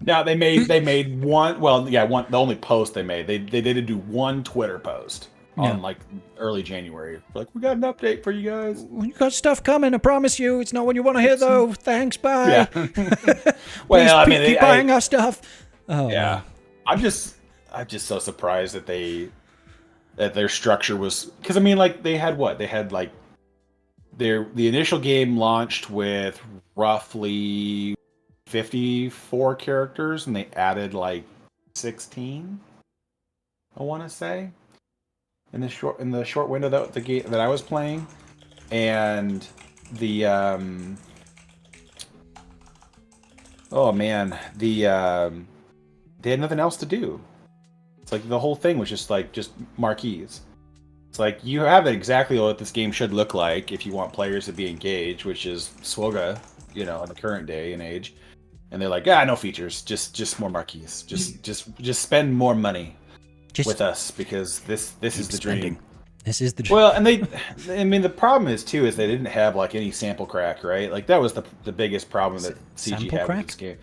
Now they made one. Well, yeah, one. The only post they made, they did do one Twitter post on like early January. Like, we got an update for you guys. We got stuff coming. I promise you, it's not what you want to hear though. Thanks, bye. Yeah. Well, I mean, keep buying our stuff. Oh, yeah. man. I'm just so surprised that their structure was, because I mean, like they had like the initial game launched with roughly 54 characters, and they added like 16, I want to say, in the short window that I was playing, and the they had nothing else to do. It's like the whole thing was just marquees. It's like, you have exactly what this game should look like if you want players to be engaged, which is SWGOH, in the current day and age. And they're like, no features, just more marquees. Just spend more money with us, because this is the dream. This is the well, and I mean, the problem is too is they didn't have like any sample crack, right? Like that was the biggest problem that CG sample had crack? with this game.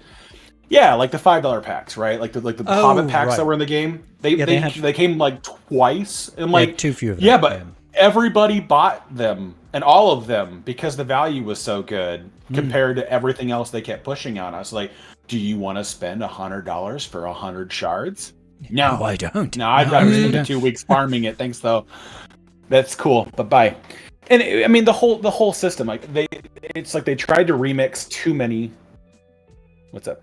Yeah, like the $5 packs, right? Like the Hobbit packs right. that were in the game. They they came like twice, and like too few of them. Yeah, but everybody bought them, and all of them, because the value was so good compared to everything else they kept pushing on us. Like, do you want to spend $100 for 100 shards? No, I don't. No, I'd rather spend 2 weeks farming it. Thanks, though. That's cool, but bye. And I mean, the whole system, like it's like they tried to remix too many. What's up?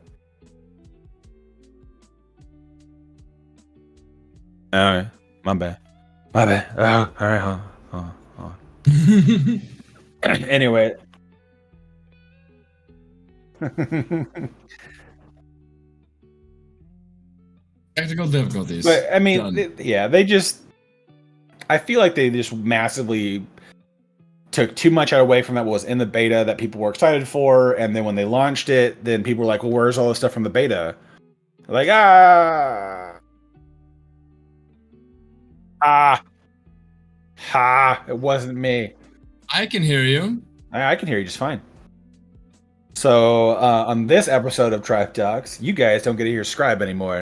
My bad. Oh, all right, hold on. Anyway. Technical difficulties. But I mean, they just. I feel like they just massively took too much away from that what was in the beta that people were excited for, and then when they launched it, then people were like, "Well, where's all the stuff from the beta?" Like, it wasn't me. I can hear you. I can hear you just fine. So on this episode of Tribe Talks, you guys don't get to hear Scribe anymore.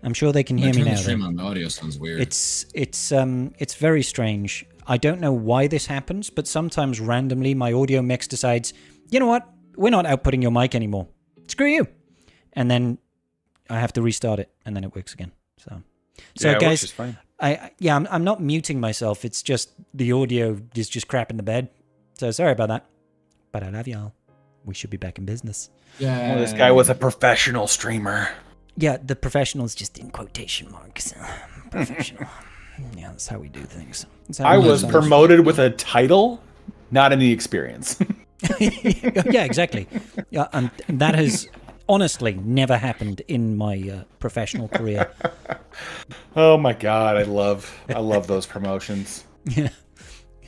I'm sure they can hear me now. The stream on the audio sounds weird. It's very strange. I don't know why this happens, but sometimes randomly my audio mix decides, you know what? We're not outputting your mic anymore. Screw you. And then I have to restart it, and then it works again. So yeah, guys, is fine. I'm not muting myself. It's just the audio is just crap in the bed. So sorry about that. But I love y'all. We should be back in business. Yeah. Well, this guy was a professional streamer. Yeah, the professional is just in quotation marks. Professional. Yeah, that's how we do things. I was promoted with a title, not any experience. Yeah, exactly. Yeah, and that has honestly never happened in my professional career. Oh my god, I love those promotions. Yeah.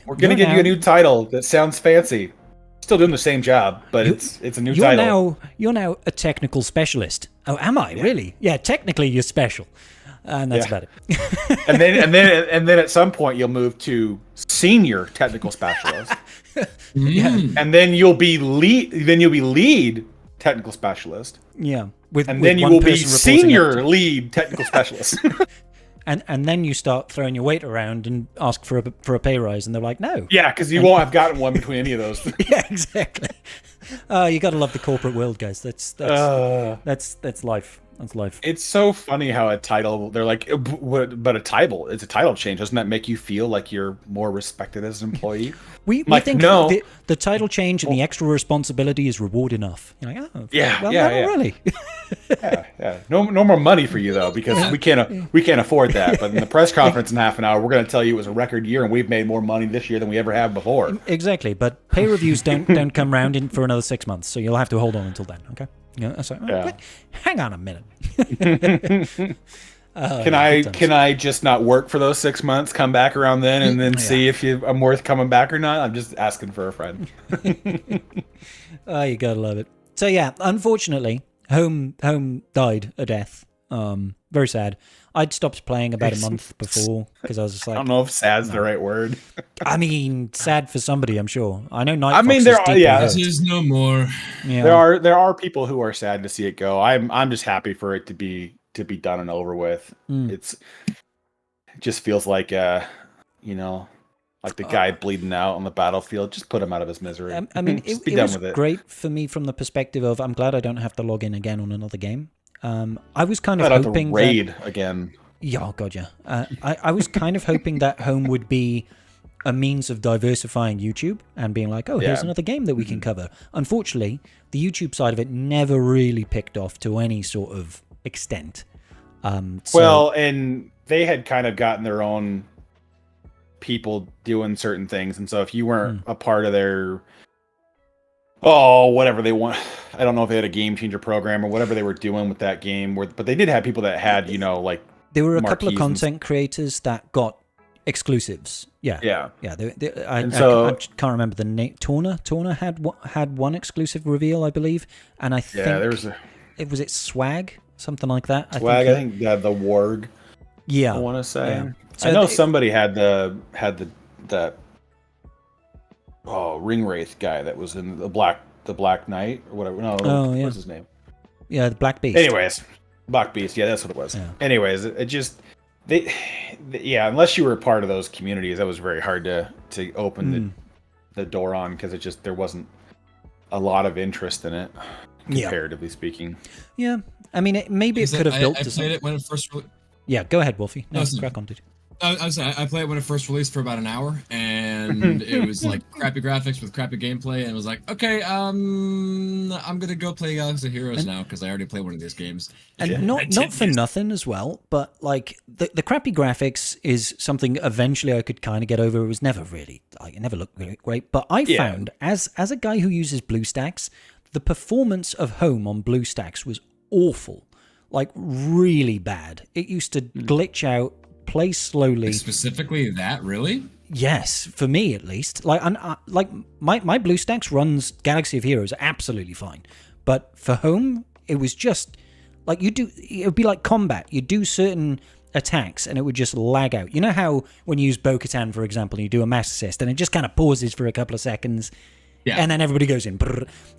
We're gonna give you a new title that sounds fancy. Still doing the same job, but it's a new title. You're now a technical specialist. Oh, am I really? Yeah, technically you're special, and that's about it. and then at some point you'll move to senior technical specialist. Yeah, and then you'll be lead technical specialist. Yeah, and then you will be senior lead technical specialist. And then you start throwing your weight around and ask for a pay rise, and they're like, no. Yeah, because you won't have gotten one between any of those. Yeah, exactly. You got to love the corporate world, guys. That's life. That's life. It's so funny how a title, they're like, but it's a title change. Doesn't that make you feel like you're more respected as an employee? We think no. The title change and the extra responsibility is reward enough. You're like, oh, yeah, well, yeah, really. yeah. No more money for you though, because we can't afford that. But in the press conference in half an hour, we're going to tell you it was a record year and we've made more money this year than we ever have before. Exactly, but pay reviews don't come round in for another 6 months, so you'll have to hold on until then. Okay. Yeah. So, hang on a minute. Can I just not work for those 6 months, come back around then, and then see if I'm worth coming back or not? I'm just asking for a friend. Oh, you gotta love it. So yeah, unfortunately, Home died a death. Very sad. I'd stopped playing about a month before because I was just like, I don't know if sad's the right word. I mean, sad for somebody, I'm sure. I know Night I mean, Fox is this is no more. Yeah. There are people who are sad to see it go. I'm just happy for it to be done and over with. It just feels like like the guy bleeding out on the battlefield. Just put him out of his misery. I mean, it was great for me from the perspective of I'm glad I don't have to log in again on another game. I was kind of hoping raid again. Yeah, oh god, yeah. I was kind of hoping that Home would be a means of diversifying YouTube and being like, oh, here's another game that we can cover. Unfortunately, the YouTube side of it never really picked off to any sort of extent. Well, and they had kind of gotten their own people doing certain things, and so if you weren't a part of their whatever they want, I don't know if they had a game changer program or whatever they were doing with that game, but they did have people that had like there were a couple of content creators that got Exclusives. Yeah. Yeah. I can't remember the name. Torna had one exclusive reveal, I believe, and I think was it Swag, something like that. Swag. I think the Warg. Yeah. I want to say. Yeah. So I know somebody had the Ring Wraith guy that was in the Black Knight or whatever. No, what's his name? Yeah, the Black Beast. Anyways, Black Beast. Yeah, that's what it was. Yeah. Anyways, it just unless you were a part of those communities, that was very hard to open the door on because there wasn't a lot of interest in it, comparatively speaking. Yeah, I mean, maybe it could have built. I played it when it first. Yeah, go ahead, Wolfie. No, crack on, dude. I played it when it first released for about an hour, and it was like crappy graphics with crappy gameplay, and it was like, okay, I'm gonna go play Galaxy of Heroes now because I already played one of these games. And not for nothing as well, but like the crappy graphics is something eventually I could kind of get over. It was never really, it never looked really great. But I found as a guy who uses BlueStacks, the performance of Home on BlueStacks was awful, like really bad. It used to glitch out. Play slowly. Specifically that, really? Yes, for me at least. Like my BlueStacks runs Galaxy of Heroes absolutely fine, but for Home it was just like it would be like combat. You do certain attacks and it would just lag out. You know how when you use Bo-Katan, for example, you do a mass assist and it just kind of pauses for a couple of seconds, and then everybody goes in.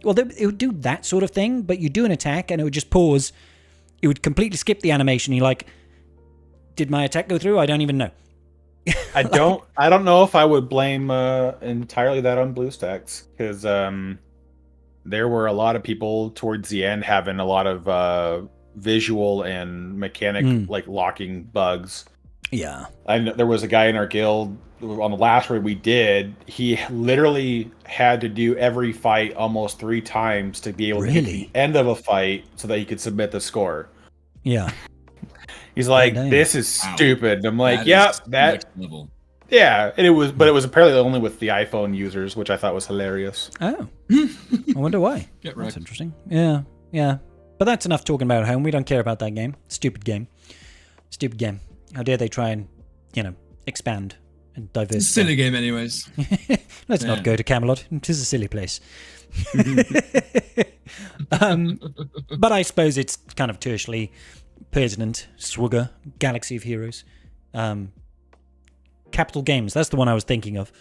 Well, it would do that sort of thing, but you do an attack and it would just pause. It would completely skip the animation. You're like, did my attack go through? I don't even know. I don't know if I would blame entirely that on BlueStacks because there were a lot of people towards the end having a lot of visual and mechanic like locking bugs. Yeah, there was a guy in our guild on the last raid we did. He literally had to do every fight almost 3 times to be able to get to the end of a fight so that he could submit the score. Yeah. He's like, this is stupid. And I'm like, that next level. Yeah, and it was apparently only with the iPhone users, which I thought was hilarious. Oh, I wonder why. That's interesting. Yeah. But that's enough talking about Home. We don't care about that game. Stupid game. How dare they try and expand and diversify? It's a silly game, anyways. Let's not go to Camelot. It is a silly place. But I suppose it's kind of tertiary pertinent. Swugger, Galaxy of Heroes, Capital Games. That's the one I was thinking of.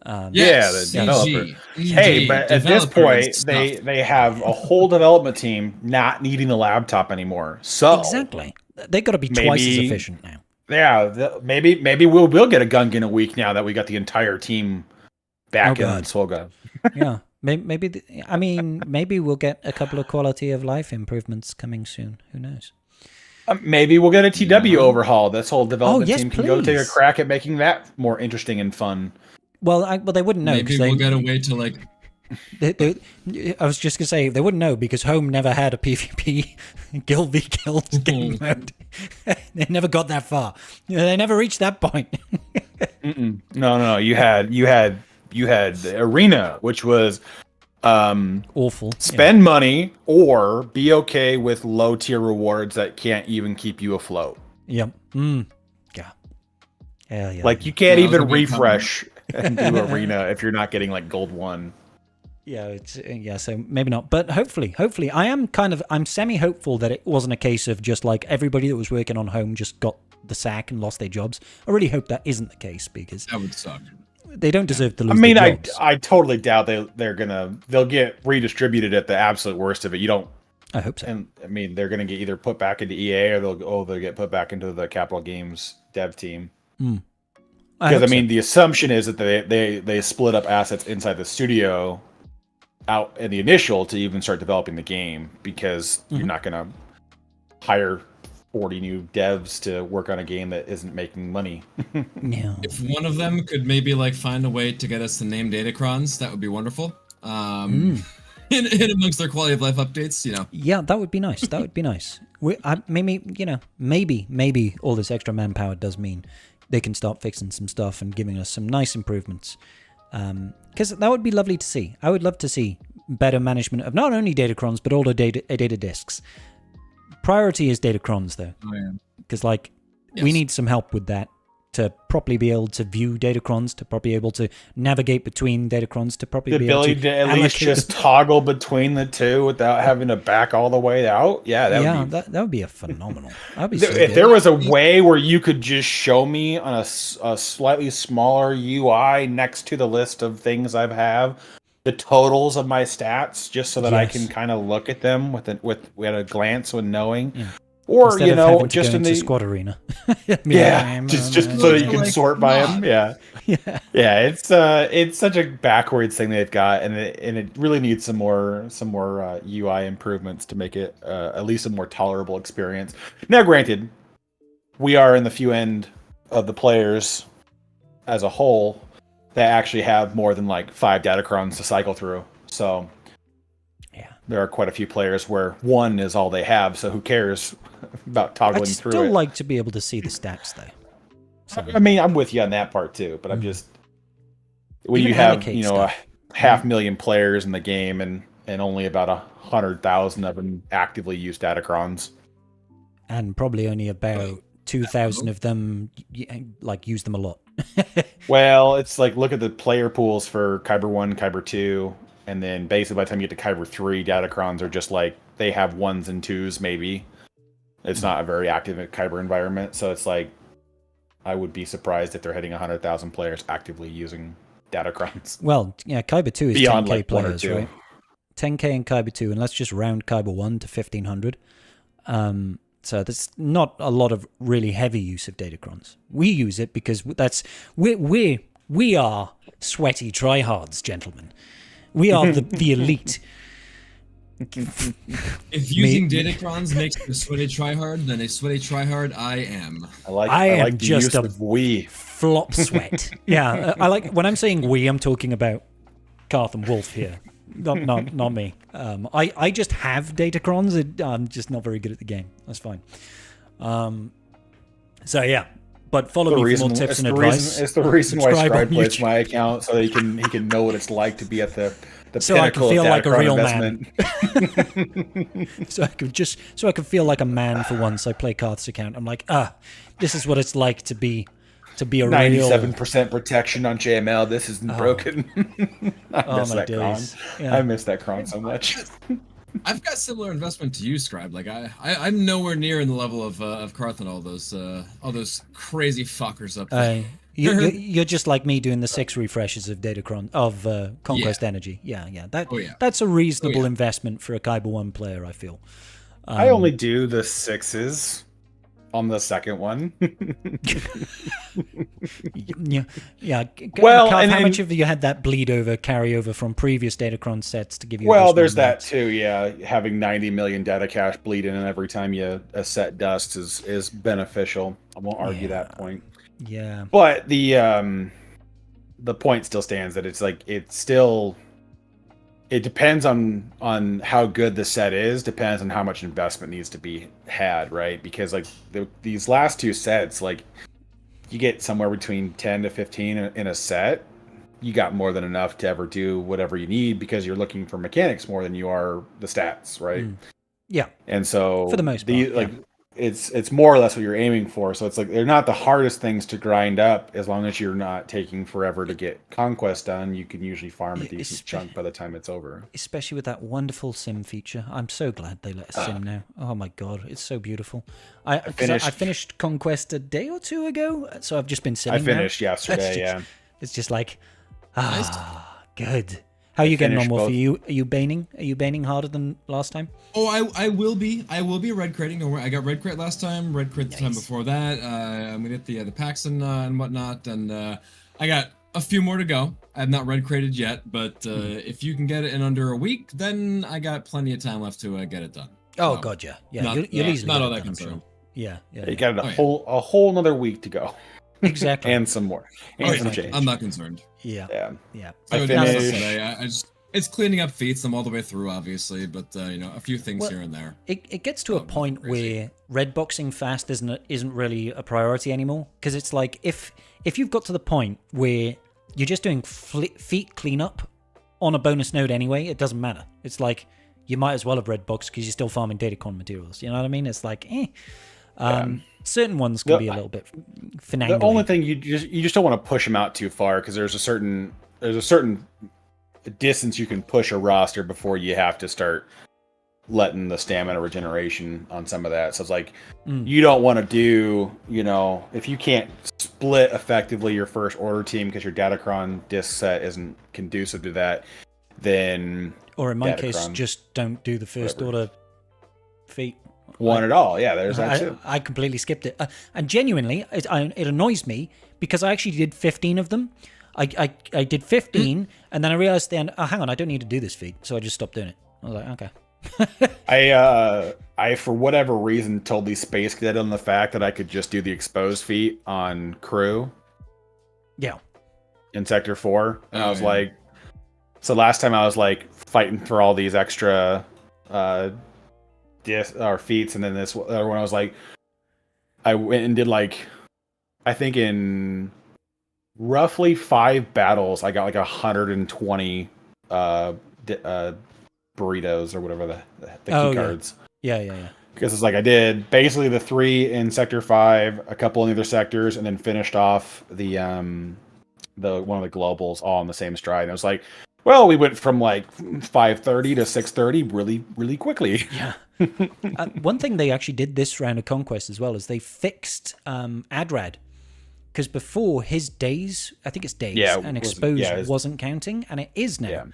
The developer. Hey, but at this point, they have a whole development team not needing the laptop anymore. So exactly, they got to be twice as efficient now. Yeah, maybe we'll get a Gungan a week now that we got the entire team back in Swugger. Yeah. Maybe we'll get a couple of quality of life improvements coming soon. Who knows? Maybe we'll get a TW overhaul. This whole development team can go take a crack at making that more interesting and fun. Well, they wouldn't know. Maybe we'll get away to like. I was just gonna say they wouldn't know because Home never had a PvP guild v guild game mode. They never got that far. They never reached that point. No. You had the arena, which was awful. Spend money or be okay with low tier rewards that can't even keep you afloat. Yep. Yeah. Hell yeah. Like you can't even refresh and do arena if you're not getting like gold 1. Yeah, so maybe not. But hopefully I'm semi hopeful that it wasn't a case of just like everybody that was working on Home just got the sack and lost their jobs. I really hope that isn't the case because that would suck. They don't deserve to lose their jobs. I totally doubt they'll get redistributed at the absolute worst of it. You don't. I hope so. And they're gonna get either put back into EA or they'll get put back into the Capital Games dev team. Because the assumption is that they split up assets inside the studio out in the initial to even start developing the game because you're not gonna hire 40 new devs to work on a game that isn't making money. Yeah. If one of them could maybe like find a way to get us to name Datacrons, that would be wonderful. In amongst their quality of life updates, Yeah, that would be nice. Maybe all this extra manpower does mean they can start fixing some stuff and giving us some nice improvements. Because that would be lovely to see. I would love to see better management of not only Datacrons but all the data disks. Priority is Datacrons though, because we need some help with that. to properly be able to view datacrons, to properly be able to navigate between datacrons, to properly be able to at least just toggle between the two without having to back all the way out. Yeah, that would be a phenomenal. That'd be so if there was a way where you could just show me on a slightly smaller UI next to the list of things I have, the totals of my stats, just so that I can kind of look at them with a glance when knowing. Yeah. Or instead of just in the squad arena. just so that you can sort by them. Yeah. It's such a backwards thing they've got, and it really needs some more UI improvements to make it at least a more tolerable experience. Now, granted, we are in the few end of the players as a whole that actually have more than like 5 datacrons to cycle through. So there are quite a few players where 1 is all they have, so who cares about toggling through it? I'd still like to be able to see the stats, though. So, I mean, I'm with you on that part, too, but I'm just... When you have, a 500,000 players in the game and only about 100,000 of them actively use datacrons. And probably only about 2,000 of them, use them a lot. Well, it's like, look at the player pools for Kyber 1, Kyber 2... And then basically by the time you get to Kyber 3, datacrons are just like, they have 1s and 2s maybe. It's not a very active Kyber environment. So it's like, I would be surprised if they're hitting 100,000 players actively using datacrons. Well, yeah, Kyber 2 is beyond 10k players, right? 10k in Kyber 2, and let's just round Kyber 1 to 1,500. So there's not a lot of really heavy use of datacrons. We use it because we are sweaty tryhards, gentlemen. We are the elite. If using datacrons makes a sweaty tryhard, then a sweaty tryhard I am. I am just a flop sweat. Yeah, I like when I'm saying we, I'm talking about Karth and Wolf here. Not me. I just have datacrons. I'm just not very good at the game. That's fine. So yeah. But follow me for more tips and advice. It's the reason why Scribe plays my account, so that he can know what it's like to be at the so pinnacle I can feel of like a real investment. Man. so I can feel like a man for once. I play Karth's account. I'm like, this is what it's like to be a 97% protection on JML. This isn't broken. I miss that cron. Yeah. I miss that cron so much. I've got similar investment to you, Scribe. Like I'm nowhere near in the level of Karth and all those crazy fuckers up there. You're just like me doing the 6 refreshes of Conquest Energy. Yeah. That's a reasonable investment for a Kyber 1 player, I feel. I only do the 6s on the second one. yeah. Well, Karth, how much have you had that bleed over, carry over from previous datacron sets to give you? Well, there's that too. Yeah, having 90 million data cache bleed in every time a set dusts is beneficial. I won't argue that point. Yeah, but the point still stands that it depends on how good the set is, depends on how much investment needs to be had, right? Because like these last 2 sets, like you get somewhere between 10 to 15 in a set, you got more than enough to ever do whatever you need because you're looking for mechanics more than you are the stats, right? Yeah. And so for the most part, it's more or less what you're aiming for. So it's like they're not the hardest things to grind up as long as you're not taking forever to get conquest done. You can usually farm a decent chunk by the time it's over. Especially with that wonderful sim feature. I'm so glad they let us sim now. Oh my god, it's so beautiful. I finished Conquest a day or 2 ago, so I've just been simming. I finished yesterday. It's just like good. How are you getting on, Wolf? Are you baning? Are you baning harder than last time? Oh, I will be. I will be red crating. Don't worry. I got red crit last time. Red crit the time before that. I'm gonna hit the packs and whatnot, and I got a few more to go. I have not red crated yet, but if you can get it in under a week, then I got plenty of time left to get it done. Oh god, yeah. You're easily not all that concerned. Yeah. You got a whole another week to go. Exactly. And some more. And some change. I'm not concerned. Yeah. I finished. It's cleaning up feats. I'm all the way through, obviously, but a few things here and there. It gets to a point where red boxing fast isn't really a priority anymore, because it's like if you've got to the point where you're just doing feat cleanup on a bonus node anyway, it doesn't matter. It's like you might as well have red box because you're still farming datacron materials. You know what I mean? It's like Certain ones can be a little bit finagling. The only thing you just don't want to push them out too far, because there's a certain distance you can push a roster before you have to start letting the stamina regeneration on some of that. So it's like you don't want to do, if you can't split effectively your first order team because your Datacron disc set isn't conducive to that, then or in my case, just don't do the first order feat. One at all. Yeah, there's that too. I completely skipped it. And genuinely, it annoys me because I actually did 15 of them. I did 15, and then I realized hang on, I don't need to do this feat. So I just stopped doing it. I was like, okay. I for whatever reason totally space cadetted on the fact that I could just do the exposed feat on crew. Yeah. In Sector 4. And I was like, so last time I was like fighting for all these extra feats, and then this other one I was like, I went and did like, I think in roughly 5 battles I got like 120 burritos or whatever the key cards. Yeah. Because it's like I did basically the 3 in Sector 5, a couple in the other sectors, and then finished off the one of the globals all in the same stride. And I was like, well, we went from like 5:30 to 6:30 really, really quickly. Yeah. One thing they actually did this round of Conquest as well is they fixed Adrad. Because before his days, I think it's days, and exposed wasn't counting, and it is now,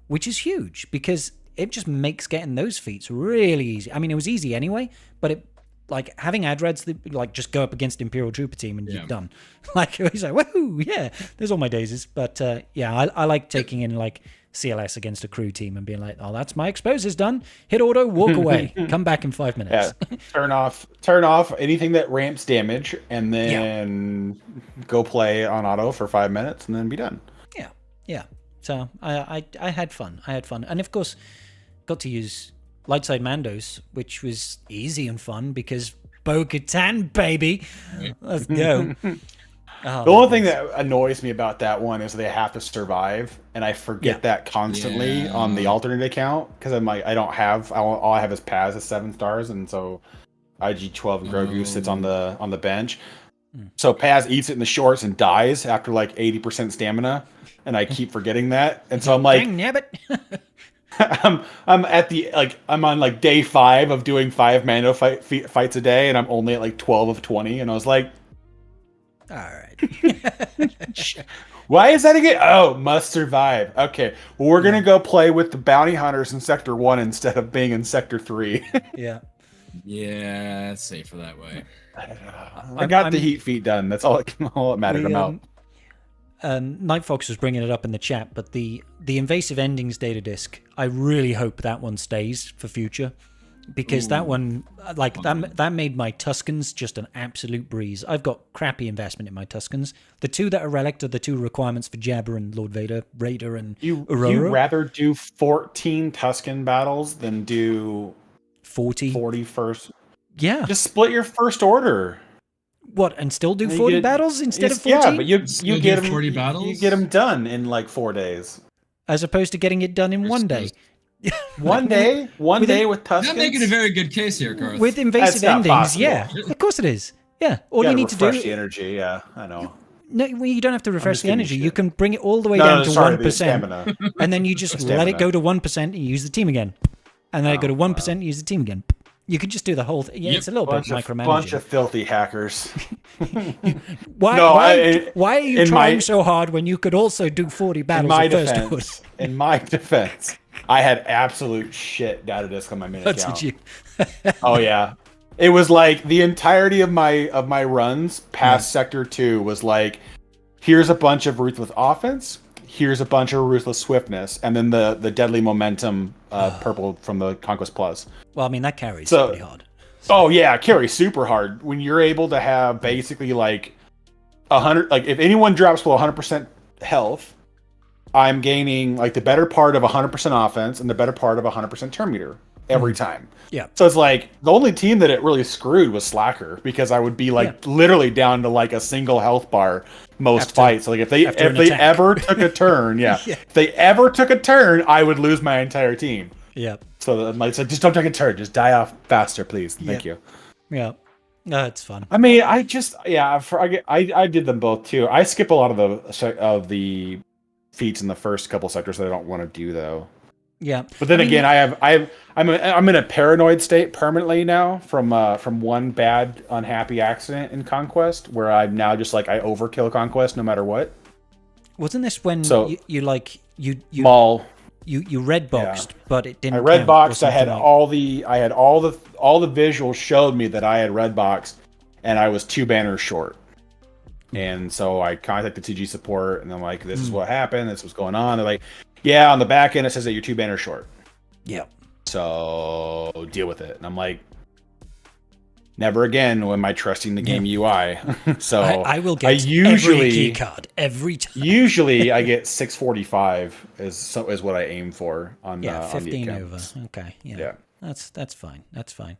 which is huge because it just makes getting those feats really easy. I mean, it was easy anyway, but it like having Adrads just go up against Imperial Trooper team and you're done. Like he's like, woohoo, yeah, there's all my daisies. But I like taking in like CLS against a crew team and being like, oh, that's my exposes done. Hit auto, walk away, come back in 5 minutes. Yeah. Turn off anything that ramps damage, and then go play on auto for 5 minutes, and then be done. Yeah. So I had fun. And of course, got to use Lightside Mandos, which was easy and fun because Bo-Katan, baby. Let's go. The only thing that annoys me about that one is they have to survive, and I forget that constantly on the alternate account because I'm like, all I have is Paz at 7 stars, and so IG-12 and Grogu sits on the bench. So Paz eats it in the shorts and dies after like 80% stamina, and I keep forgetting that, and so I'm like, dang nabbit. I'm at the I'm on like day 5 of doing 5 Mando fights a day, and I'm only at like 12 of 20, and I was like, all right. Why is that again? Oh, must survive. Okay, well, we're gonna go play with the bounty hunters in Sector 1 instead of being in Sector 3. Yeah, it's safer that way. I got the heat feat done. That's all it mattered about. Night Fox was bringing it up in the chat, but the invasive endings data disc, I really hope that one stays for future, because that one, that made my Tuskens just an absolute breeze. I've got crappy investment in my Tuskens. The 2 that are relic are the 2 requirements for Jabba and Lord Vader, Raider and Aurora. You rather do 14 Tusken battles than do 40 first? Yeah. Just split your first order. What, and still do 40 battles instead of 14? Yeah, but you get them 40 battles? You get them done in like 4 days. As opposed to getting it done in 1 day. One day with Tuskens. Not making a very good case here, Garth. With invasive endings, yeah. Of course it is. Yeah. All you need to do refresh the energy, I know. No, well, you don't have to refresh the energy. You can bring it all the way down to 1%. And then you just let it go to 1% and use the team again. And then go to 1% and use the team again. You could just do the whole thing. Yeah, it's a little bit micromanaging. Bunch of filthy hackers. Why are you trying so hard when you could also do 40 battles of first order? In my defense, I had absolute shit data disk on my main account. Oh yeah, it was like the entirety of my runs past Sector 2 was like, here's a bunch of ruthless offense, here's a bunch of ruthless swiftness, and then the deadly momentum purple from the Conquest Plus. Well, I mean that carries pretty hard. Oh yeah, it carries super hard when you're able to have basically like 100. Like if anyone drops below 100% health, I'm gaining like the better part of 100% offense and the better part of 100% turn meter every time. Yeah. So it's like the only team that it really screwed was Slacker, because I would be like literally down to like a single health bar most fights. Like if they ever took a turn, if they ever took a turn, I would lose my entire team. Yeah. So I'm like, just don't take a turn. Just die off faster, please. Thank you. Yeah. No, it's fun. I mean, I did them both too. I skip a lot of the feats in the first couple sectors that I don't want to do though. Yeah, but then again, I'm in a paranoid state permanently now from one bad unhappy accident in Conquest, where I'm now just like I overkill Conquest no matter what. Wasn't this when you Maul? You red boxed, but it didn't. I red boxed. I had all the visuals showed me that I had red boxed, and I was 2 banners short. And so I contacted TG support, and I'm like, "This is what happened. This was going on." They're like, "Yeah, on the back end it says that you're 2 banners short." Yeah. So deal with it. And I'm like, never again am I trusting the game UI. So I will get every key card every time. Usually I get 645 is what I aim for on 15 on the over. Okay. Yeah. That's fine. That's fine.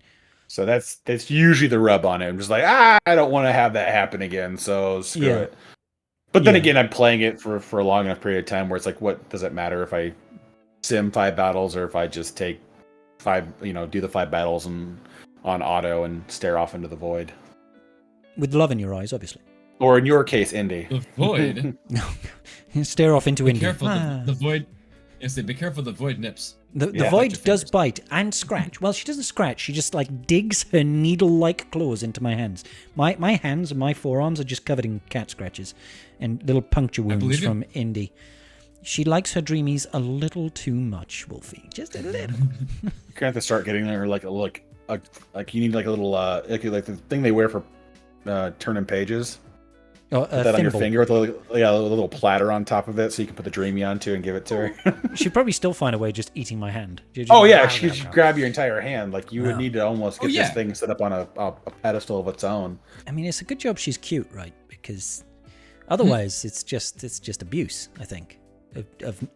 So that's usually the rub on it. I'm just like, I don't want to have that happen again. So screw it. But then again, I'm playing it for a long enough period of time where it's like, what does it matter if I sim 5 battles or if I just take 5, do the 5 battles and on auto and stare off into the void. With love in your eyes, obviously. Or in your case, Indy. The void? No. Stare off into Indy. Be careful, the void... Yes, be careful, the void nips. The void does bite and scratch. Well, she doesn't scratch. She just digs her needle-like claws into my hands. My hands and my forearms are just covered in cat scratches and little puncture wounds from Indy. She likes her dreamies a little too much, Wolfie. Just a little. You're gonna have to start getting her like you need like a little like the thing they wear for turning pages. Oh, put that on your finger with a little platter on top of it, so you can put the dreamy onto and give it to her. She'd probably still find a way just eating my hand. She'd grab your entire hand. Like you would need to almost get this thing set up on a pedestal of its own. I mean, it's a good job she's cute, right? Because otherwise, it's just abuse. I think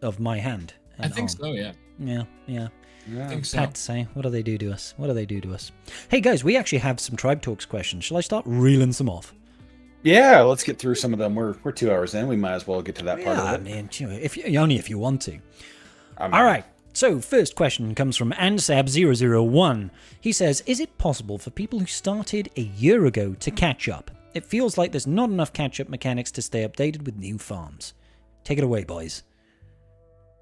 of my hand. I think so. Yeah. Yeah. I think so. Pat say, what do they do to us? What do they do to us? Hey guys, we actually have some Tribe Talks questions. Shall I start reeling some off? Yeah, let's get through some of them. We're 2 hours in. We might as well get to that part of it. I mean, if you want to. All right. So, first question comes from Ansab001. He says, is it possible for people who started a year ago to catch up? It feels like there's not enough catch-up mechanics to stay updated with new farms. Take it away, boys.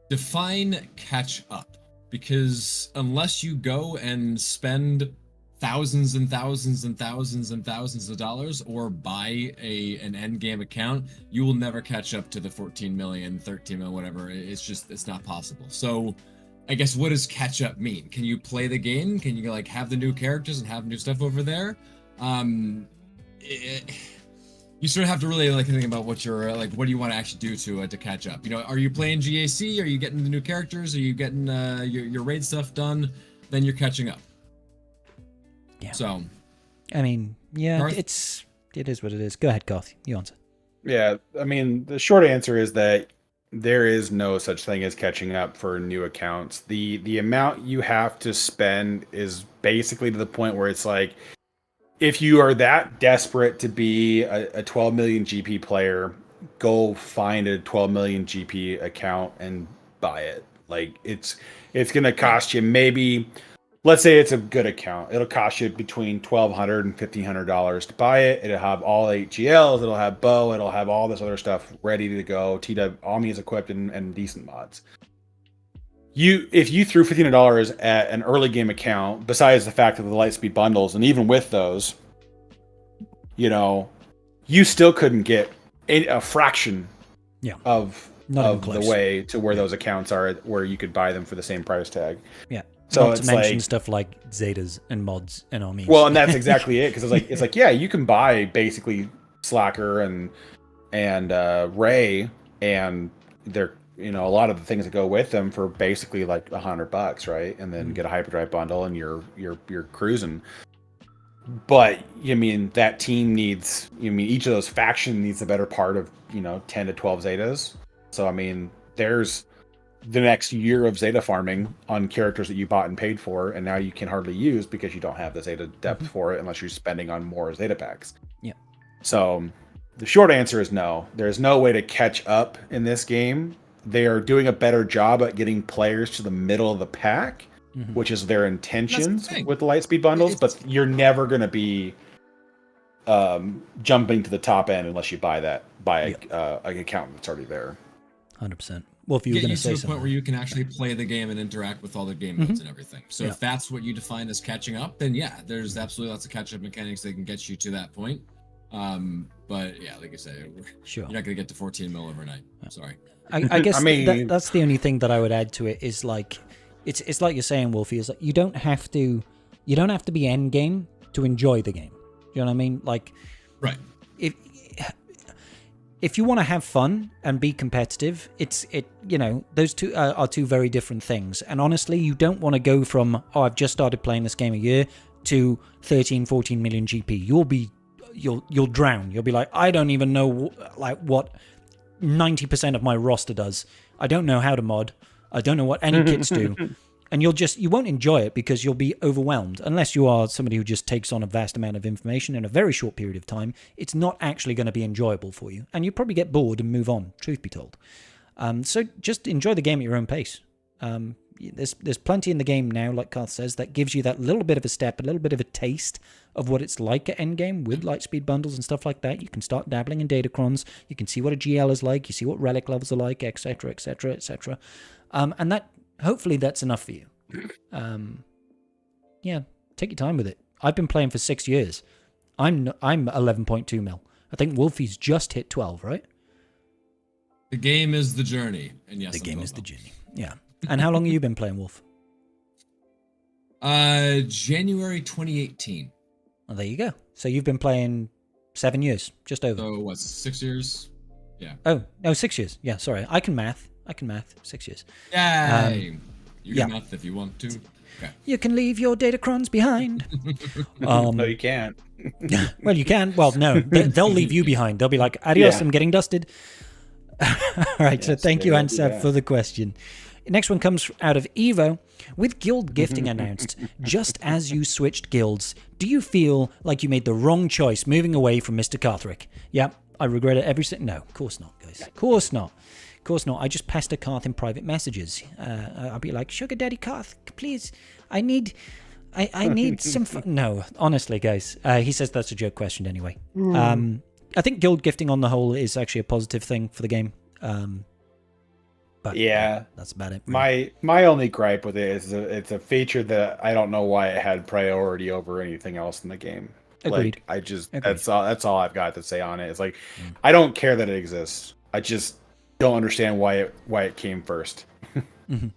Define catch up. Because unless you go and spend thousands and thousands and thousands and thousands of dollars or buy an end game account, you will never catch up to the 14 million, 13 million, whatever. It's not possible. So I guess what does catch up mean? Can you play the game? Can you have the new characters and have new stuff over there? You sort of have to really think about what you're what do you want to actually do to catch up? Are you playing GAC? Are you getting the new characters? Are you getting your raid stuff done? Then you're catching up. Yeah. So, I mean, yeah, Garth? it is what it is. Go ahead, Garth. You answer. Yeah, I mean, the short answer is that there is no such thing as catching up for new accounts. The amount you have to spend is basically to the point where it's like, if you are that desperate to be a 12 million GP player, go find a 12 million GP account and buy it. Like it's going to cost you maybe, let's say it's a good account. It'll cost you between $1,200 and $1,500 to buy it. It'll have all 8 GLs. It'll have bow. It'll have all this other stuff ready to go. TW Omni is equipped and decent mods. If you threw $1,500 at an early game account, besides the fact of the Lightspeed bundles, and even with those, you still couldn't get a fraction of the way to where those accounts are, where you could buy them for the same price tag. Yeah. So not to mention stuff like Zetas and mods and armies. Well, and that's exactly it, because it's like yeah, you can buy basically Slacker and Ray and they're a lot of the things that go with them for basically like $100, right? And then get a hyperdrive bundle and you're cruising. But that team needs each of those factions needs a better part of 10 to 12 Zetas. So there's the next year of Zeta farming on characters that you bought and paid for, and now you can hardly use because you don't have the Zeta depth for it unless you're spending on more Zeta packs. Yeah. So the short answer is no. There's no way to catch up in this game. They are doing a better job at getting players to the middle of the pack, which is their intentions with the Lightspeed bundles, but you're never going to be jumping to the top end unless you buy an account that's already there. 100%. Well, if you were going to say to a something. point where you can actually play the game and interact with all the game modes and everything. So if that's what you define as catching up, then yeah, there's absolutely lots of catch-up mechanics that can get you to that point. But yeah, like I said, you're not going to get to 14 mil overnight. Sorry. I guess that's the only thing that I would add to it is like, it's like you're saying, Wolfie, is like you don't have to be end game to enjoy the game. You know what I mean? Like, right. If you want to have fun and be competitive, those two are two very different things. And honestly, you don't want to go from, I've just started playing this game a year to 13, 14 million GP. You'll drown. You'll be like, I don't even know what 90% of my roster does. I don't know how to mod. I don't know what any kits do. And you won't enjoy it because you'll be overwhelmed. Unless you are somebody who just takes on a vast amount of information in a very short period of time, it's not actually going to be enjoyable for you. And you probably get bored and move on, truth be told. So just enjoy the game at your own pace. There's plenty in the game now, like Karth says, that gives you that little bit of a step, a little bit of a taste of what it's like at endgame with Lightspeed bundles and stuff like that. You can start dabbling in Datacrons. You can see what a GL is like. You see what relic levels are like, etc., etc., etc. And that, hopefully that's enough for you. Yeah, take your time with it. I've been playing for 6 years. I'm 11.2 mil. I think Wolfie's just hit 12, right? The game is the journey. And yes, the game is the journey. Yeah. And how long have you been playing, Wolf? January 2018. Well, there you go. So you've been playing 7 years, just over. So what, 6 years? Yeah. Oh, no, 6 years. Yeah, sorry. I can math. 6 years. Yay! You can math if you want to. Okay. You can leave your Datacrons behind. No, you can't. Well, you can. Well, no. They'll leave you behind. They'll be like, adios, I'm getting dusted. All right, so thank you, Ansab, for the question. Next one comes out of Evo. With guild gifting announced, just as you switched guilds, do you feel like you made the wrong choice moving away from Mr. Carthrick? Yep, I regret it every single... No, of course not, guys. Of course not. Of course not. I just pester Karth in private messages. I'll be like, Sugar Daddy Karth, please, I need some fun. No, honestly, guys. He says that's a joke question anyway. I think guild gifting on the whole is actually a positive thing for the game. But yeah, that's about it. Really. My only gripe with it is it's a feature that I don't know why it had priority over anything else in the game. Agreed. Like, that's all I've got to say on it. It's like I don't care that it exists. I just don't understand why it came first. I'm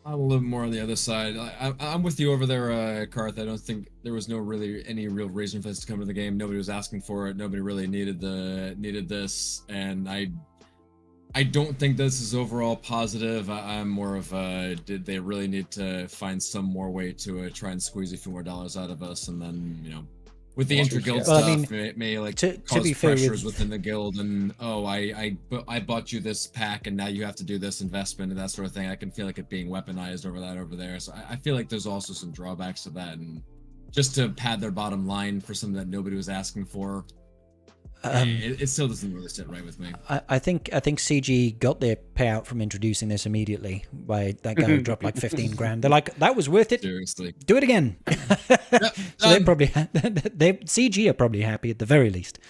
a little more on the other side. I'm with you over there, Karth. I don't think there was any real reason for this to come to the game. Nobody was asking for it. Nobody really needed this, and I don't think this is overall positive. I'm more of did they really need to find some more way to try and squeeze a few more dollars out of us, and then with the inter-guild stuff, it may cause pressures within the guild, and I bought you this pack, and now you have to do this investment and that sort of thing. I can feel like it being weaponized over there. So I feel like there's also some drawbacks to that, and just to pad their bottom line for something that nobody was asking for. It still doesn't really sit right with me. I think CG got their payout from introducing this immediately by that guy who dropped like 15 grand. They're like, that was worth it. Seriously. Do it again. So they probably CG are probably happy at the very least.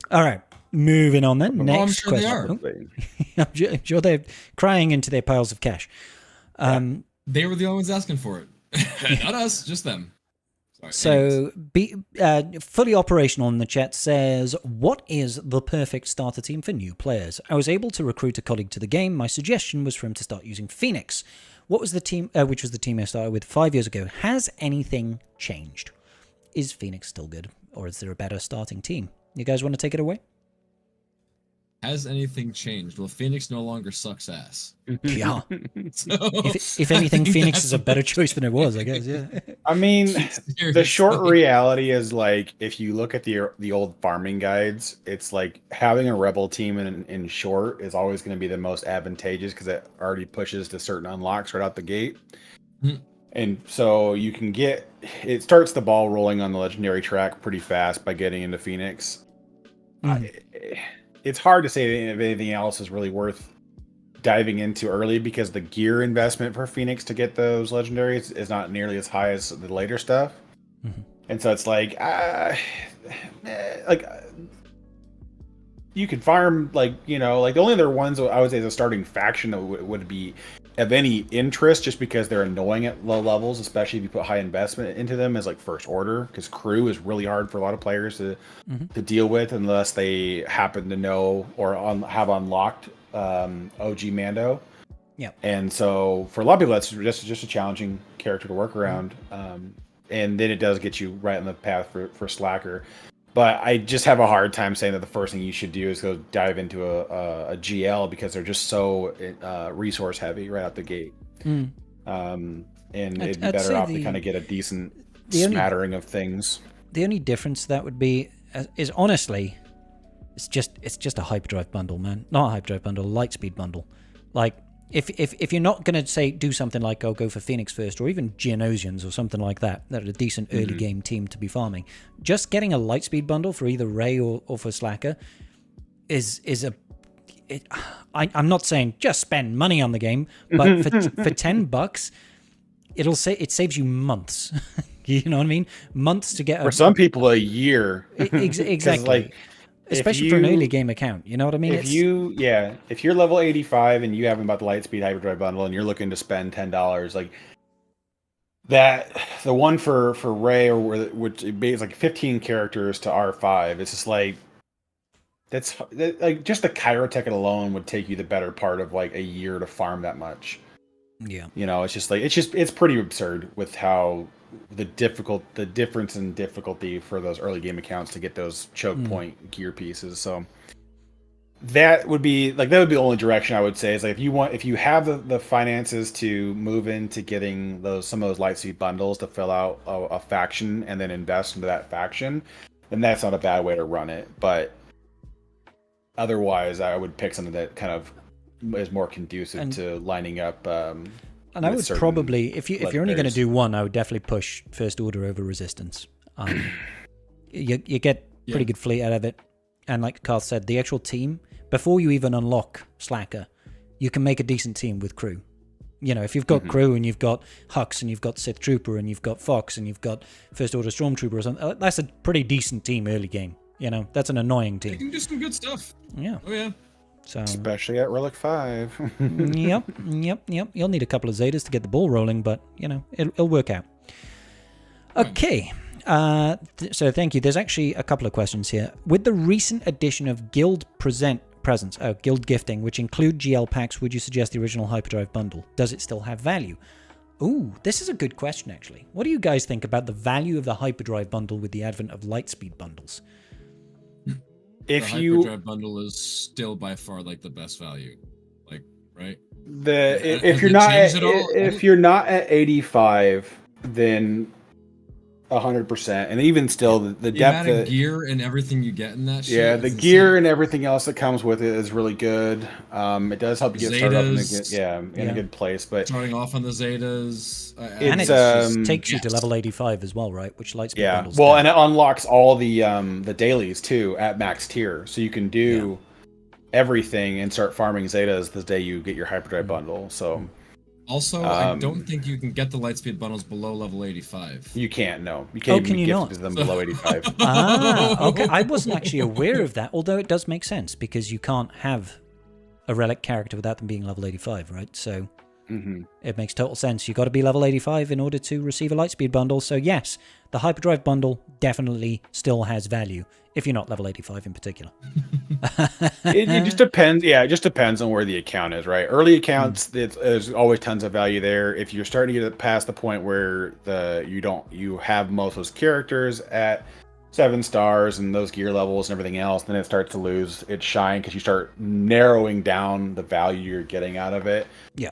All right, moving on then. Next I'm sure question. They are. I'm sure they're crying into their piles of cash. They were the only ones asking for it. Not us, just them. Sorry, so, fully operational in the chat says, what is the perfect starter team for new players? I was able to recruit a colleague to the game. My suggestion was for him to start using Phoenix. What was the team, which was the team I started with 5 years ago? Has anything changed? Is Phoenix still good, or is there a better starting team? You guys want to take it away? Has anything changed? Well, Phoenix no longer sucks ass. Yeah. If anything, Phoenix is a better choice than it was, I guess. Yeah. I mean, the short reality is like if you look at the old farming guides, it's like having a rebel team in short is always going to be the most advantageous because it already pushes to certain unlocks right out the gate. And so you can it starts the ball rolling on the legendary track pretty fast by getting into Phoenix. It's hard to say if anything else is really worth diving into early because the gear investment for Phoenix to get those legendaries is not nearly as high as the later stuff. And so it's like, like you could farm like the only other ones I would say the starting faction that would be of any interest, just because they're annoying at low levels, especially if you put high investment into them, is like First Order, because crew is really hard for a lot of players to deal with unless they happen to know or have unlocked OG Mando. Yeah. And so for a lot of people, that's just a challenging character to work around. And then it does get you right on the path for Slacker. But I just have a hard time saying that the first thing you should do is go dive into a GL, because they're just so resource heavy right out the gate. And it'd be better off to kind of get a decent smattering of things. The only difference that would be is honestly, it's just a hyperdrive bundle, man. Not a hyperdrive bundle, a lightspeed bundle. Like if you're not going to say do something like go for Phoenix first, or even Geonosians or something like that are a decent early game team to be farming, just getting a lightspeed bundle for either Rey or for Slacker I'm not saying just spend money on the game, but for $10 it saves you months. You know what I mean? Months to get for some people a year. Exactly. Like, especially for an early game account, you know what I mean? If you're level 85 and you haven't bought the Lightspeed Hyperdrive bundle and you're looking to spend $10, like that, the one for Rey, which is like 15 characters to R5, it's just like that's like just the Kyrotech alone would take you the better part of like a year to farm that much. Yeah, it's just like it's pretty absurd with how the difference in difficulty for those early game accounts to get those choke point gear pieces. So that would be the only direction I would say is like if you have the finances to move into getting some of those Lightspeed bundles to fill out a faction and then invest into that faction, then that's not a bad way to run it. But otherwise, I would pick something that kind of is more conducive to lining up. And I would probably, if you're only going to do one, I would definitely push First Order over Resistance. You get pretty good fleet out of it, and like Carl said, the actual team, before you even unlock Slacker, you can make a decent team with crew. If you've got crew and you've got Hux and you've got Sith Trooper and you've got Fox and you've got First Order Stormtrooper or something, that's a pretty decent team early game. That's an annoying team. You can do some good stuff. Yeah. Oh yeah. So, especially at Relic 5. Yep. You'll need a couple of Zetas to get the ball rolling, but, it'll work out. Okay. So thank you. There's actually a couple of questions here. With the recent addition of Guild Guild Gifting, which include GL packs, would you suggest the original Hyperdrive bundle? Does it still have value? Ooh, this is a good question, actually. What do you guys think about the value of the Hyperdrive bundle with the advent of Lightspeed bundles? The Hyperdrive bundle is still by far like the best value, right? If you're not at 85, then 100%, and even still, the depth of gear and everything you get in that shit. Yeah, the gear and everything else that comes with it is really good. It does help you get started up in a good place. But starting off on the Zetas, and it takes you to level 85 as well, right? Which Lightspeed bundles. Well, and it unlocks all the dailies too at max tier, so you can do everything and start farming Zetas the day you get your Hyperdrive bundle. So. Also, I don't think you can get the Lightspeed bundles below level 85. You can't, no. You can't even gift them below 85. Okay. I wasn't actually aware of that, although it does make sense, because you can't have a Relic character without them being level 85, right? So it makes total sense. You've got to be level 85 in order to receive a Lightspeed bundle. So yes, the Hyperdrive bundle definitely still has value, if you're not level 85 in particular. It just depends. Yeah, it just depends on where the account is, right? Early accounts, there's always tons of value there. If you're starting to get past the point where you have most of those characters at 7 stars and those gear levels and everything else, then it starts to lose its shine because you start narrowing down the value you're getting out of it. Yeah.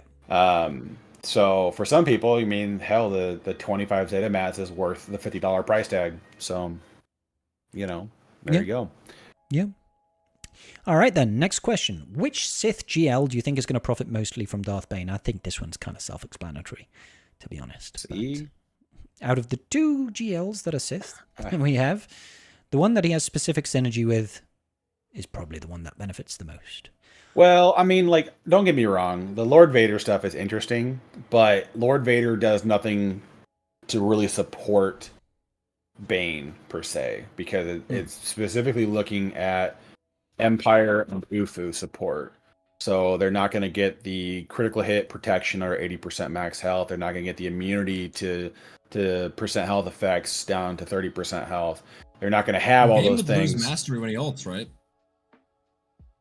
So for some people, hell, the 25 Zeta mats is worth the $50 price tag. So, there you go. Yeah. All right, then. Next question. Which Sith GL do you think is going to profit mostly from Darth Bane? I think this one's kind of self-explanatory, to be honest. Out of the 2 GLs that are Sith we have, the one that he has specific synergy with is probably the one that benefits the most. Well, don't get me wrong. The Lord Vader stuff is interesting, but Lord Vader does nothing to really support Bane per se, because it's specifically looking at Empire and Ufu support. So they're not going to get the critical hit protection or 80% max health. They're not going to get the immunity to percent health effects down to 30% health. They're not going to have all those things. Lose mastery when he ults, right?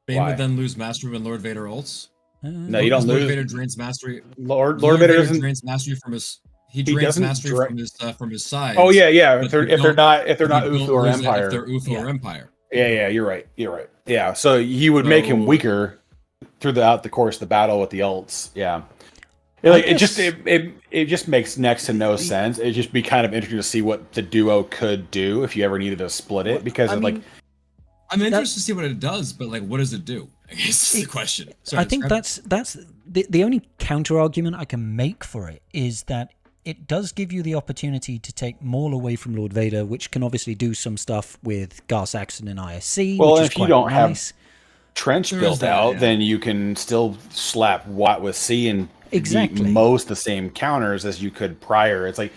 Bane would then lose mastery when Lord Vader ults. No, you don't lose. Lord Vader drains mastery. Lord Vader doesn't drains mastery from his. He drains mastery from his side. Oh yeah. If they're not Ufu or Empire. If they're Ufu or Empire. Yeah, you're right. Yeah, so you would make him weaker throughout the course of the battle with the ults. Yeah. It just makes next to no sense. It'd just be kind of interesting to see what the duo could do if you ever needed to split it, because I'm interested to see what it does, but like, what does it do? I guess is the question. Sorry, I think that's the only counter argument I can make for it is that it does give you the opportunity to take Maul away from Lord Vader, which can obviously do some stuff with Gar Saxon and ISC. Well, which is if you don't nice. have Trench built out, then you can still slap Watt with C and beat most the same counters as you could prior. It's like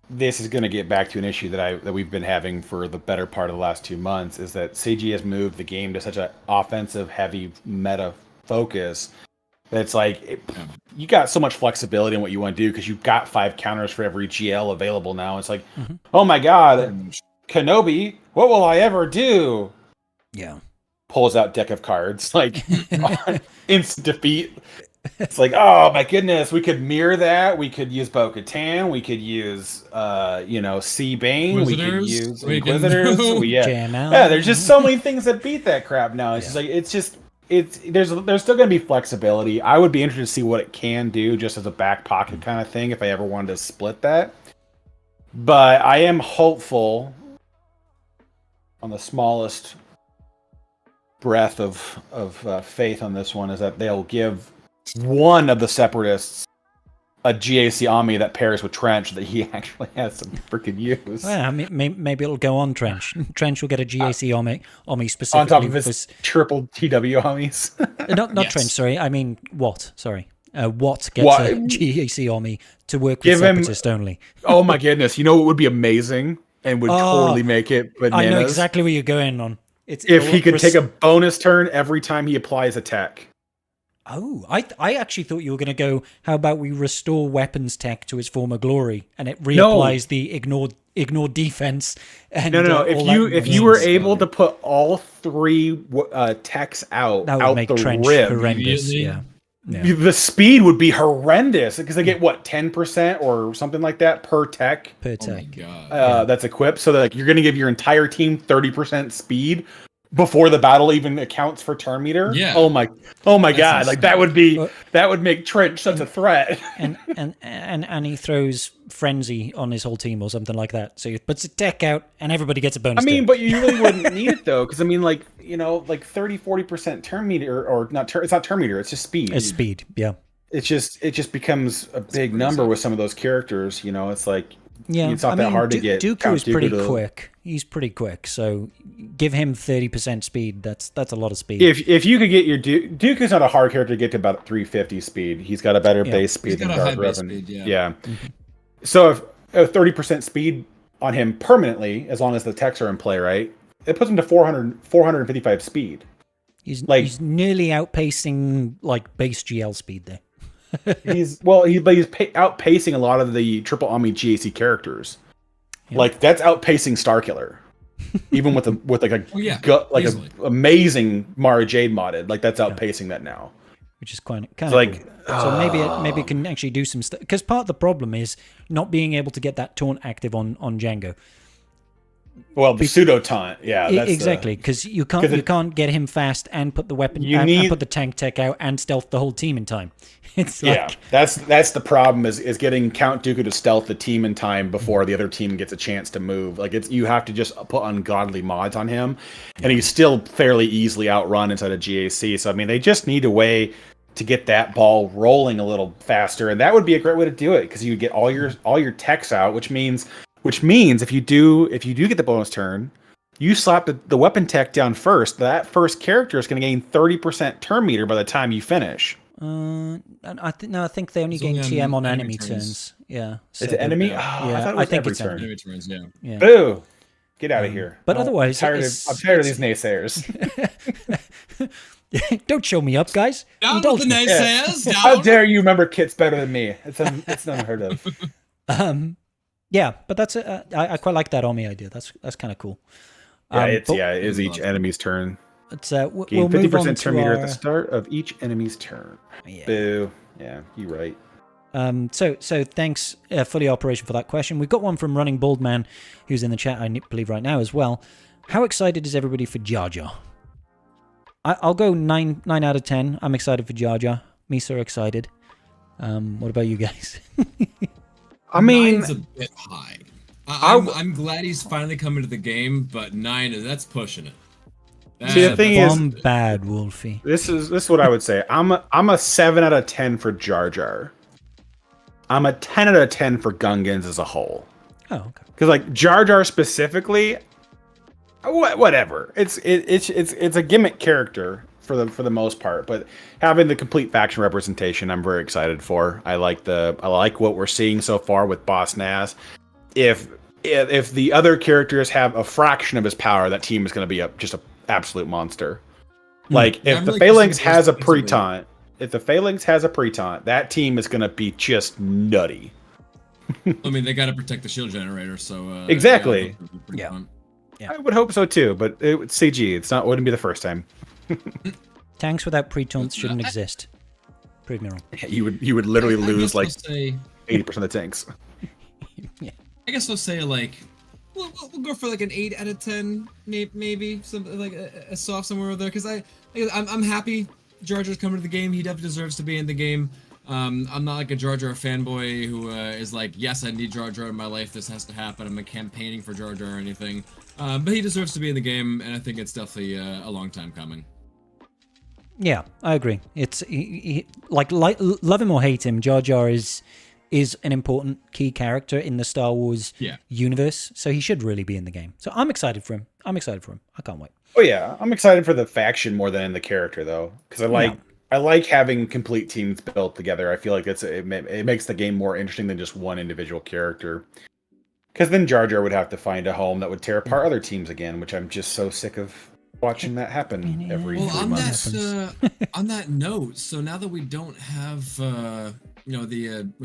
this is going to get back to an issue that we've been having for the better part of the last 2 months, is that CG has moved the game to such an offensive heavy meta focus. It's like you got so much flexibility in what you want to do because you've got 5 counters for every GL available now. It's like, oh my god, Kenobi, what will I ever do? Yeah, pulls out deck of cards like instant defeat. It's like, oh my goodness, we could mirror that. We could use Bo-Katan. We could use C Bane. We could use Inquisitors. There's just so many things that beat that crap now. It's just there's still going to be flexibility. I would be interested to see what it can do just as a back pocket kind of thing if I ever wanted to split that. But I am hopeful on the smallest breath of faith on this one is that they'll give one of the Separatists a GAC Ami that pairs with Trench that he actually has some freaking use. Well, I mean, maybe it'll go on Trench. Trench will get a GAC Ami specifically. On top of his triple TW Amis. not Trench, sorry. I mean, Watt, sorry. Watt gets a GAC Ami to work with Separatist only. Oh my goodness. You know what would be amazing and would totally make it bananas? I know exactly where you're going on. If he could take a bonus turn every time he applies a tech. Oh, I actually thought you were going to go, how about we restore weapons tech to its former glory, and it reapplies the ignored defense. And, no. If you were able to put all 3 techs out make the Trench rib, horrendous. Yeah. The speed would be horrendous because they get 10% or something like that per tech. Per tech. Oh my God. That's equipped. So that you're going to give your entire team 30% speed before the battle even accounts for turn meter. Yeah. Oh my god! Like that would make Trench such a threat. and he throws frenzy on his whole team or something like that. So he puts a tech out and everybody gets a bonus. But you really wouldn't need it though, because 30-40% turn meter or not. It's not turn meter. It's just speed. It's speed. Yeah. It just becomes a big number with some of those characters. It's like. Yeah, it's not that hard to get. Dooku is pretty quick. He's pretty quick, so give him 30% speed. That's a lot of speed. If you could get your Dooku's not a hard character to get to about 350 speed. He's got a better base speed than Darth Revan. Yeah. Mm-hmm. So if 30% speed on him permanently, as long as the techs are in play, right? It puts him to 455 speed. He's nearly outpacing like base GL speed there. He's outpacing a lot of the triple Ami GAC characters. Yeah. Like that's outpacing Starkiller, even with an amazing Mara Jade modded. Like that's outpacing that now, which is kind of like cool. So maybe it can actually do some stuff. Because part of the problem is not being able to get that taunt active on Django. Well, the pseudo taunt, that's exactly, because you can't get him fast and put the weapon and put the tank tech out and stealth the whole team in time. It's that's the problem is getting Count Dooku to stealth the team in time before the other team gets a chance to move. Like you have to just put ungodly mods on him, and he's still fairly easily outrun inside of GAC. So they just need a way to get that ball rolling a little faster, and that would be a great way to do it because you get all your techs out, which means if you do get the bonus turn, you slap the weapon tech down first. That first character is going to gain 30% turn meter by the time you finish. And I think they only It's gain only TM on enemy enemy turns. turns. Yeah. So Is it enemy? yeah. I thought it was every it's turn. Enemy turns, yeah. Yeah. Boo! Get out of here. But No, otherwise, I'm tired of these naysayers. Don't show me up, guys. Down Indulge with the me. naysayers. How Down. dare you remember Kit's better than me? It's unheard of. Yeah, but that's I quite like that Omi idea. That's kind of cool. It is each enemy's turn. It's Gain we'll move on 50% to turn meter our, at the start of each enemy's turn. Yeah. Boo. Yeah, you're right. So thanks, Fully Operation, for that question. We've got one from Running Bald Man, who's in the chat, I believe, right now as well. How excited is everybody for Jar Jar? I'll go 9 out of 10. I'm excited for Jar Jar. Misa excited. What about you guys? I mean, 9's a bit high. I'm glad he's finally coming to the game, but 9, that's pushing it. See, the thing is, I'm bad, Wolfie. this is what I would say. I'm a 7 out of 10 for Jar Jar. I'm a 10 out of 10 for Gungans as a whole. Oh, okay. Because like Jar Jar specifically, whatever. It's a gimmick character for the most part, but having the complete faction representation, I'm very excited for. I like what we're seeing so far with Boss Nass. If the other characters have a fraction of his power, that team is going to be just an absolute monster. Like if the Phalanx has a pre-taunt. If the Phalanx has a pre-taunt, that team is going to be just nutty. I mean, they got to protect the shield generator, so exactly. Yeah. I would hope so too, but it's CG. Wouldn't be the first time. Tanks without pre-taunts shouldn't exist. Prove me wrong. You would literally lose like say, 80% of the tanks. Yeah. I guess we'll say like we'll go for like an 8 out of 10, maybe something like a soft somewhere over there. Because I'm happy Jar Jar's coming to the game. He definitely deserves to be in the game. I'm not like a Jar Jar fanboy who is like, yes, I need Jar Jar in my life. This has to happen. I'm not campaigning for Jar Jar or anything. But he deserves to be in the game, and I think it's definitely a long time coming. Yeah, I agree. It's like love him or hate him, Jar Jar is an important key character in the Star Wars universe, so he should really be in the game. So I'm excited for him. I can't wait. Oh yeah, I'm excited for the faction more than the character though, because I like having complete teams built together. I feel like it makes the game more interesting than just one individual character. Because then Jar Jar would have to find a home that would tear apart other teams again, which I'm just so sick of watching that happen every 3 months. On that note, so now that we don't have we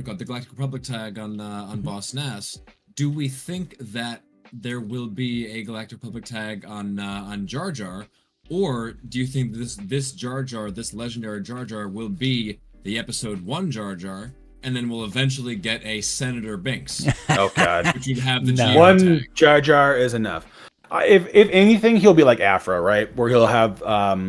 got the Galactic Republic tag on Boss Nass, do we think that there will be a Galactic Republic tag on Jar Jar, or do you think this Jar Jar, this legendary Jar Jar, will be the Episode 1 Jar Jar, and then we'll eventually get a Senator Binks? Oh God, which would have the one tag. Jar Jar is enough. If anything, he'll be like Afra, right? Where he'll have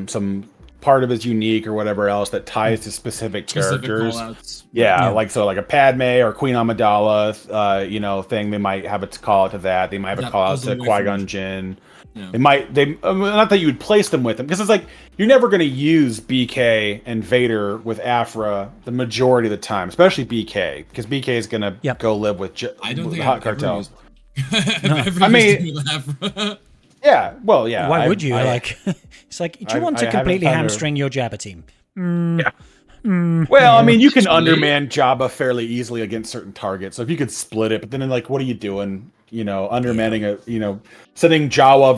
some part of his unique or whatever else that ties to specific characters. Yeah, like a Padme or Queen Amidala, thing. They might have a call out to that. They might have a call out to Qui-Gon Jinn. Yeah. Not that you would place them with them, because it's like you're never going to use BK and Vader with Afra the majority of the time, especially BK, because BK is going to go live with the Hot Cartel. I mean, yeah, well, yeah. Why would you? It's like, do you want to completely hamstring your Jabba team? Yeah. Well, I mean, you can underman Jabba fairly easily against certain targets. So if you could split it, but then like, what are you doing? Undermanning sending Jabba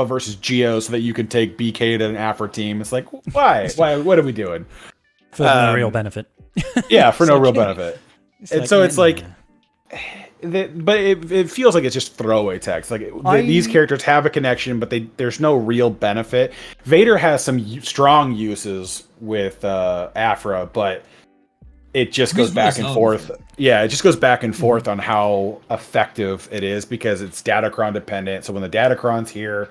versus Geo so that you can take BK to an Afra team. It's like, why? What are we doing? For no real benefit. Yeah, for no real benefit. It's like. But it feels like it's just throwaway text. Like these characters have a connection, but there's no real benefit. Vader has some strong uses with Afra, but it just goes back and forth. Yeah, it just goes back and forth on how effective it is because it's Datacron dependent. So when the Datacron's here,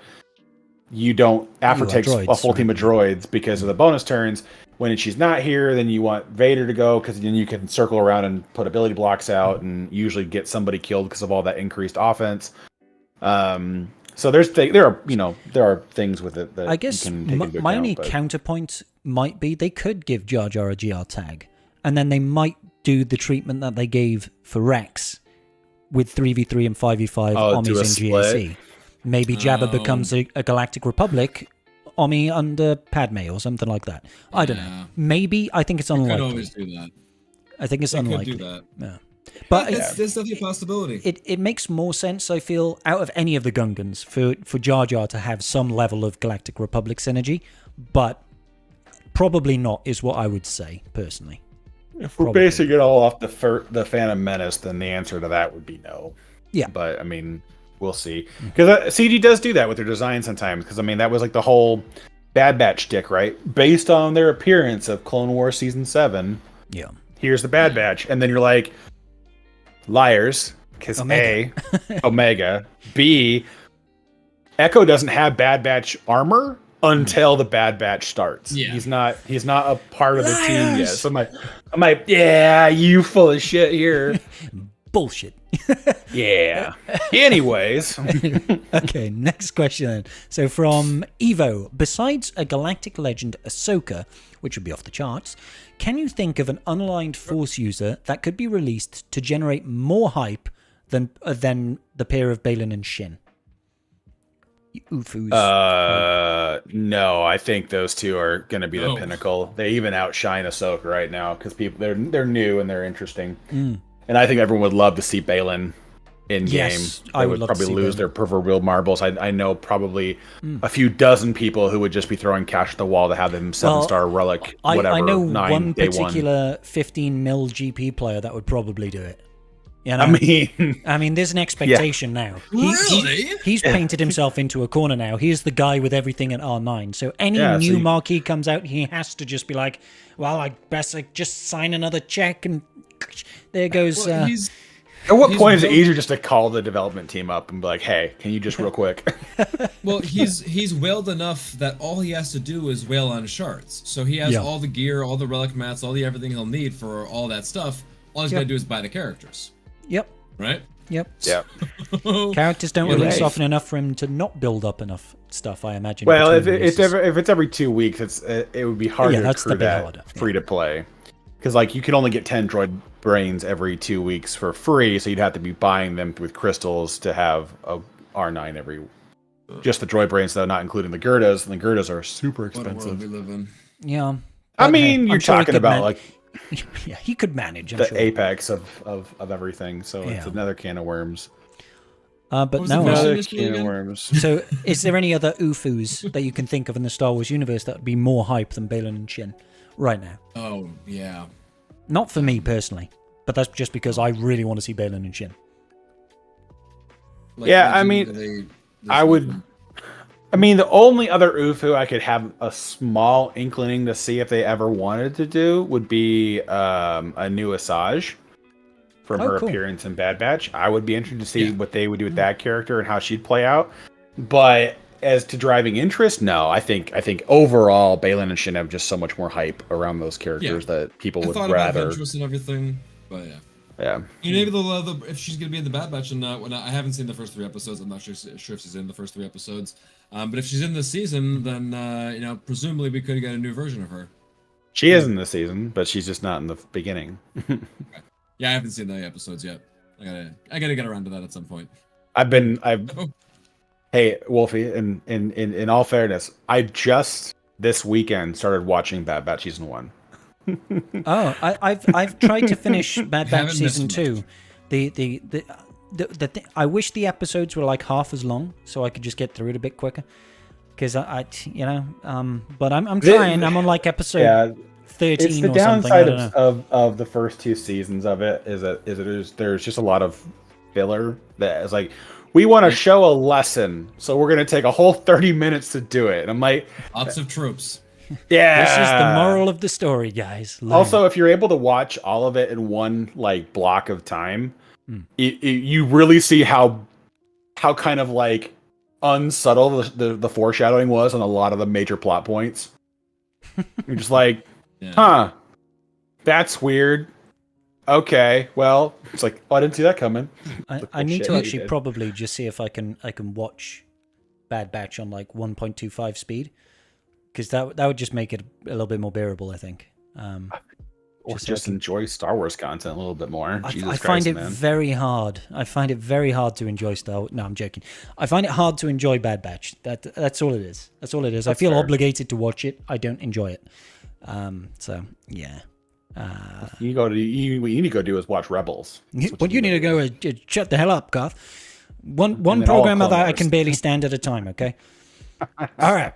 Afra takes a full team of droids because of the bonus turns. When she's not here, then you want Vader to go because then you can circle around and put ability blocks out and usually get somebody killed because of all that increased offense. So there are things with it that I guess you can take into account, my only counterpoint might be they could give Jar Jar a GR tag, and then they might do the treatment that they gave for Rex with 3v3 and 5v5 armies in GAC. Maybe Jabba becomes a Galactic Republic Omi under Padme or something like that. I don't know. Maybe. I think it's unlikely. Could always do that. I think it's unlikely. Could do that. Yeah. But there's definitely a possibility. It makes more sense, I feel, out of any of the Gungans for Jar Jar to have some level of Galactic Republic synergy, but probably not is what I would say, personally. If we're basing it all off the Phantom Menace, then the answer to that would be no. Yeah. But, I mean, we'll see. Because CG does do that with their design sometimes, because, I mean, that was like the whole Bad Batch shtick, right? Based on their appearance of Clone Wars Season 7. Yeah. Here's the Bad Batch. And then you're like, liars. Because A, Omega. B, Echo doesn't have Bad Batch armor until the Bad Batch starts. Yeah. He's not a part of the team yet. So I'm like, yeah, you full of shit here. Bullshit. Yeah. Anyways. Okay, next question then. So from Evo, besides a galactic legend Ahsoka, which would be off the charts, can you think of an unaligned Force user that could be released to generate more hype than the pair of Baylan and Shin? Ufus. No, I think those two are going to be the pinnacle. They even outshine Ahsoka right now because they're new and they're interesting. And I think everyone would love to see Baylan in game. I would probably lose their proverbial marbles. I know probably a few dozen people who would just be throwing cash at the wall to have them 7-star relic. Whatever. I know one particular 15 mil GP player that would probably do it. You know? I mean, there's an expectation now. He's painted himself into a corner now. He's the guy with everything at R9. So any new marquee comes out, he has to just be like, well, I best just sign another check and there goes... At what point is it easier just to call the development team up and be like, hey, can you just real quick? Well, he's whaled enough that all he has to do is whale on shards. So he has all the gear, all the relic mats, all the everything he'll need for all that stuff. All he's got to do is buy the characters. Yep. Right? Yep. Yeah. Characters don't release often enough for him to not build up enough stuff, I imagine. Well, if it's every 2 weeks, it would be hard to accrue that free to play. Because like you can only get 10 droid brains every 2 weeks for free, so you'd have to be buying them with crystals to have a R9 every. Just the droid brains, though, not including the Gerdas, and the Gerdas are super expensive. What a world we live in. Yeah. I mean, you're talking about like. Yeah, he could manage. The apex of everything, so it's another can of worms. But no, another can of worms. So, is there any other UFOs that you can think of in the Star Wars universe that would be more hype than Baylan and Shin right now? Oh yeah. Not for me personally, but that's just because I really want to see Baylan and Shin. Like, yeah, I mean, I would. I mean, the only other UFO I could have a small inkling to see if they ever wanted to do would be a new Asajj from her appearance in Bad Batch. I would be interested to see what they would do with that character and how she'd play out. But as to driving interest, no. I think overall, Baylan and Shin have just so much more hype around those characters that people would rather. About interest and everything, but yeah. Yeah. Maybe if she's gonna be in the Bad Batch and not. I haven't seen the first 3 episodes. I'm not sure if she's in the first 3 episodes. But if she's in this season, then presumably we could get a new version of her. She is in this season, but she's just not in the beginning. Okay. Yeah, I haven't seen the episodes yet. I gotta get around to that at some point. Hey, Wolfie, in all fairness, I just this weekend started watching Bad Batch season 1. I've tried to finish Bad Batch season 2. I wish the episodes were like half as long, so I could just get through it a bit quicker. Because but I'm trying. I'm on like episode 13 it's the or downside something. of the first 2 seasons of it is that there's just a lot of filler that is like, we want to show a lesson, so we're gonna take a whole 30 minutes to do it. And I'm like, lots of tropes. Yeah, this is the moral of the story, guys. Learn. Also, if you're able to watch all of it in one like block of time, you really see how kind of like unsubtle the foreshadowing was on a lot of the major plot points. You're just like, that's weird. Okay, well, it's like, I didn't see that coming. I need to actually probably just see if I can watch Bad Batch on like 1.25 speed. Because that would just make it a little bit more bearable, I think. Or just enjoy Star Wars content a little bit more. I find it very hard. I find it very hard to enjoy Star Wars. No, I'm joking. I find it hard to enjoy Bad Batch. That's all it is. That's all it is. I feel obligated to watch it. I don't enjoy it. So yeah. What you need to go do is watch Rebels. What you need to go is shut the hell up, Garth. One programmer that I can barely stand at a time. Okay. All right.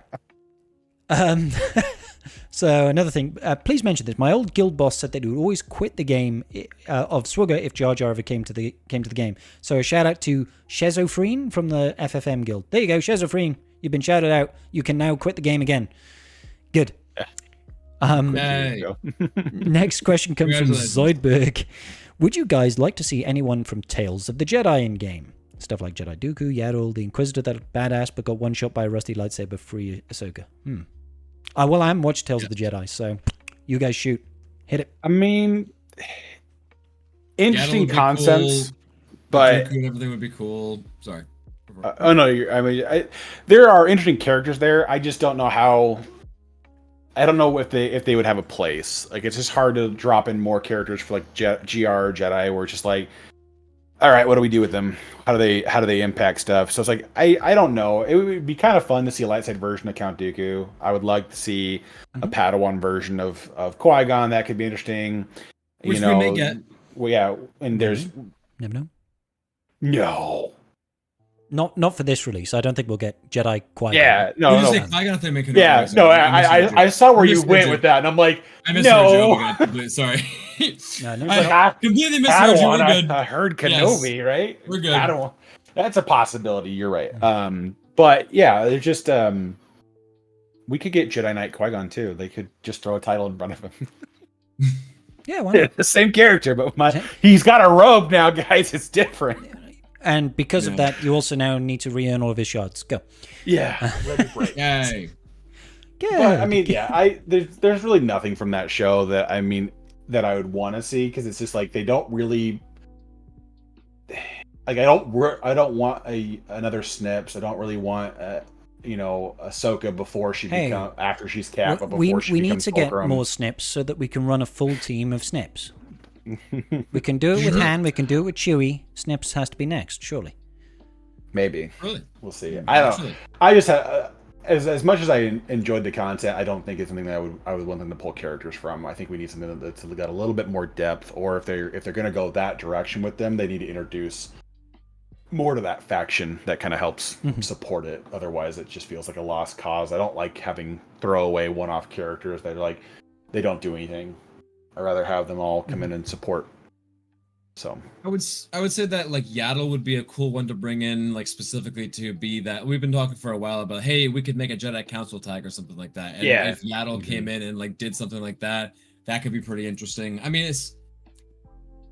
So another thing, please mention this. My old guild boss said that he would always quit the game of Swugger if Jar Jar ever came to the game. So a shout out to Shezofreen from the FFM guild. There you go, Shezofreen. You've been shouted out. You can now quit the game again. Good. Next question comes from Zoidberg. Would you guys like to see anyone from Tales of the Jedi in game? Stuff like Jedi Dooku, Yaddle, the Inquisitor that badass but got one shot by a rusty lightsaber free Ahsoka. Well, I haven't watched Tales of the Jedi, so you guys shoot. Hit it. I mean, interesting concepts, cool, but everything would be cool. Sorry. There are interesting characters there. I just don't know how. I don't know if they would have a place. Like, it's just hard to drop in more characters for like GR or Jedi, where it's just like, all right, what do we do with them? How do they impact stuff? So it's like I don't know. It would be kind of fun to see a light side version of Count Dooku. I would like to see a Padawan version of Qui-Gon. That could be interesting. Which we may get. Well, yeah, and there's never know. No. Not for this release. I don't think we'll get Jedi Qui-Gon. Yeah, no. I saw where you went with that, and I'm like, no. Sorry. I completely misheard you. We're good. I heard Kenobi, right? We're good. That's a possibility. You're right. But yeah, they're just we could get Jedi Knight Qui-Gon too. They could just throw a title in front of him. Yeah, why not? The same character, but he's got a robe now, guys. It's different. And because of that, you also now need to re-earn all of his shards. Go. Yeah. Yay. But, I mean, there's really nothing from that show that I would want to see, because it's just like they don't really. Like, I don't want another Snips. I don't really want Ahsoka before she becomes, after she's Cap, but before she becomes we need to get Fulcrum. more Snips so that we can run a full team of Snips. We can do it with Han. We can do it with Chewie. Snips has to be next, surely. Maybe. Really? We'll see. I don't know. I just had, as much as I enjoyed the content, I don't think it's something that I would want them to pull characters from. I think we need something that's got a little bit more depth, or if they're going to go that direction with them, they need to introduce more to that faction that kind of helps support it. Otherwise, it just feels like a lost cause. I don't like having throwaway one-off characters that are like, they don't do anything. I'd rather have them all come in and support. So I would say that like Yaddle would be a cool one to bring in, like specifically to be that. We've been talking for a while about, hey, we could make a Jedi Council tag or something like that. And if Yaddle came in and like did something like that, that could be pretty interesting. I mean, it's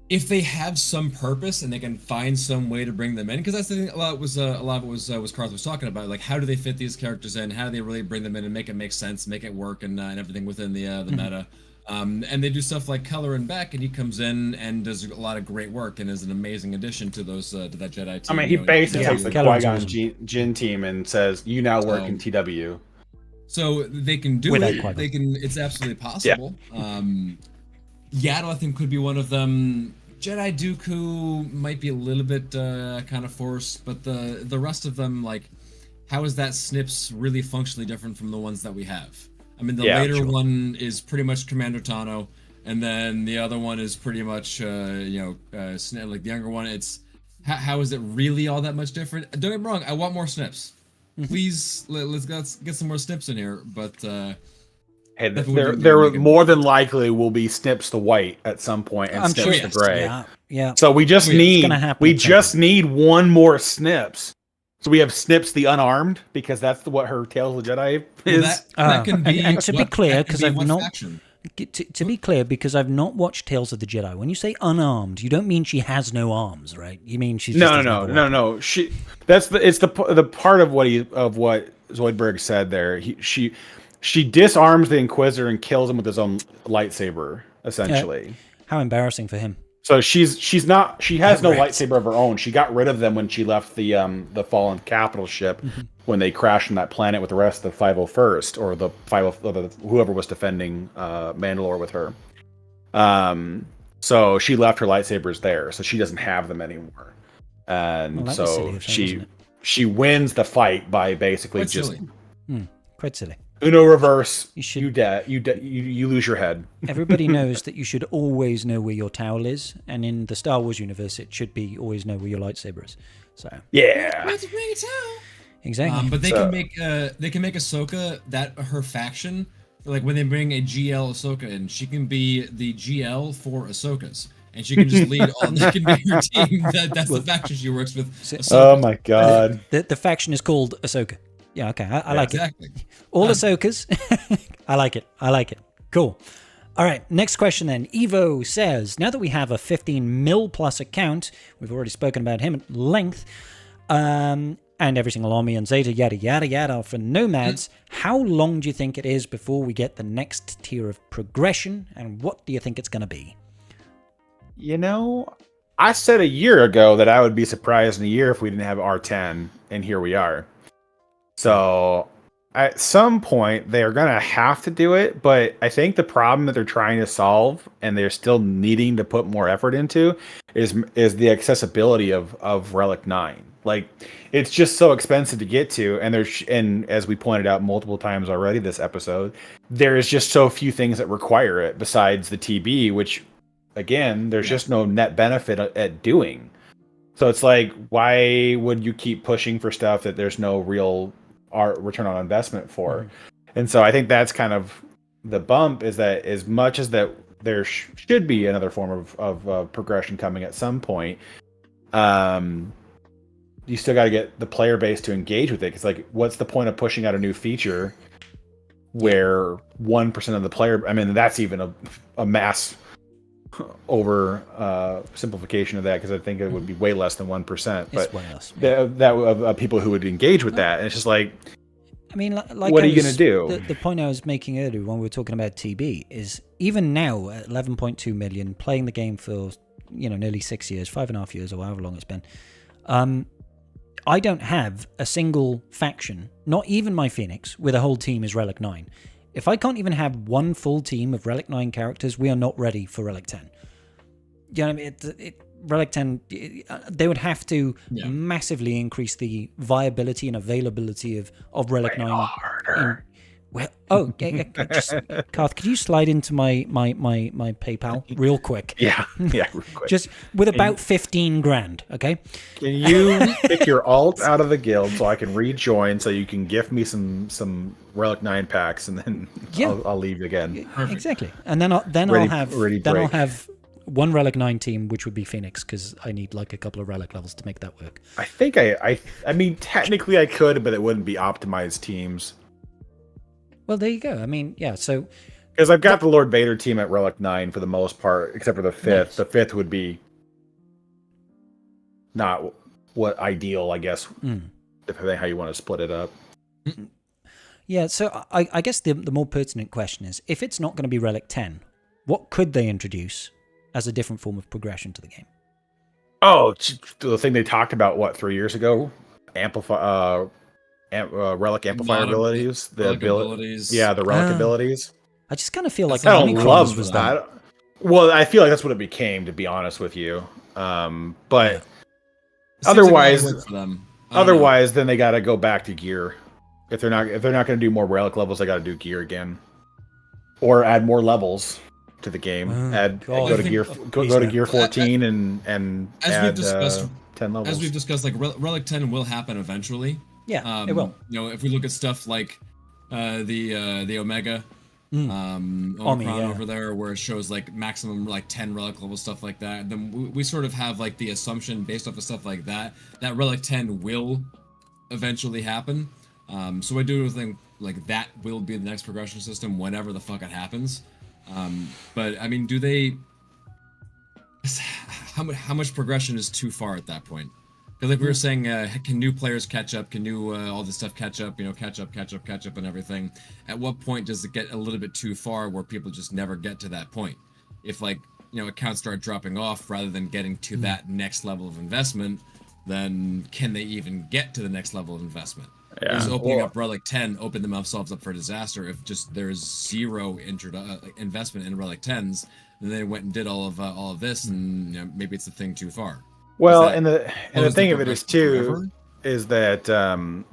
if they have some purpose and they can find some way to bring them in, because that's the thing. A lot of it was Karth was talking about, like, how do they fit these characters in? How do they really bring them in and make it make sense, make it work, and everything within the meta. And they do stuff like Color and Beck, and he comes in and does a lot of great work and is an amazing addition to those to that Jedi team. I mean, he basically takes the Qui-Gon Jinn team and says, "You now work in TW." So they can do it. They can. It's absolutely possible. Yeah. Yaddle, I think, could be one of them. Jedi Dooku might be a little bit kind of forced, but the rest of them, like, how is that Snips really functionally different from the ones that we have? I mean, the later one is pretty much Commander Tano, and then the other one is pretty much, like the younger one. It's how is it really all that much different? Don't get me wrong, I want more Snips. Please, let's get some more Snips in here. But hey, there more than likely will be Snips the white at some point, and Snips the gray. Yeah. So we just need one more Snips. So we have Snips the unarmed, because that's what her Tales of the Jedi is. Well, that can be. And to be clear, because I've not to be clear, because I've not watched Tales of the Jedi. When you say unarmed, you don't mean she has no arms, right? You mean she's no. It's the part of what Zoidberg said there. She disarms the Inquisitor and kills him with his own lightsaber, essentially. How embarrassing for him. So she has no lightsaber of her own. She got rid of them when she left the fallen capital ship when they crashed on that planet with the rest of the 501st, or the whoever was defending Mandalore with her. So she left her lightsabers there, so she doesn't have them anymore. And so she wins the fight by basically Quite just silly. Quite silly. Uno reverse. You lose your head. Everybody knows that you should always know where your towel is, and in the Star Wars universe, it should be always know where your lightsaber is. So yeah, exactly. But they can make Ahsoka that her faction. Like when they bring a GL Ahsoka in, she can be the GL for Ahsoka's. And she can just lead all. That can be her team. That's the faction she works with. Ahsoka. Oh my god! The faction is called Ahsoka. Yeah, okay, I like exactly. it. All Ahsokas. I like it. Cool. All right, next question then. Evo says, now that we have a 15 mil plus account, we've already spoken about him at length, and every single army and Zeta, yada, yada, yada, for nomads, how long do you think it is before we get the next tier of progression, and what do you think it's going to be? You know, I said a year ago that I would be surprised in a year if we didn't have R10, and here we are. So at some point they're gonna have to do it, but I think the problem that they're trying to solve and they're still needing to put more effort into is the accessibility of Relic 9. Like, it's just so expensive to get to, and and as we pointed out multiple times already this episode, there is just so few things that require it besides the TB, which again, there's just no net benefit at doing. So it's like, why would you keep pushing for stuff that there's no real return on investment for? Mm-hmm. And so I think that's kind of the bump, is that as much as that there should be another form of progression coming at some point, you still got to get the player base to engage with it. Because like, what's the point of pushing out a new feature where 1% of the player, I mean, that's even a mass over simplification of that, because I think it would be way less than 1%. But way less, that people who would engage with that, and it's just like, I mean, like what are you going to do? The point I was making earlier when we were talking about TB is, even now at 11.2 million, playing the game for nearly 6 years, 5.5 years, or however long it's been, I don't have a single faction, not even my Phoenix, where the whole team is Relic 9. If I can't even have one full team of Relic 9 characters, we are not ready for Relic 10. You know what I mean? Relic 10, they would have to massively increase the viability and availability of Relic 9. Harder. Just, Karth, could you slide into my PayPal real quick? Yeah, real quick. Just with about 15 grand, okay? Can you pick your alt out of the guild so I can rejoin, so you can gift me some Relic 9 packs, and then I'll leave again. Perfect. Exactly. And then I'll have one Relic 9 team, which would be Phoenix, because I need like a couple of Relic levels to make that work. I think I mean, technically I could, but it wouldn't be optimized teams. Well, there you go. I mean, yeah, so... Because I've got the Lord Vader team at Relic 9 for the most part, except for the 5th. Nice. The 5th would be not what ideal, I guess, depending on how you want to split it up. Yeah, so I guess the more pertinent question is, if it's not going to be Relic 10, what could they introduce as a different form of progression to the game? Oh, the thing they talked about, 3 years ago? Relic amplifier abilities, the abilities, the Relic abilities. I just kind of feel like I don't love that. Well, I feel like that's what it became, to be honest with you. But otherwise, then they got to go back to gear. If they're not going to do more Relic levels, they got to do gear again, or add more levels to the game. Go to gear 14 and add 10 levels. As we've discussed, like Relic 10 will happen eventually. Yeah, it will. If we look at stuff like the Omega Omicron over there, where it shows like maximum like 10 Relic level stuff like that, and then we sort of have like the assumption based off of stuff like that Relic 10 will eventually happen. So I do think like that will be the next progression system whenever the fuck it happens. But I mean, do they? How much progression is too far at that point? Because like we were saying, can new players catch up? Can new all this stuff catch up? Catch up, and everything. At what point does it get a little bit too far where people just never get to that point? If accounts start dropping off rather than getting to that next level of investment, then can they even get to the next level of investment? Is opening up Relic 10 opened themselves up for disaster. If just there's zero investment in Relic 10s, then they went and did all of this, and maybe it's a thing too far. Well, and the thing of it is too is that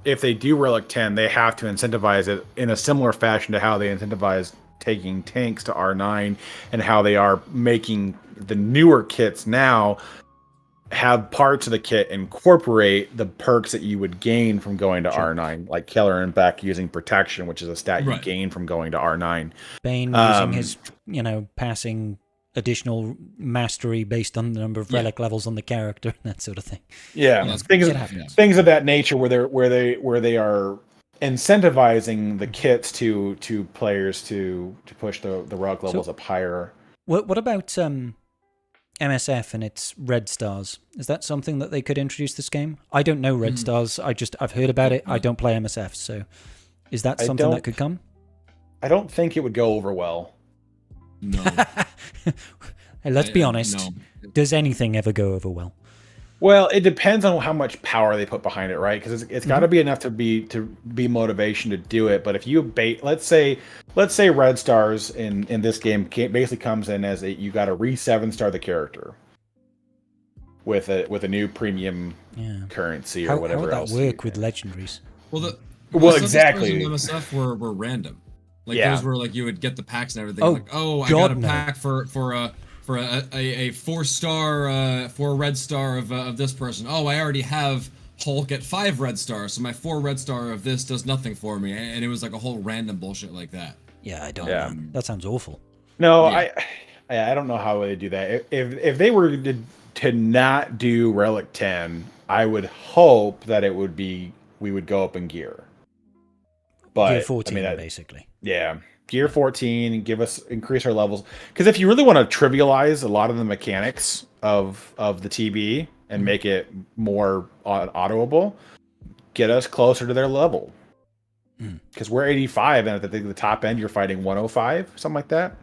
if they do Relic 10, they have to incentivize it in a similar fashion to how they incentivize taking tanks to R9 and how they are making the newer kits now have parts of the kit incorporate the perks that you would gain from going to R9, like Keller and Beck using protection, which is a stat you gain from going to R9. Bane using his, passing additional mastery based on the number of relic levels on the character and that sort of thing. Yeah, things of that nature where they are incentivizing the kits to players to push the relic levels up higher. What about MSF and its red stars? Is that something that they could introduce this game? I don't know red stars. I've heard about it. I don't play MSF, so is that something that could come? I don't think it would go over well. No. Hey, let's be honest. No. Does anything ever go over well? Well, it depends on how much power they put behind it, right? Because it's got to be enough to be motivation to do it. But if you let's say red stars in this game basically comes in as you got to re-7-star the character with a new premium currency or whatever else. How would that work with legendaries? Well, exactly. MSF were random. Those were you would get the packs and everything. I got a pack for a 4-star 4 red star of this person. Oh, I already have Hulk at 5 red stars, so my 4 red star of this does nothing for me. And it was a whole random bullshit like that. Yeah, I don't know. That sounds awful. No, I don't know how they do that. If they were to not do Relic 10, I would hope that we would go up in gear. But Gear 14, basically. Yeah. Gear 14, increase our levels. Because if you really want to trivialize a lot of the mechanics of the TB and make it more autoable, get us closer to their level. Because we're 85, and at the top end, you're fighting 105, something like that.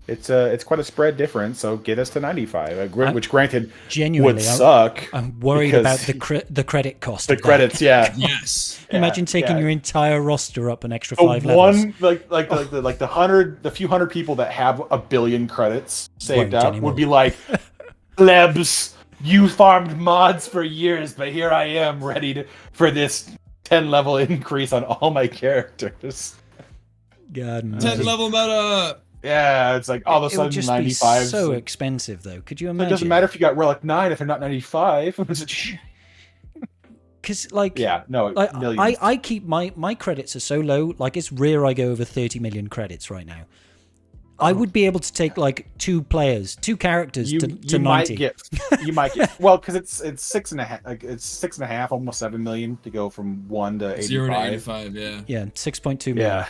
It's quite a spread difference, so get us to 95, which granted genuinely would suck. I'm worried about the credit cost. The credits, yes. Imagine taking your entire roster up an extra 5 levels. The few hundred people that have 1 billion credits saved up would be like, plebs, you farmed mods for years, but here I am ready for this 10 level increase on all my characters. God, 10 level meta. Yeah, it's all of a sudden 95. Be so expensive, though. Could you imagine? It doesn't matter if you got Relic 9 if they're not 95. Because, millions. I keep my credits are so low. It's rare I go over 30 million credits right now. I would be able to take 2 characters to 90. You might get well because it's 6.5. It's 6.5, almost 7 million to go from 1 to 85. 0 to 85, yeah. Yeah, 6.2 million. Yeah.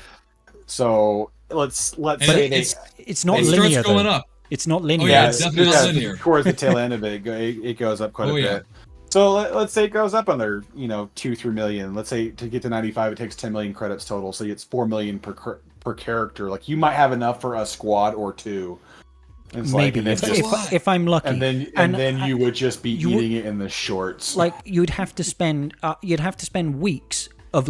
So let's say it's not linear. Starts going up. It's not linear. Oh, yeah, it's definitely not linear. Towards the tail end of it, it goes up quite a bit. So let's say it goes up another 2-3 million. Let's say to get to 95, it takes 10 million credits total. So it's 4 million per character. You might have enough for a squad or 2. It's maybe if I'm lucky, and then you would just be eating it in the shorts. You'd have to spend weeks of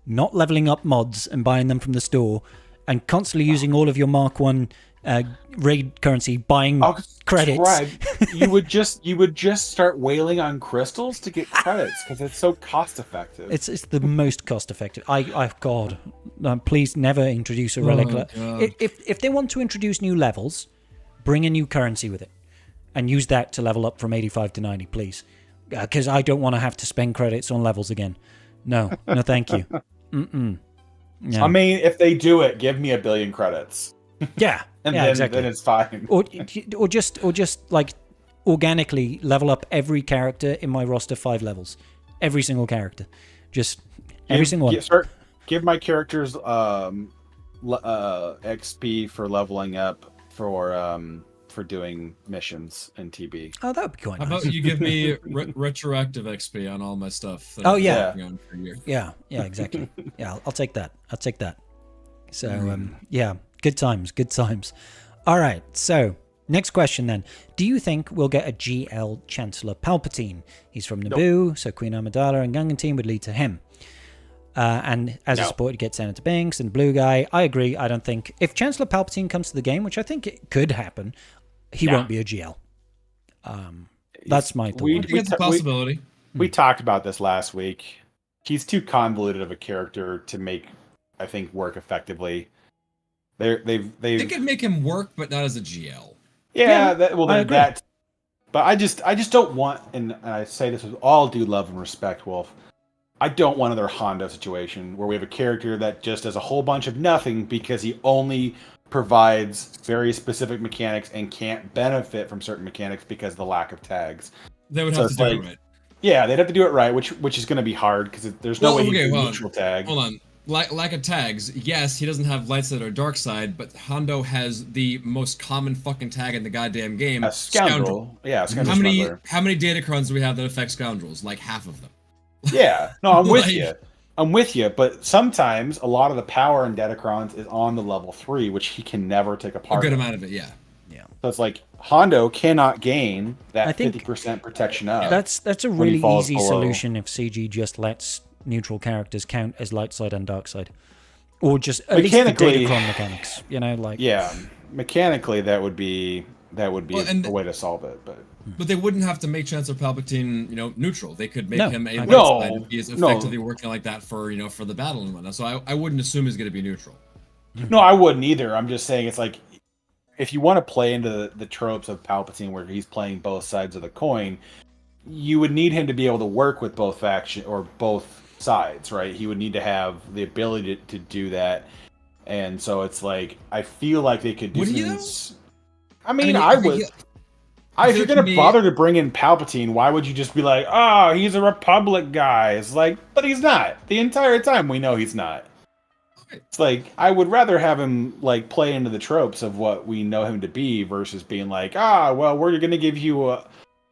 not leveling up mods and buying them from the store, and constantly using all of your Mark 1 raid currency, buying credits. you would just start wailing on crystals to get credits because it's so cost effective. It's the most cost effective. God, please never introduce a relic. If they want to introduce new levels, bring a new currency with it, and use that to level up from 85 to 90, please. Because I don't want to have to spend credits on levels again. No, thank you. No. I mean, if they do it, give me 1 billion credits. Yeah, then it's fine. Or just organically level up every character in my roster 5 levels. Every single character, just every single one. Give my characters XP for leveling up for doing missions in TB. Oh, that would be quite nice. How about you give me retroactive XP on all my stuff? Yeah, exactly. Yeah, I'll take that. So, good times. All right, so next question then. Do you think we'll get a GL Chancellor Palpatine? He's from Naboo, so Queen Amidala and Gungan team would lead to him. And as a support, he gets Senator Binks and Blue Guy. I agree. I don't think if Chancellor Palpatine comes to the game, which I think it could happen, he won't be a GL. That's my thought. I think it's a possibility. We talked about this last week. He's too convoluted of a character to make, I think, work effectively. They could make him work, but not as a GL. Yeah, that. But I just don't want, and I say this with all due love and respect, Wolf. I don't want another Hondo situation where we have a character that just does a whole bunch of nothing because he only provides very specific mechanics and can't benefit from certain mechanics because of the lack of tags. They would have to do it right. Yeah, they'd have to do it right, which is going to be hard because there's no way he can neutral tag. Hold on. Lack of tags. Yes, he doesn't have light side or dark side, but Hondo has the most common fucking tag in the goddamn game. A scoundrel. Yeah, How many Datacrons do we have that affect scoundrels? Like half of them. Yeah, no, I'm with you. I'm with you, but sometimes a lot of the power in Datacrons is on the level 3, which he can never take apart. A good amount of it, yeah. So it's like Hondo cannot gain that 50% protection up. That's a really easy solution if CG just lets neutral characters count as light side and dark side, or just at least the Datacron mechanics. Mechanically that would be a way to solve it, but they wouldn't have to make Chancellor Palpatine, neutral. They could make him a light side and be as effectively working like that for the battle and whatnot. So I wouldn't assume he's going to be neutral. No, I wouldn't either. I'm just saying it's like if you want to play into the tropes of Palpatine where he's playing both sides of the coin, you would need him to be able to work with both faction or both sides, right? He would need to have the ability to do that. And so it's like I feel like they could do things. If you're going to bother to bring in Palpatine, why would you just be like, he's a Republic guy? It's like, but he's not. The entire time we know he's not. It's like, I would rather have him like play into the tropes of what we know him to be versus being like, we're going to give you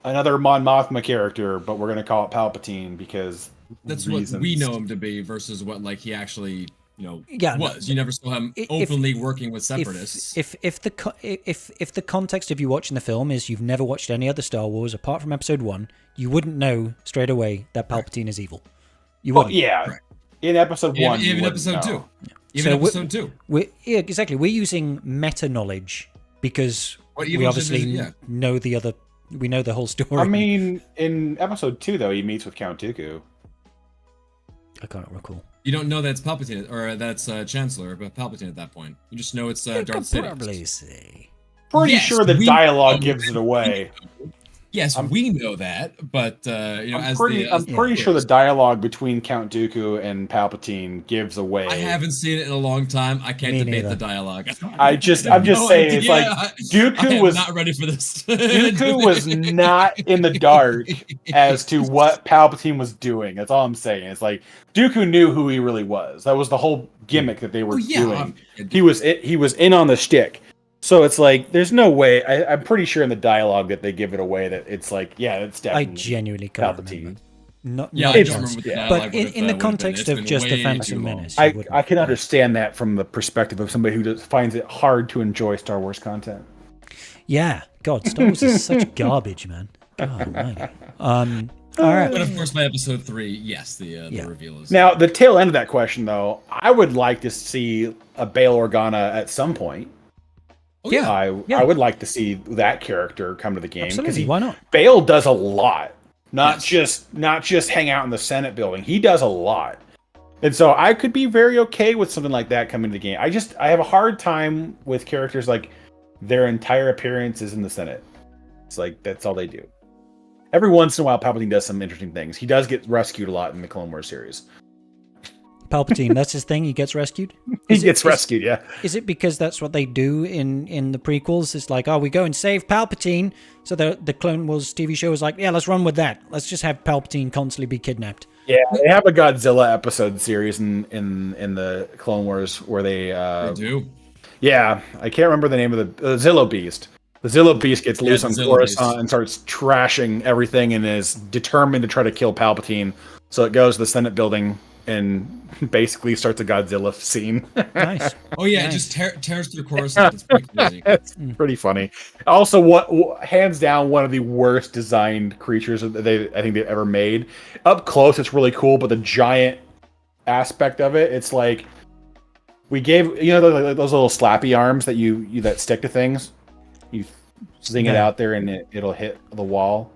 another Mon Mothma character, but we're going to call it Palpatine because that's reasons. What we know him to be versus what like he actually was. You never saw him openly working with separatists. If the context of you watching the film is you've never watched any other Star Wars apart from Episode 1, you wouldn't know straight away that Palpatine is evil. You wouldn't. Right. In Episode 1, even Episode 2. Even Episode 2. Exactly. We're using meta knowledge because we obviously know the other. We know the whole story. I mean, in Episode 2, though, he meets with Count Dooku. I can't recall. You don't know that's Palpatine or that's Chancellor, but Palpatine at that point. You just know it's Darth Sidious. Probably say. Pretty sure the dialogue gives it away. Yes, we know that, but I'm pretty sure the dialogue between Count Dooku and Palpatine gives away. I haven't seen it in a long time. I can't debate the dialogue. I'm just saying, it's like Dooku was not ready for this. Dooku was not in the dark as to what Palpatine was doing. That's all I'm saying. It's like Dooku knew who he really was. That was the whole gimmick that they were doing. He was in on the shtick. So it's like, there's no way. I'm pretty sure in the dialogue that they give it away that it's like, it's definitely. I genuinely can't Palpatine. Not but in the context of just a Phantom Menace, I can understand that from the perspective of somebody who just finds it hard to enjoy Star Wars content. Yeah, God, Star Wars is such garbage, man. God, all right. But of course, by Episode 3, yes, the reveal is. Now, the tail end of that question, though, I would like to see a Bail Organa at some point. I would like to see that character come to the game because why not? Bail does a lot, not just hang out in the Senate building. He does a lot, and so I could be very okay with something like that coming to the game. I have a hard time with characters like their entire appearance is in the Senate. It's like that's all they do. Every once in a while, Palpatine does some interesting things. He does get rescued a lot in the Clone Wars series. Palpatine, that's his thing. He gets rescued. He gets rescued. Yeah. Is it because that's what they do in the prequels? It's like, we go and save Palpatine. So the Clone Wars TV show is like, let's run with that. Let's just have Palpatine constantly be kidnapped. Yeah, they have a Godzilla episode series in the Clone Wars where they do. Yeah, I can't remember the name of the Zillo Beast. The Zillo Beast gets loose on Coruscant and starts trashing everything and is determined to try to kill Palpatine. So it goes to the Senate building and basically starts a Godzilla scene. Nice. Oh yeah, nice. It just tears through Coruscant. It's pretty crazy. It's pretty funny. Also, hands down one of the worst designed creatures that I think they've ever made. Up close, it's really cool, but the giant aspect of it. It's like we gave those little slappy arms that you that stick to things. You zing it out there and it'll hit the wall.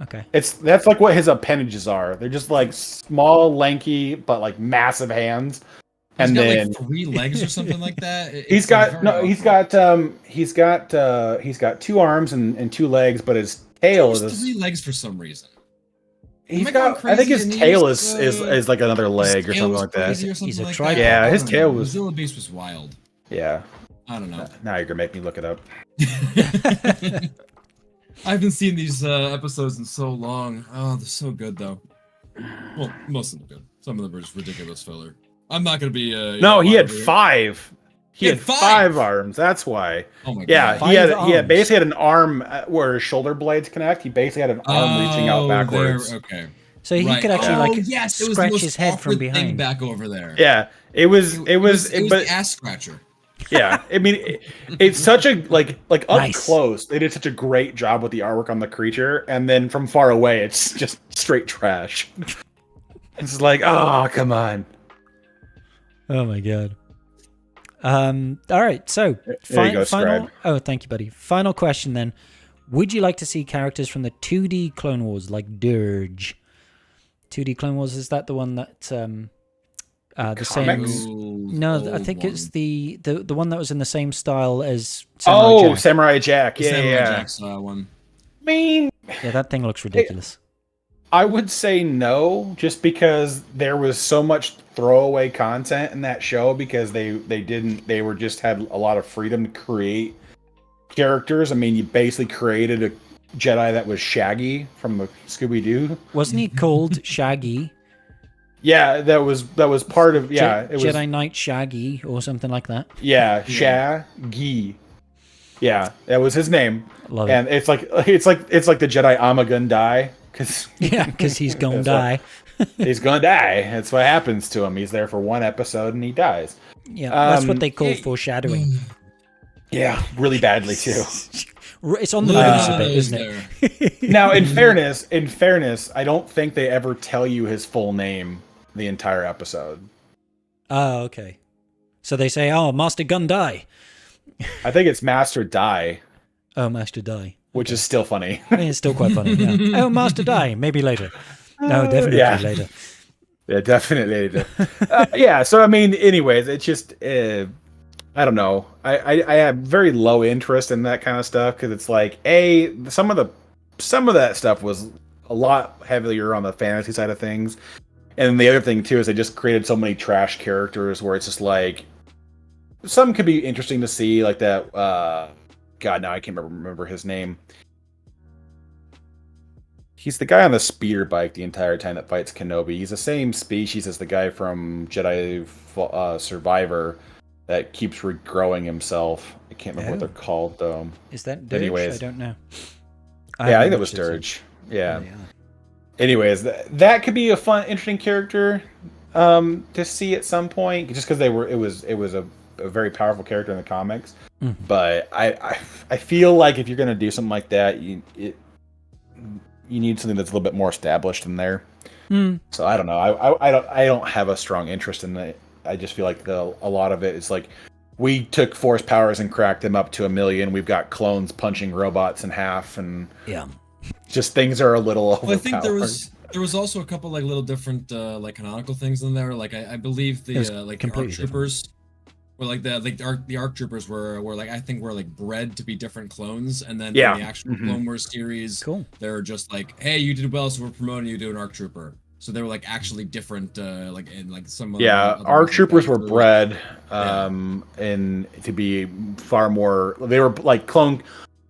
Okay. That's like what his appendages are. They're just like small, lanky, but like massive hands. He's got like 3 legs or something like that. He's got 2 arms and 2 legs, but his tail is 3 legs for some reason. I think his tail is like another leg or something like that. He's a tripod. Yeah, his tail was. Zilla Beast was wild. Yeah. I don't know. Now you're gonna make me look it up. I haven't seen these episodes in so long. Oh, they're so good though. Well, most of them are good. Some of them are just ridiculous filler. I'm not gonna be. No, he had 5. He had 5 arms. That's why. Oh my god. Yeah, he basically had an arm where his shoulder blades connect. He basically had an arm reaching out backwards. Okay. So he could actually scratch his head from behind. Back over there. Yeah, it was the ass scratcher. Yeah, I mean, it's such a like up close. They did such a great job with the artwork on the creature, and then from far away, it's just straight trash. It's like, oh, come on. Oh my god. All right, so final. Scribe. Oh, thank you, buddy. Final question then. Would you like to see characters from the 2D Clone Wars like Dirge? 2D Clone Wars, is that the one that the Comics? same? No, I think it's the one that was in the same style as Samurai Jack. Samurai Jack. Yeah, Samurai Jack style one. I mean, yeah, that thing looks ridiculous. I would say no, just because there was so much throwaway content in that show because they were just had a lot of freedom to create characters. I mean, you basically created a Jedi that was Shaggy from the Scooby-Doo. Wasn't he called Shaggy? Yeah, that was part of it was Jedi Knight Shaggy or something like that. Yeah, Shaggy. Yeah, that was his name. Love and it. it's like the Jedi Amagun die. Because he's gonna die. He's gonna die. That's what happens to him. He's there for 1 episode and he dies. Yeah, that's what they call foreshadowing. Yeah, really badly too. It's on the nose a bit, isn't it? Now, in fairness, I don't think they ever tell you his full name the entire episode. Oh, okay. So they say, "Oh, Master Gundai." I think it's Master Die. Oh, Master Die. Which is still funny. I mean, it's still quite funny. Yeah. Oh, Master Die. Maybe later. No, definitely later. Yeah, definitely later. Yeah. So I mean, anyways, it's just I don't know. I have very low interest in that kind of stuff because it's like some of that stuff was a lot heavier on the fantasy side of things, and the other thing too is they just created so many trash characters where it's just like some could be interesting to see, like that. God, now I can't remember his name. He's the guy on the speeder bike the entire time that fights Kenobi. He's the same species as the guy from Jedi Survivor that keeps regrowing himself. I can't remember what they're called, though. Is that Dirge? Anyways, I don't know. I think that was Dirge. Yeah. Anyways, that could be a fun, interesting character to see at some point, just because it was a very powerful character in the comics. Mm-hmm. But I feel like if you're gonna do something like that, you need something that's a little bit more established in there. So I don't know. I don't have a strong interest in it. I just feel like a lot of it is like we took force powers and cracked them up to 1 million. We've got clones punching robots in half, and just things are a little overpowered. Well, I think there was also a couple like little different like canonical things in there. Like I believe the like ARC troopers. Or like the ARC troopers were like I think were like bred to be different clones, and then in the actual Clone Wars series, they're just like, hey, you did well, so we're promoting you to an ARC trooper. So they were like actually different, like in like some. ARC troopers were bred, and to be far more. They were like clone,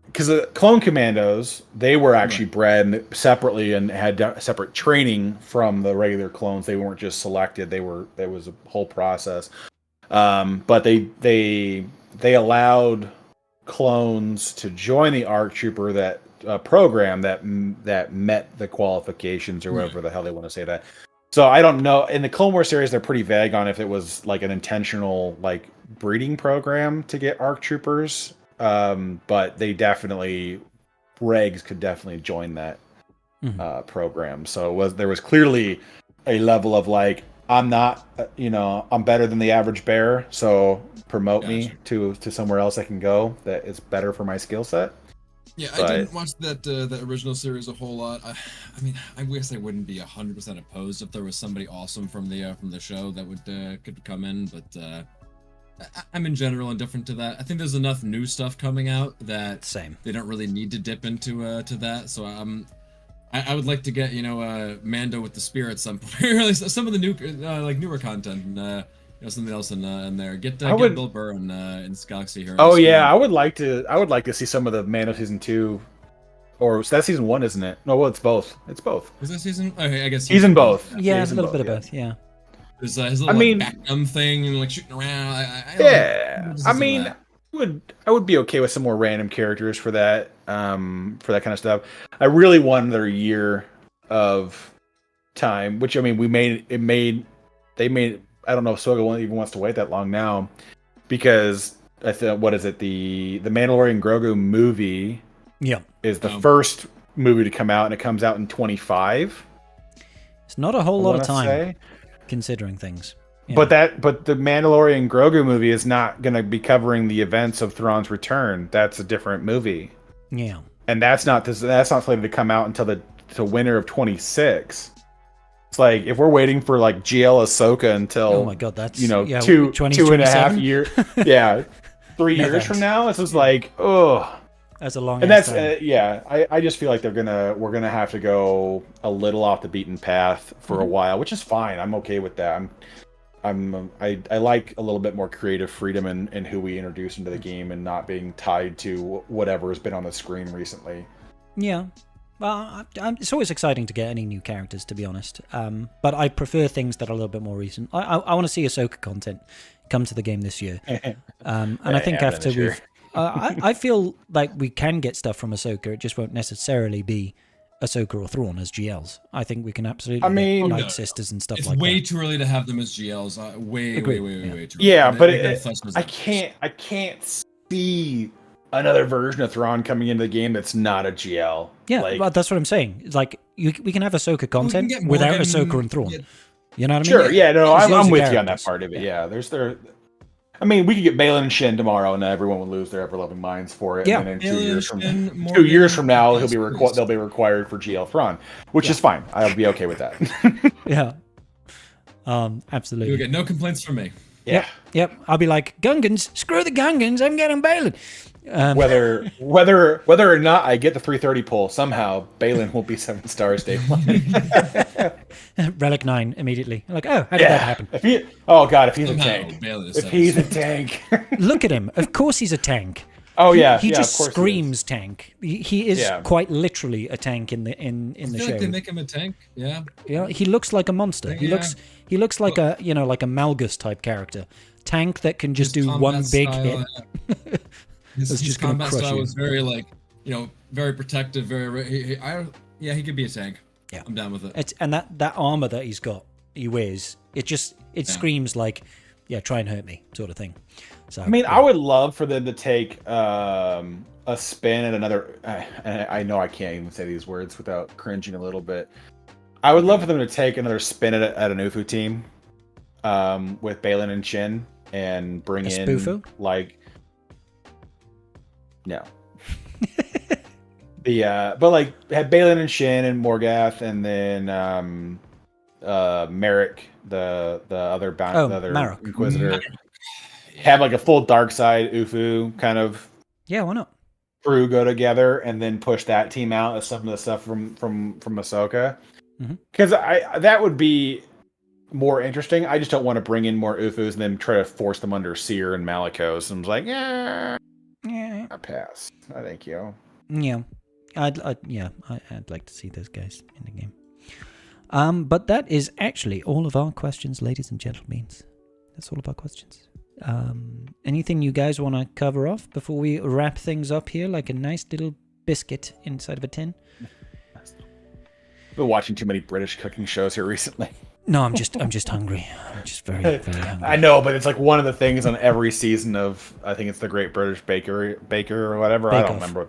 because the clone commandos they were actually bred separately and had separate training from the regular clones. They weren't just selected. There was a whole process. But they allowed clones to join the ARC Trooper that program that met the qualifications or whatever the hell they want to say that. So I don't know. In the Clone Wars series, they're pretty vague on if it was like an intentional like breeding program to get ARC Troopers. But they definitely Regs could definitely join that program. So there was clearly a level of like, I'm not, I'm better than the average bear, so promote me to somewhere else I can go that is better for my skill set. Yeah, I didn't watch that original series a whole lot. I mean, I guess I wouldn't be 100% opposed if there was somebody awesome from the show that would could come in, but I'm in general indifferent to that. I think there's enough new stuff coming out that they don't really need to dip into to that. So I would like to get Mando with the spear at some point, or at least some of the new newer content, and something else in there. Get Bill Burr in this Galaxy here. Oh yeah, I would like to see some of the Mando season 2, or that's season 1, isn't it? No, well, it's both. It's both. Is that season? Okay, I guess he's in both. Yeah, it's a little bit of both. Yeah. There's his little Magnum thing and shooting around. I would be okay with some more random characters for that kind of stuff. I really want another year of time, which I don't know if Ahsoka even wants to wait that long now, because I thought, what is it, the Mandalorian Grogu movie is the first movie to come out, and it comes out in 2025. It's not a whole lot of time considering things. But the Mandalorian Grogu movie is not going to be covering the events of Thrawn's return. That's a different movie. Yeah. And that's not slated to come out until the winter of 26. It's like, if we're waiting for like GL Ahsoka until, oh my god, that's 2.5 years, 3 years from now, it's just like, oh, that's a long. And that's I just feel like we're gonna have to go a little off the beaten path for a while, which is fine. I'm okay with that. I like a little bit more creative freedom in who we introduce into the game, and not being tied to whatever has been on the screen recently. Yeah. Well, it's always exciting to get any new characters, to be honest. But I prefer things that are a little bit more recent. I want to see Ahsoka content come to the game this year. And I think after we've... I feel like we can get stuff from Ahsoka. It just won't necessarily be Ahsoka or Thrawn as GLs. I think we can absolutely get Night Sisters and stuff like that. It's way too early to have them as GLs. Way too early. Yeah, but I can't see another version of Thrawn coming into the game that's not a GL. Yeah, well, that's what I'm saying. Like, we can have Ahsoka content without Ahsoka and Thrawn. You know what I mean? Sure, yeah, no, I'm with you on that part of it. Yeah, we could get Baylan and Shin tomorrow, and everyone would lose their ever-loving minds for it. Yeah. And then 2 years from now, they'll be required for GL Thrawn, which is fine. I'll be okay with that. Yeah. Absolutely. You'll get no complaints from me. Yeah. Yep. I'll be like, Gungans, screw the Gungans, I'm getting Baylan. Whether or not I get the 330 pull, somehow Baylan will be 7 stars day 1. Relic 9 immediately. Like, how did that happen? If he's a tank. If he's a tank. Look at him. Of course he's a tank. Oh yeah. He just screams tank. He is quite literally a tank in the show. Like they make him a tank. Yeah. Yeah. He looks like a monster. He looks like a like a Malgus type character. Tank that can just do one big hit. His combat style was very very protective. He could be a tank. Yeah, I'm down with it. And that armor that he wears, it screams like, try and hurt me sort of thing. So I would love for them to take a spin at another. I know I can't even say these words without cringing a little bit. I would love for them to take another spin at an UFO team, with Baylan and Shin, and bring in Spoofo? No. But had Baylan and Shin and Morgath, and then Merrick, the other Marok. Inquisitor, have a full dark side UFO kind of. Yeah, why not? Crew go together and then push that team out as some of the stuff from Ahsoka, because that would be more interesting. I just don't want to bring in more UFOs and then try to force them under Seer and Malicos. And I was like, I pass. Thank you. Yeah, I'd like to see those guys in the game. But that is actually all of our questions, ladies and gentlemen. That's all of our questions. Anything you guys want to cover off before we wrap things up here, like a nice little biscuit inside of a tin? I've been watching too many British cooking shows here recently. No, I'm just hungry. I'm just very, very hungry. I know, but it's one of the things on every season of, I think it's the Great British Baker or whatever. I don't remember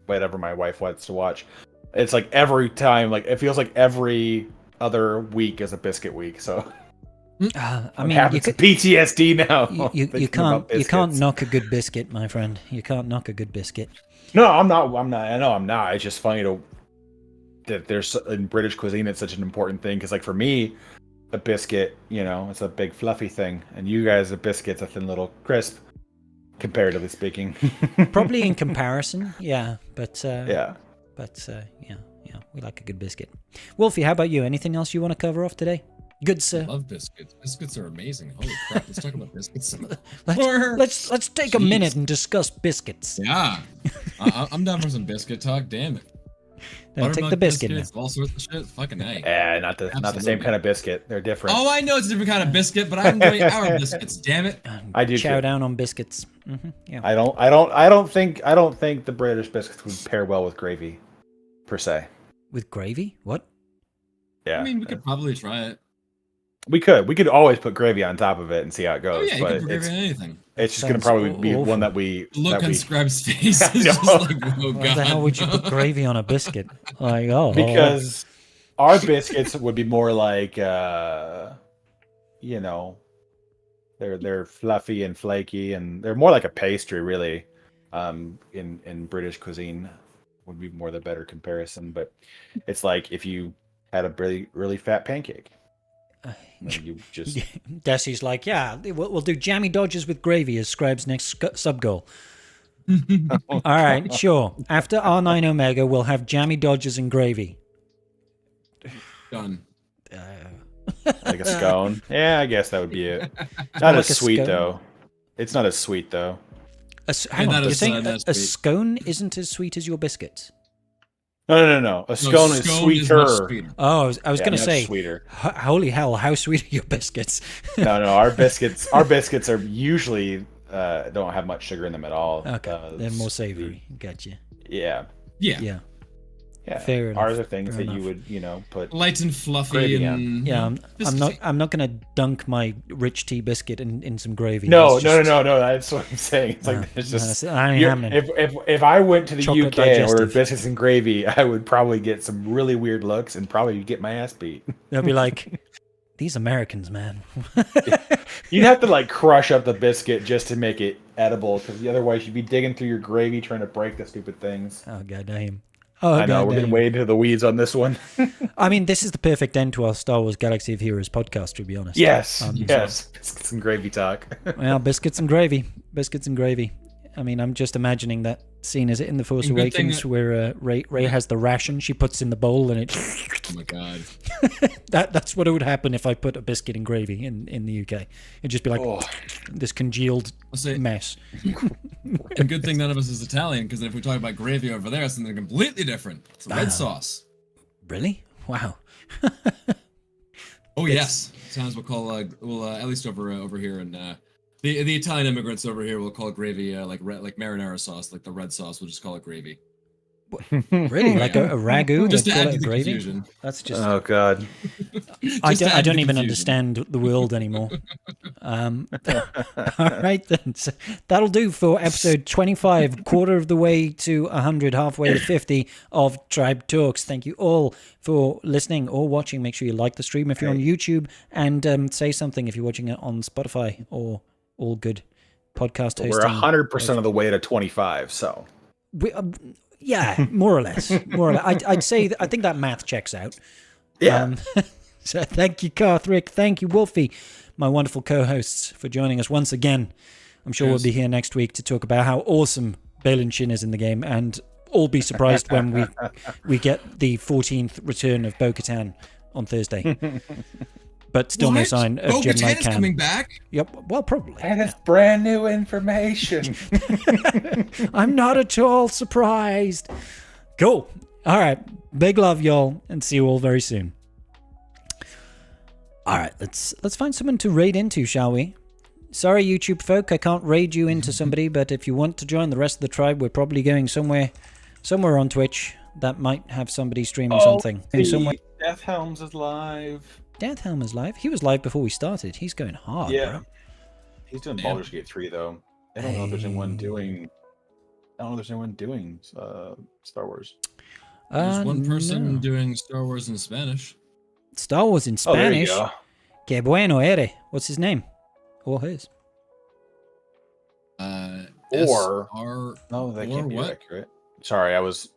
whatever my wife wants to watch. It's every time, it feels like every other week is a biscuit week. So I mean, having some PTSD now. You can't knock a good biscuit, my friend. You can't knock a good biscuit. No, I'm not. I know I'm not. It's just funny that there's in British cuisine it's such an important thing because, like, for me, a biscuit, it's a big fluffy thing, and you guys, a biscuit's a thin little crisp, comparatively speaking. Probably in comparison, yeah. But yeah, we like a good biscuit. Wolfie, how about you? Anything else you want to cover off today? Good, sir. I love biscuits. Biscuits are amazing. Holy crap! Let's talk about biscuits. Let's take a minute and discuss biscuits. Yeah, I'm down for some biscuit talk. Damn it. Don't take the biscuit. Biscuits, all sorts of shit. Fucking A. Yeah, not the same kind of biscuit. They're different. Oh, I know it's a different kind of biscuit, but I'm enjoying our biscuits. Damn it. I do chow too. down on biscuits. Yeah. I don't think the British biscuits would pair well with gravy, per se. With gravy? What? Yeah. I mean, we could probably try it. We could always put gravy on top of it and see how it goes. Oh yeah, you but could put gravy on anything. It's just gonna probably be awful. one that we The look on Scrub's face is No. just like, oh Why god. the hell would you put gravy on a biscuit? Like, because our biscuits would be more like they're fluffy and flaky, and they're more like a pastry, really. In British cuisine would be more the better comparison, but it's like if you had a really really fat pancake. And you just Desi's like, yeah, we'll do jammy dodgers with gravy as Scribe's next sub goal. All right, sure. After R9 Omega, we'll have jammy dodgers and gravy. Done. like a scone. Yeah, I guess that would be it. Not like as a sweet scone. though. It's not as sweet though. Hang on, that do you is, think that's a sweet. scone isn't as sweet as your biscuits? No. A scone is sweeter. much sweeter. Oh, I was going to much say, sweeter. Holy hell, how sweet are your biscuits? No. Our biscuits are usually don't have much sugar in them at all. Okay, they're more savory. Gotcha. Yeah. Yeah. Fair enough. Ours are things Fair that enough. you would put. Light and fluffy Gravy and Yeah, biscuity. I'm not gonna dunk my rich tea biscuit in some gravy. No. It's just- That's what I'm saying. It's like it's just. I ain't having it. If I went to the Chocolate UK and digestive. ordered biscuits and gravy, I would probably get some really weird looks and probably get my ass beat. They'll be like, these Americans, man. You'd have to like crush up the biscuit just to make it edible, because otherwise you'd be digging through your gravy trying to break the stupid things. Oh goddamn. Oh, I know we're getting way into the weeds on this one. I mean, this is the perfect end to our Star Wars Galaxy of Heroes podcast, to be honest. Yes, biscuits and gravy talk. Well, biscuits and gravy. Biscuits and gravy. I mean, I'm just imagining that scene, is it in The Force And good thing Awakens, where Rey has the ration she puts in the bowl and it... Oh my god. That's what it would happen if I put a biscuit in gravy in the UK. It'd just be like this congealed I'll say, mess. a good thing none of us is Italian, because if we talk about gravy over there, it's something completely different. It's red sauce. Really? Wow. Oh yes, sometimes we'll call at least over here, and the Italian immigrants over here will call gravy like marinara sauce, like the red sauce. We'll just call it gravy. Really? Like a ragu? Just They'd to call add it to the gravy? confusion. That's just... Oh god. I Just to don't add to the even confusion. understand the world anymore. All right then. So that'll do for episode 25, quarter of the way to 100, halfway to 50 of Tribe Talks. Thank you all for listening or watching. Make sure you like the stream if you're on YouTube, and say something if you're watching it on Spotify or all good podcast hosting. We're 100% of the way to 25, so. Yeah, more or less. I'd say I think that math checks out. Yeah. So thank you, Carthrick. Thank you, Wolfie, my wonderful co-hosts, for joining us once again. I'm sure we'll be here next week to talk about how awesome Balin Shin is in the game, and all be surprised when we get the 14th return of Bo-Katan on Thursday. But still no sign of Jedi Bo-Katan is Khan. coming back. Yep, well, probably. And it's brand new information. I'm not at all surprised. Cool. All right. Big love, y'all, and see you all very soon. All right, let's find someone to raid into, shall we? Sorry, YouTube folk, I can't raid you into somebody, but if you want to join the rest of the tribe, we're probably going somewhere on Twitch that might have somebody streaming something. Somewhere. Death Helms is live. Death Helm is live. He was live before we started. He's going hard, bro. He's doing Baldur's Gate 3 though. I don't know if there's anyone doing. Star Wars. There's one person no. doing Star Wars in Spanish. Star Wars in Oh, there you Spanish. go. Que bueno ere. What's his name? Or his? Or SR no, that or can't be what? accurate. Sorry, I was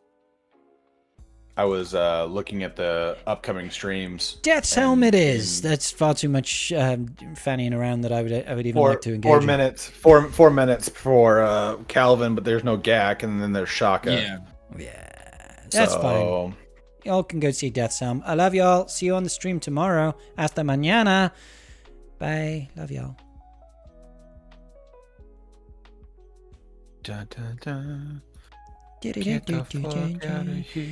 looking at the upcoming streams. Death's Helmet is. That's far too much fannying around that I would even like to engage 4 in. minutes. 4 minutes for Calvin, but there's no Gak, and then there's Shaka. Yeah, that's fine. Y'all can go see Death's Helm. I love y'all. See you on the stream tomorrow. Hasta mañana. Bye. Love y'all. Dun, dun, dun. Get the fuck out of here.